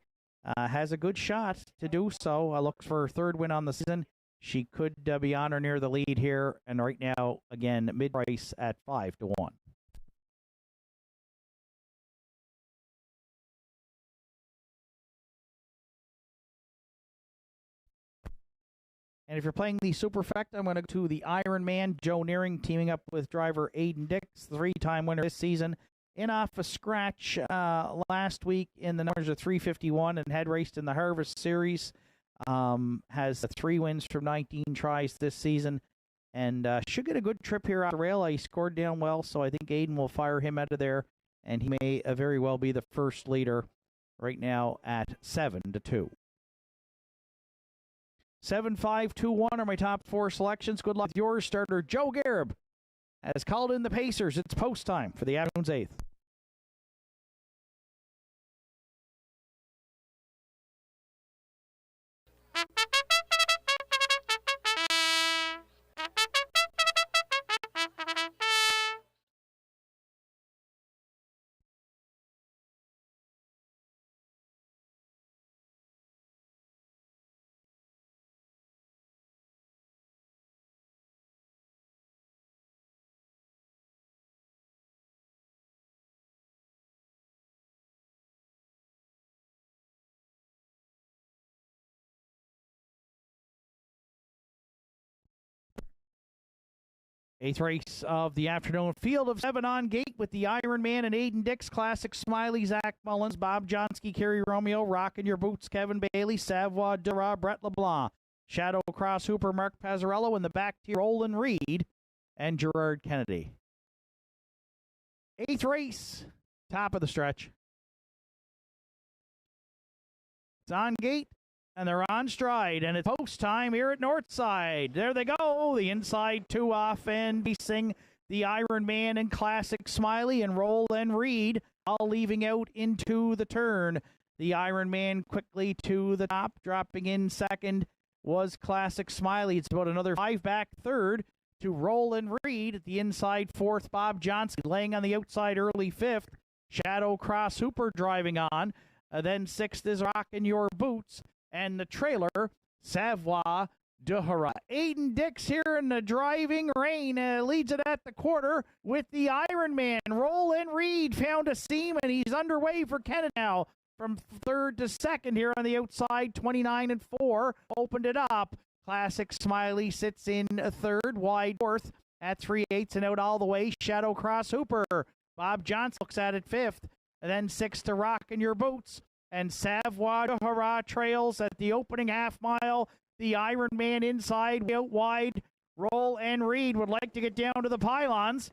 has a good shot to do so. Looks for her third win on the season. She could be on or near the lead here, and right now, again, mid-price at 5-1. And if you're playing the Superfecta, I'm going to go to the Ironman. Joe Nearing teaming up with driver Aiden Dix, 3-time winner this season. in off a scratch last week in the numbers of 351 and had raced in the Harvest Series. Has 3 wins from 19 tries this season, and should get a good trip here out the rail. He scored down well, so I think Aiden will fire him out of there, and he may very well be the first leader right now at 7-2. 7-5-2-1 are my top 4 selections. Good luck with yours. Starter Joe Garib has called in the Pacers. It's post time for the afternoon's 8th. Eighth race of the afternoon. Field of 7 on gate with the Iron Man and Aiden Dix. Classic Smiley, Zach Mullins, Bob Johnsky, Kerry Romeo, Rockin' Your Boots, Kevin Bailey, Savoie Dura, Brett LeBlanc, Shadow Cross Hooper, Mark Pazzarello, in the back tier, Roland Reed and Gerard Kennedy. Eighth race, top of the stretch. It's on gate. And they're on stride, and it's post time here at Nortside. There they go, the inside 2 off and facing the Iron Man and Classic Smiley and Roll and Reed, all leaving out into the turn. The Iron Man quickly to the top, dropping in second was Classic Smiley. It's about another 5 back third to Roll and Reed. At the inside 4th, Bob Johnson laying on the outside early 5th. Shadow Cross Hooper driving on. Then 6th is Rockin' Your Boots. And the trailer, Savoie Duhara. Aiden Dix here in the driving rain leads it at the quarter with the Iron Man. Roland Reed found a seam, and he's underway for Canada now. From 3rd to 2nd here on the outside, 29-4. Opened it up. Classic Smiley sits in 3rd, wide 4th at 3/8 and out all the way. Shadow Cross Hooper. Bob Johnson looks at it 5th. And then 6th to Rockin' Your Boots. And Savoie de Hurrah trails at the opening half mile. The Iron Man inside, out wide. Roll and Reed would like to get down to the pylons.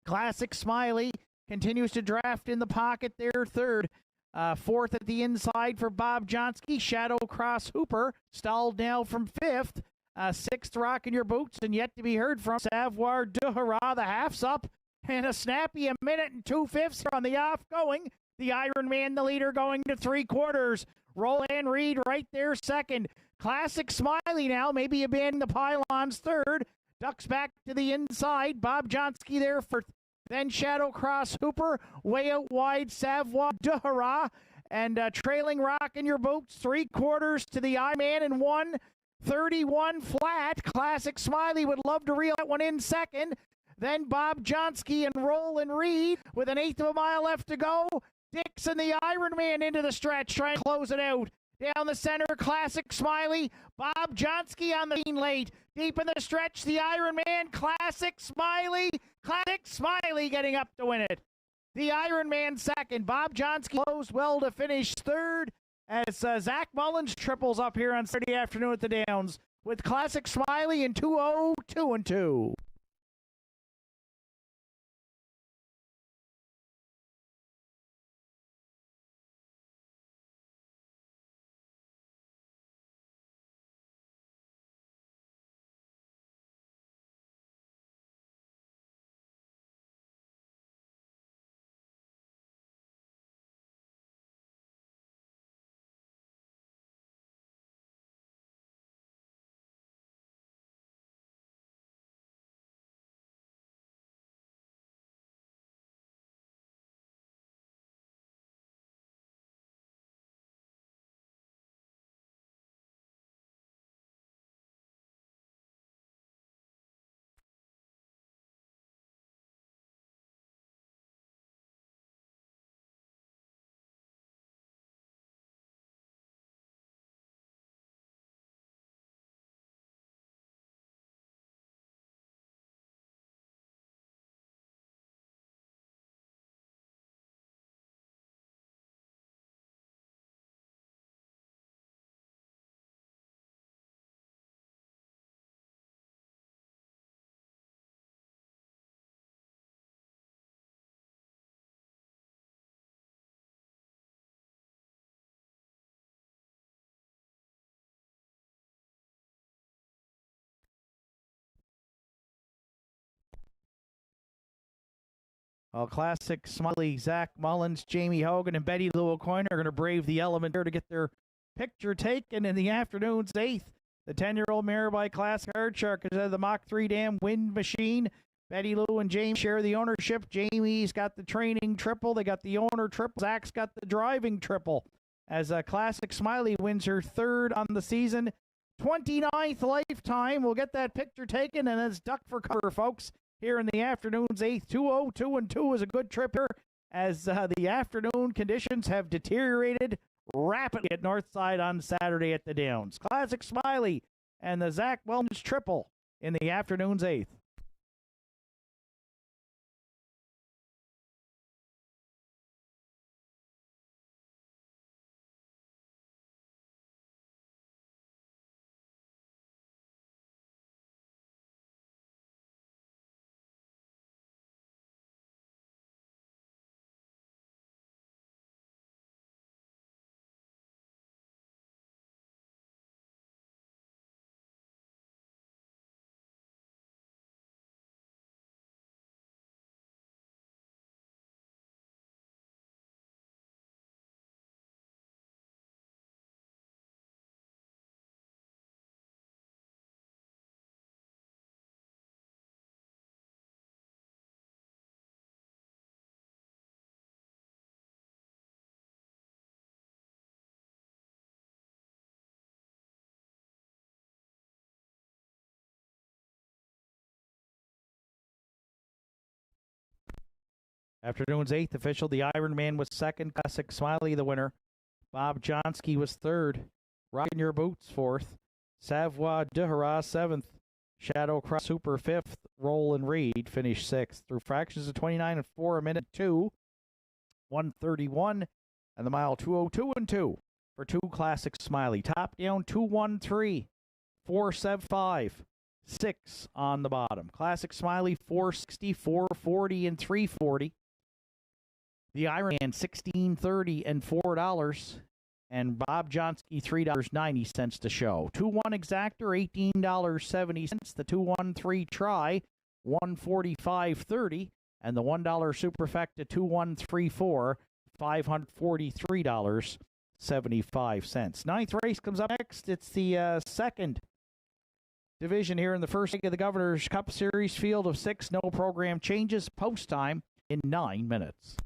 Classic Smiley continues to draft in the pocket there, 3rd. 4th at the inside for Bob Johnsky. Shadow Cross Hooper stalled now from 5th. 6th Rockin' Your Boots, and yet to be heard from Savoie de Hurrah. The half's up, and a snappy 1 minute and 2/5 on the off going. The Iron Man, the leader, going to 3/4. Roland Reed right there 2nd. Classic Smiley now, maybe abandoning the pylons 3rd. Ducks back to the inside. Bob Johnsky there 4th. Then Shadow Cross Hooper, way out wide, Savoie de Hurrah. And trailing Rockin' Your Boots, 3/4 to the Iron Man and 1:31 flat. Classic Smiley would love to reel that one in 2nd. Then Bob Johnsky and Roland Reed with 1/8 of a mile left to go. Dix and the Iron Man into the stretch, trying to close it out. Down the center, Classic Smiley. Bob Johnsky on the late. Deep in the stretch, the Iron Man, Classic Smiley. Classic Smiley getting up to win it. The Iron Man 2nd. Bob Johnsky closed well to finish 3rd as Zach Mullins triples up here on Saturday afternoon at the Downs with Classic Smiley in 2:02-2. Classic Smiley, Zach Mullins, Jamie Hogan, and Betty Lou O'Coin are going to brave the element here to get their picture taken in the afternoon's 8th. The 10-year-old mare by Classic Hard Shark is the Mach 3 Dam Wind Machine. Betty Lou and James share the ownership. Jamie's got the training triple. They got the owner triple. Zach's got the driving triple. As Classic Smiley wins her 3rd on the season, 29th lifetime. We'll get that picture taken, and it's duck for cover, folks, here in the afternoon's 8th. 2:02 is a good trip here, as the afternoon conditions have deteriorated rapidly at Northside on Saturday at the Downs. Classic Smiley and the Zach Wellness triple in the afternoon's 8th. Afternoon's 8th official, the Ironman was 2nd. Classic Smiley, the winner. Bob Johnsky was 3rd. Rockin' Your Boots, 4th. Savoie de Haras, 7th. Shadow Cross Super, 5th. Roland Reed finished 6th. Through fractions of 29 and 4, a minute 2. 131. And the mile 2:02 and 2 for 2 Classic Smiley. Top down 213. 475. 6 on the bottom. Classic Smiley 460, 440, and 340. The Ironman $16.30 and $4, and Bob Johnsky $3.90 to show. 2-1 exactor $18.70. The 2-1-3 try $145.30, and the $1 superfecta 2-1-3-4 $543.75. Ninth race comes up next. It's the second division here in the first leg of the Governor's Cup Series. Field of 6. No program changes. Post time in 9 minutes.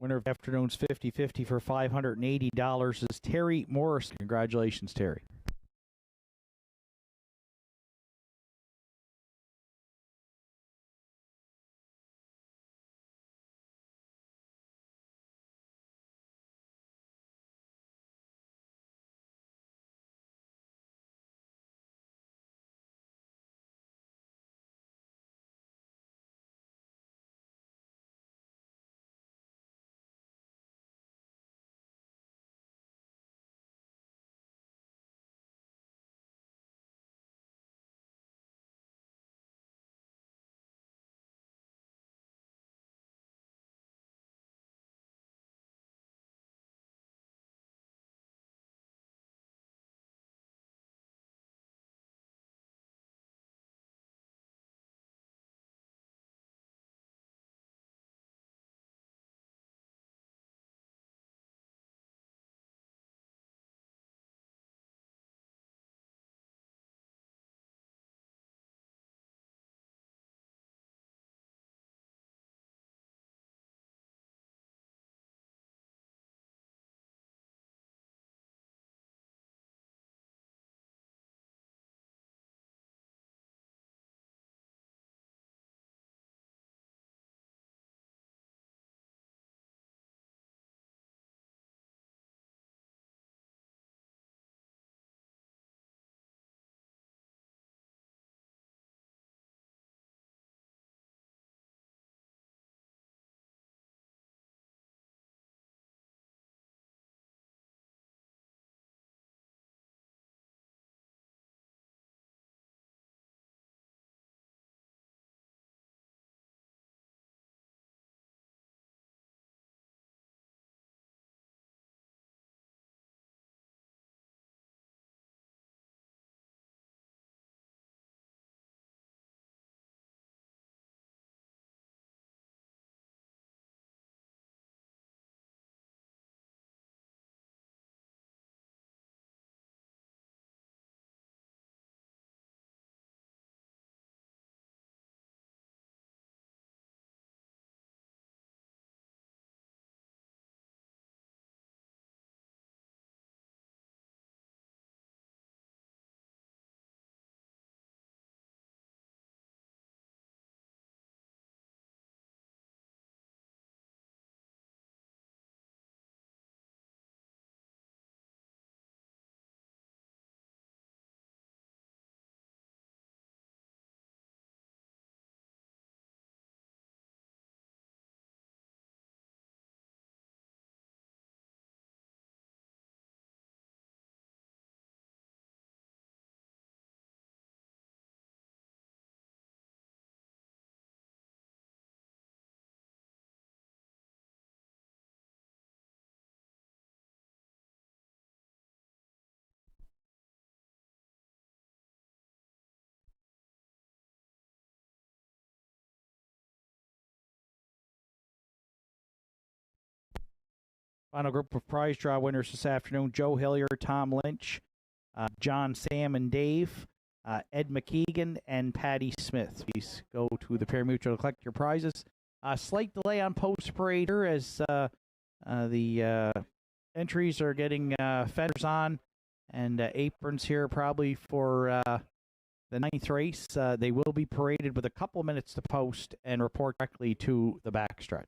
Winner of afternoon's 50-50 for $580 is Terry Morris. Congratulations, Terry. Final group of prize draw winners this afternoon: Joe Hillier, Tom Lynch, John, Sam, and Dave, Ed McKeegan, and Patty Smith. Please go to the Parimutuel to collect your prizes. Slight delay on post parade here as the entries are getting fenders on and aprons here probably for the ninth race. They will be paraded with a couple minutes to post and report directly to the backstretch.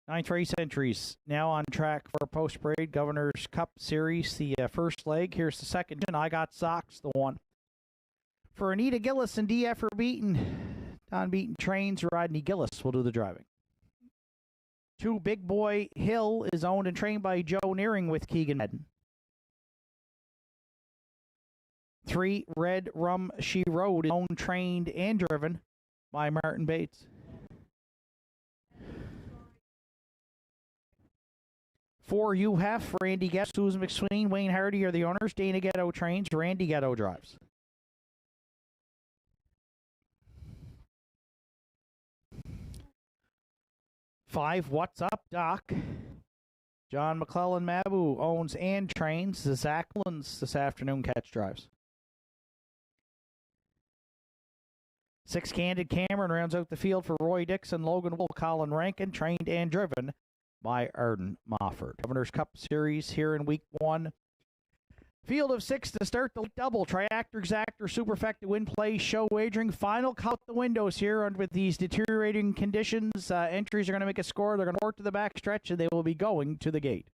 Ninth race entries now on track for post-parade Governor's Cup Series, the first leg. Here's the second. I Got Socks, the one. For Anita Gillis and DF for Beaton. Don Beaton trains. Rodney Gillis will do the driving. 2 Big Boy Hill is owned and trained by Joe Nearing with Keegan Madden. 3 Red Rum She Rode is owned, trained, and driven by Martin Bates. 4 You Have, Randy Ghetto, Susan McSween, Wayne Hardy are the owners. Dana Ghetto trains, Randy Ghetto drives. Five What's Up, Doc. John McClellan Mabu owns and trains. The Zach Mullins this afternoon catch drives. 6 Candid Cameron rounds out the field for Roy Dixon, Logan Wool, Colin Rankin, trained and driven by Arden Mofford. Governor's Cup Series here in week 1. Field of 6 to start the double. Triactor, Exactor, Superfecta, Win Play, Show Wagering. Final count the windows here with these deteriorating conditions. Entries are going to make a score. They're going to work to the back stretch, and they will be going to the gate.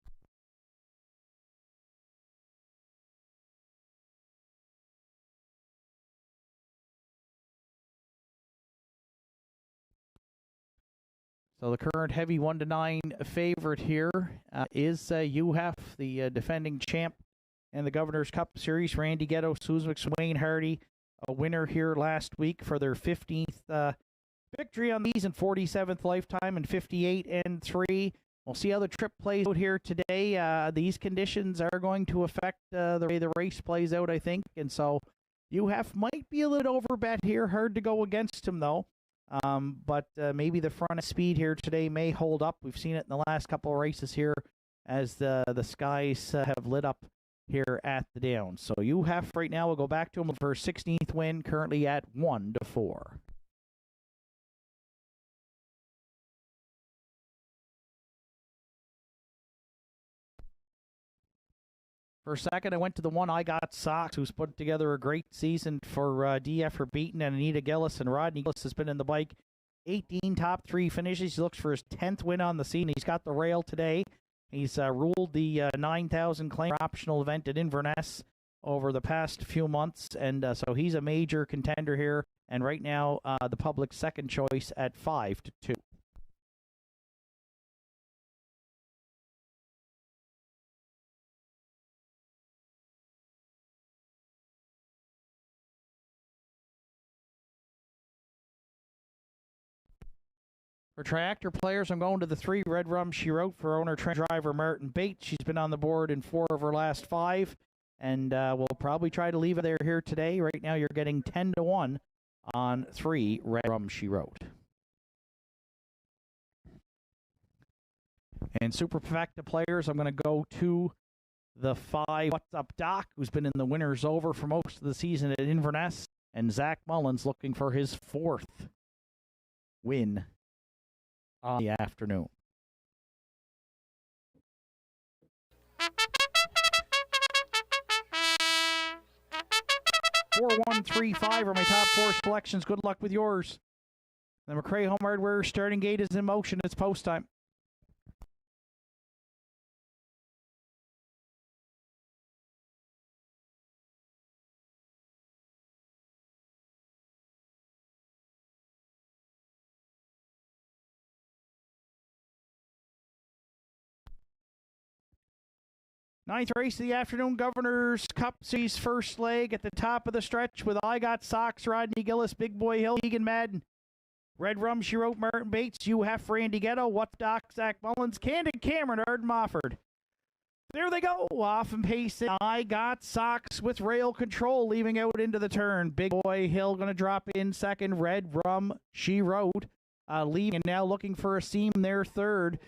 So the current heavy 1-9 favorite here is UHEF, the defending champ in the Governor's Cup Series. Randy Ghetto, Susan McSwain Hardy, a winner here last week for their 15th victory on the season, 47th lifetime, and 58-3. We'll see how the trip plays out here today. These conditions are going to affect the way the race plays out, I think, and so UHEF might be a little overbet here. Hard to go against him, though. But maybe the front speed here today may hold up. We've seen it in the last couple of races here as the skies have lit up here at the Downs. So UHEF right now will go back to him for his 16th win, currently at 1-4. For a second, I went to the one I Got Socks, who's put together a great season for DF for Beaton and Anita Gillis. And Rodney Gillis has been in the bike. 18 top 3 finishes. He looks for his 10th win on the season. He's got the rail today. He's ruled the 9,000 claim optional event at Inverness over the past few months. And so he's a major contender here. And right now, the public's second choice at 5-2. For Triactor players, I'm going to the 3 Red Rum She Wrote for owner train driver Martin Bates. She's been on the board in 4 of her last 5, and we'll probably try to leave it there here today. Right now, you're getting 10-1 on 3 Red Rum She Wrote. And Superfecta players, I'm going to go to the 5 What's Up Doc, who's been in the winners over for most of the season at Inverness, and Zach Mullins looking for his 4th win on the afternoon. 4-1-3-5 are my top 4 selections. Good luck with yours. The McRae Home Hardware starting gate is in motion. It's post time. Ninth race of the afternoon, Governor's Cup Series first leg at the top of the stretch with I Got Socks, Rodney Gillis, Big Boy Hill, Keegan Madden. Red Rum She Wrote, Martin Bates, UHEF, Randy Ghetto, What's Doc, Zach Mullins, Candid Cameron, Arden Mofford. There they go, off and pacing. I Got Socks with rail control, leaving out into the turn. Big Boy Hill going to drop in second. Red Rum, She Wrote, leaving and now looking for a seam there third.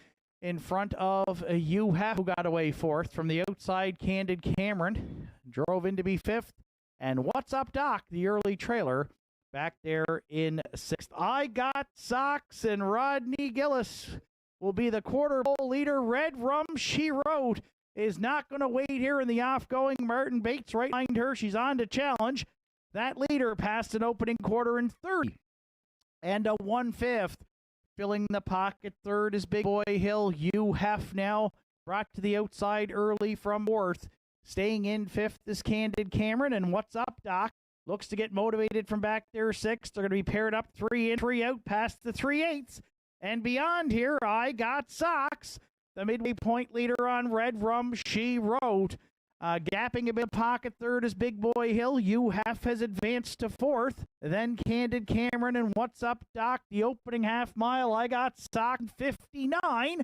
In front of You Have, who got away fourth. From the outside, Candid Cameron drove in to be fifth. And What's Up Doc, the early trailer, back there in sixth. I Got Socks and Rodney Gillis will be the quarter pole leader. Red Rum, She Wrote, is not going to wait here in the off-going. Martin Bates right behind her. She's on to challenge. That leader passed an opening quarter in 30. And a 1/5. Filling the pocket third is Big Boy Hill. You Have now brought to the outside early from fourth. Staying in fifth is Candid Cameron. And What's Up Doc looks to get motivated from back there sixth. They're going to be paired up 3 in, 3 out past the 3/8. And beyond here, I Got Socks, the midway point leader on Red Rum, She Wrote. Gapping a bit pocket third is Big Boy Hill. You Have has advanced to fourth. Then Candid Cameron and What's Up Doc, the opening half mile. I Got Socks 59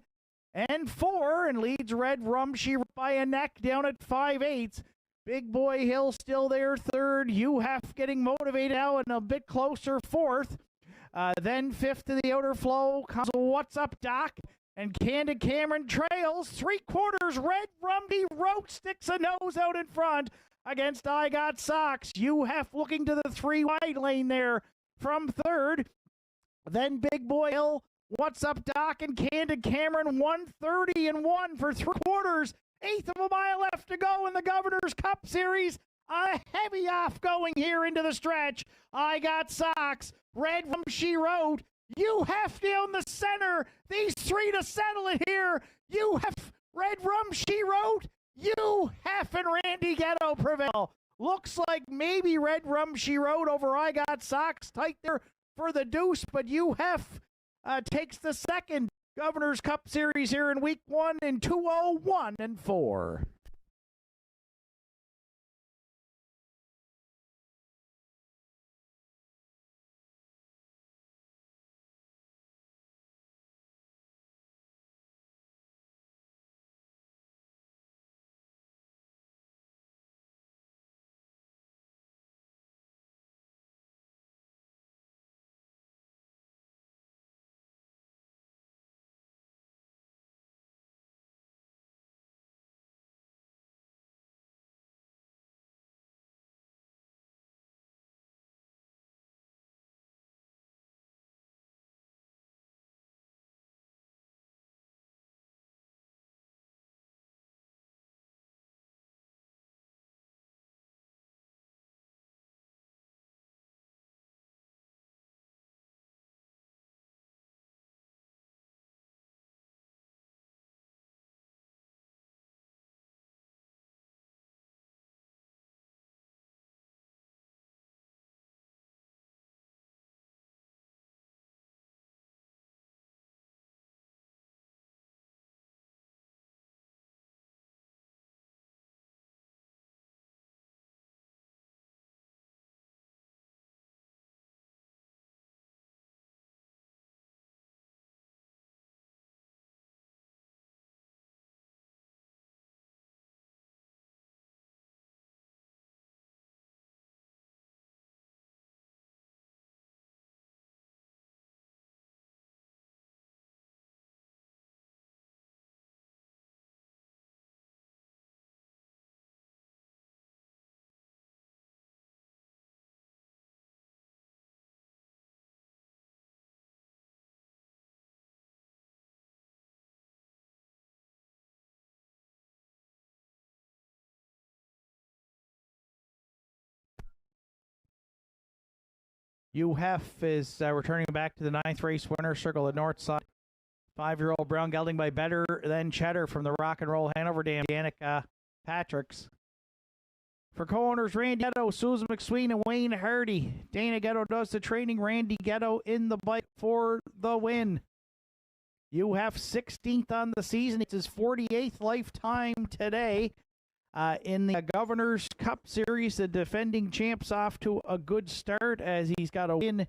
and 4, and leads Red Rum, She Wrote by a neck down at 5/8. Big Boy Hill still there third. You Have getting motivated now and a bit closer fourth. Then fifth to the outer flow comes What's Up Doc, and Candid Cameron trails 3/4. Red Rum, She Wrote sticks a nose out in front against I Got Socks. You Have looking to the 3 wide lane there from third. Then Big Boy Hill, What's Up Doc, and Candid Cameron 1:30 and 1 for 3/4. 1/8 of a mile left to go in the Governor's Cup Series. A heavy off going here into the stretch. I Got Socks, Red Rum, She Wrote. You Have down the center. These three to settle it here. You Have, Red Rum, She Wrote. You Have and Randy Ghetto prevail. Looks like maybe Red Rum, She Wrote over I Got Socks. Tight there for the deuce, but You Have takes the second Governor's Cup Series here in week 1 in 2:01 and 4. You Have is returning back to the 9th race winner circle at Nortside. 5-year-old brown gelding by Better Than Cheddar from the Rock and Roll Hanover Dam, Danica Patrick's. For co-owners Randy Ghetto, Susan McSween, and Wayne Hardy, Dana Ghetto does the training. Randy Ghetto in the bike for the win. You Have 16th on the season. It's his 48th lifetime today. In the Governor's Cup Series, the defending champ's off to a good start as he's got a win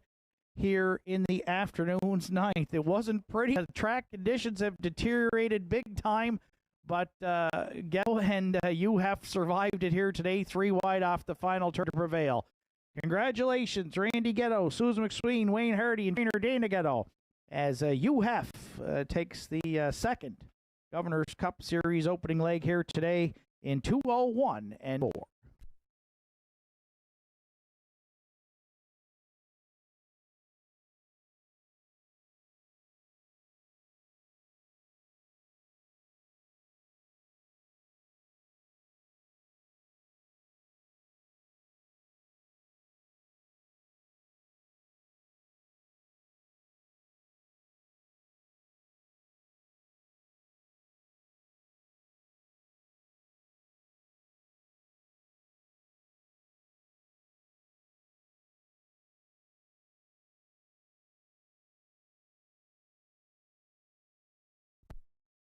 here in the afternoon's 9th. It wasn't pretty. The track conditions have deteriorated big time, but Ghetto and you have survived it here today. 3 wide off the final turn to prevail. Congratulations, Randy Ghetto, Susan McSween, Wayne Hardy, and trainer Dana Ghetto, as UHEF takes the second Governor's Cup Series opening leg here today in 2:01 and 4.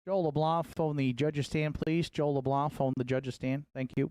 Joel LeBlanc, phone the judges stand, please. Joel LeBlanc, phone the judges stand. Thank you.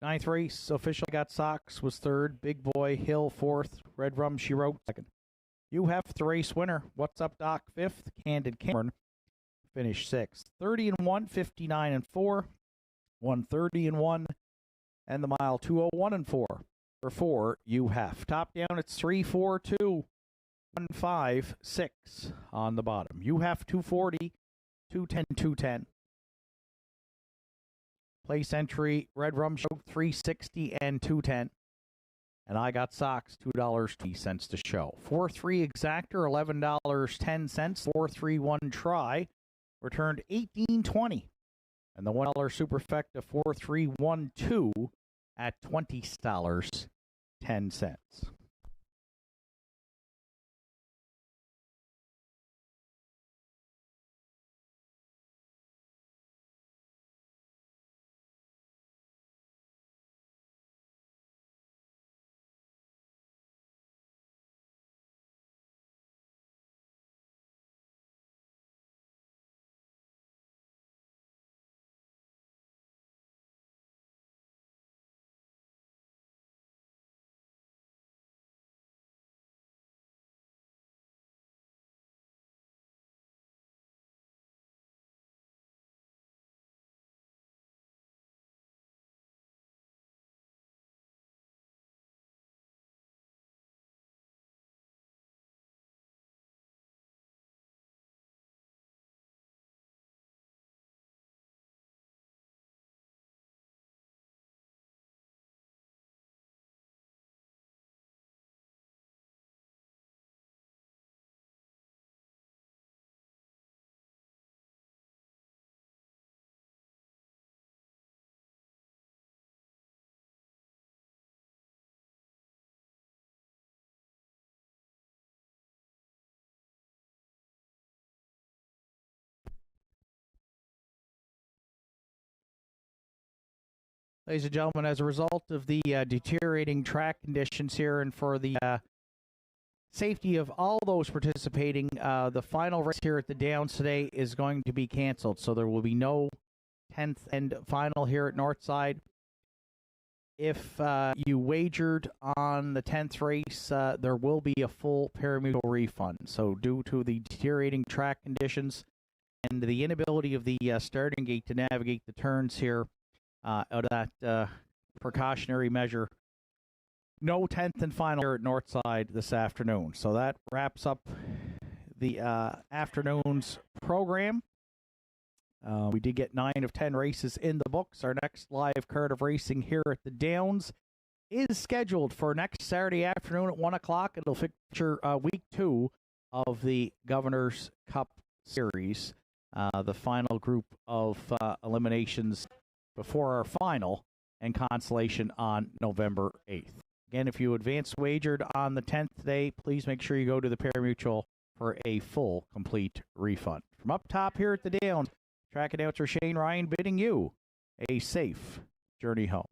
Ninth race, official got Sox was third. Big Boy Hill fourth. Red Rum She Wrote second. You have the race winner. What's Up Doc fifth. Candid Cameron finished sixth. 30-1, 59-4, 130-1, and the mile 201-4. For 4, you have. Top down, it's 3-4-2, 1-5-6 on the bottom. You have 240, 210, 210. Place entry, Red Rum Show 360 and 210. And I got Sox $2.20 to show. 4-3 exactor, $11.10. 4-3-1 try, returned $18.20. And the $1 superfecta 4-3-1-2 at $20.10. Ladies and gentlemen, as a result of the deteriorating track conditions here and for the safety of all those participating, the final race here at the Downs today is going to be canceled. So there will be no 10th and final here at Nortside. If you wagered on the 10th race, there will be a full pari-mutuel refund. So due to the deteriorating track conditions and the inability of the starting gate to navigate the turns here, out of that precautionary measure, no 10th and final here at Nortside this afternoon. So that wraps up the afternoon's program. We did get 9 of 10 races in the books. Our next live card of racing here at the Downs is scheduled for next Saturday afternoon at 1 o'clock. It'll feature week 2 of the Governor's Cup Series, the final group of eliminations before our final and consolation on November 8th. Again, if you advance wagered on the 10th today, please make sure you go to the pari-mutuel for a full, complete refund. From up top here at the Downs, track announcer Shane Ryan bidding you a safe journey home.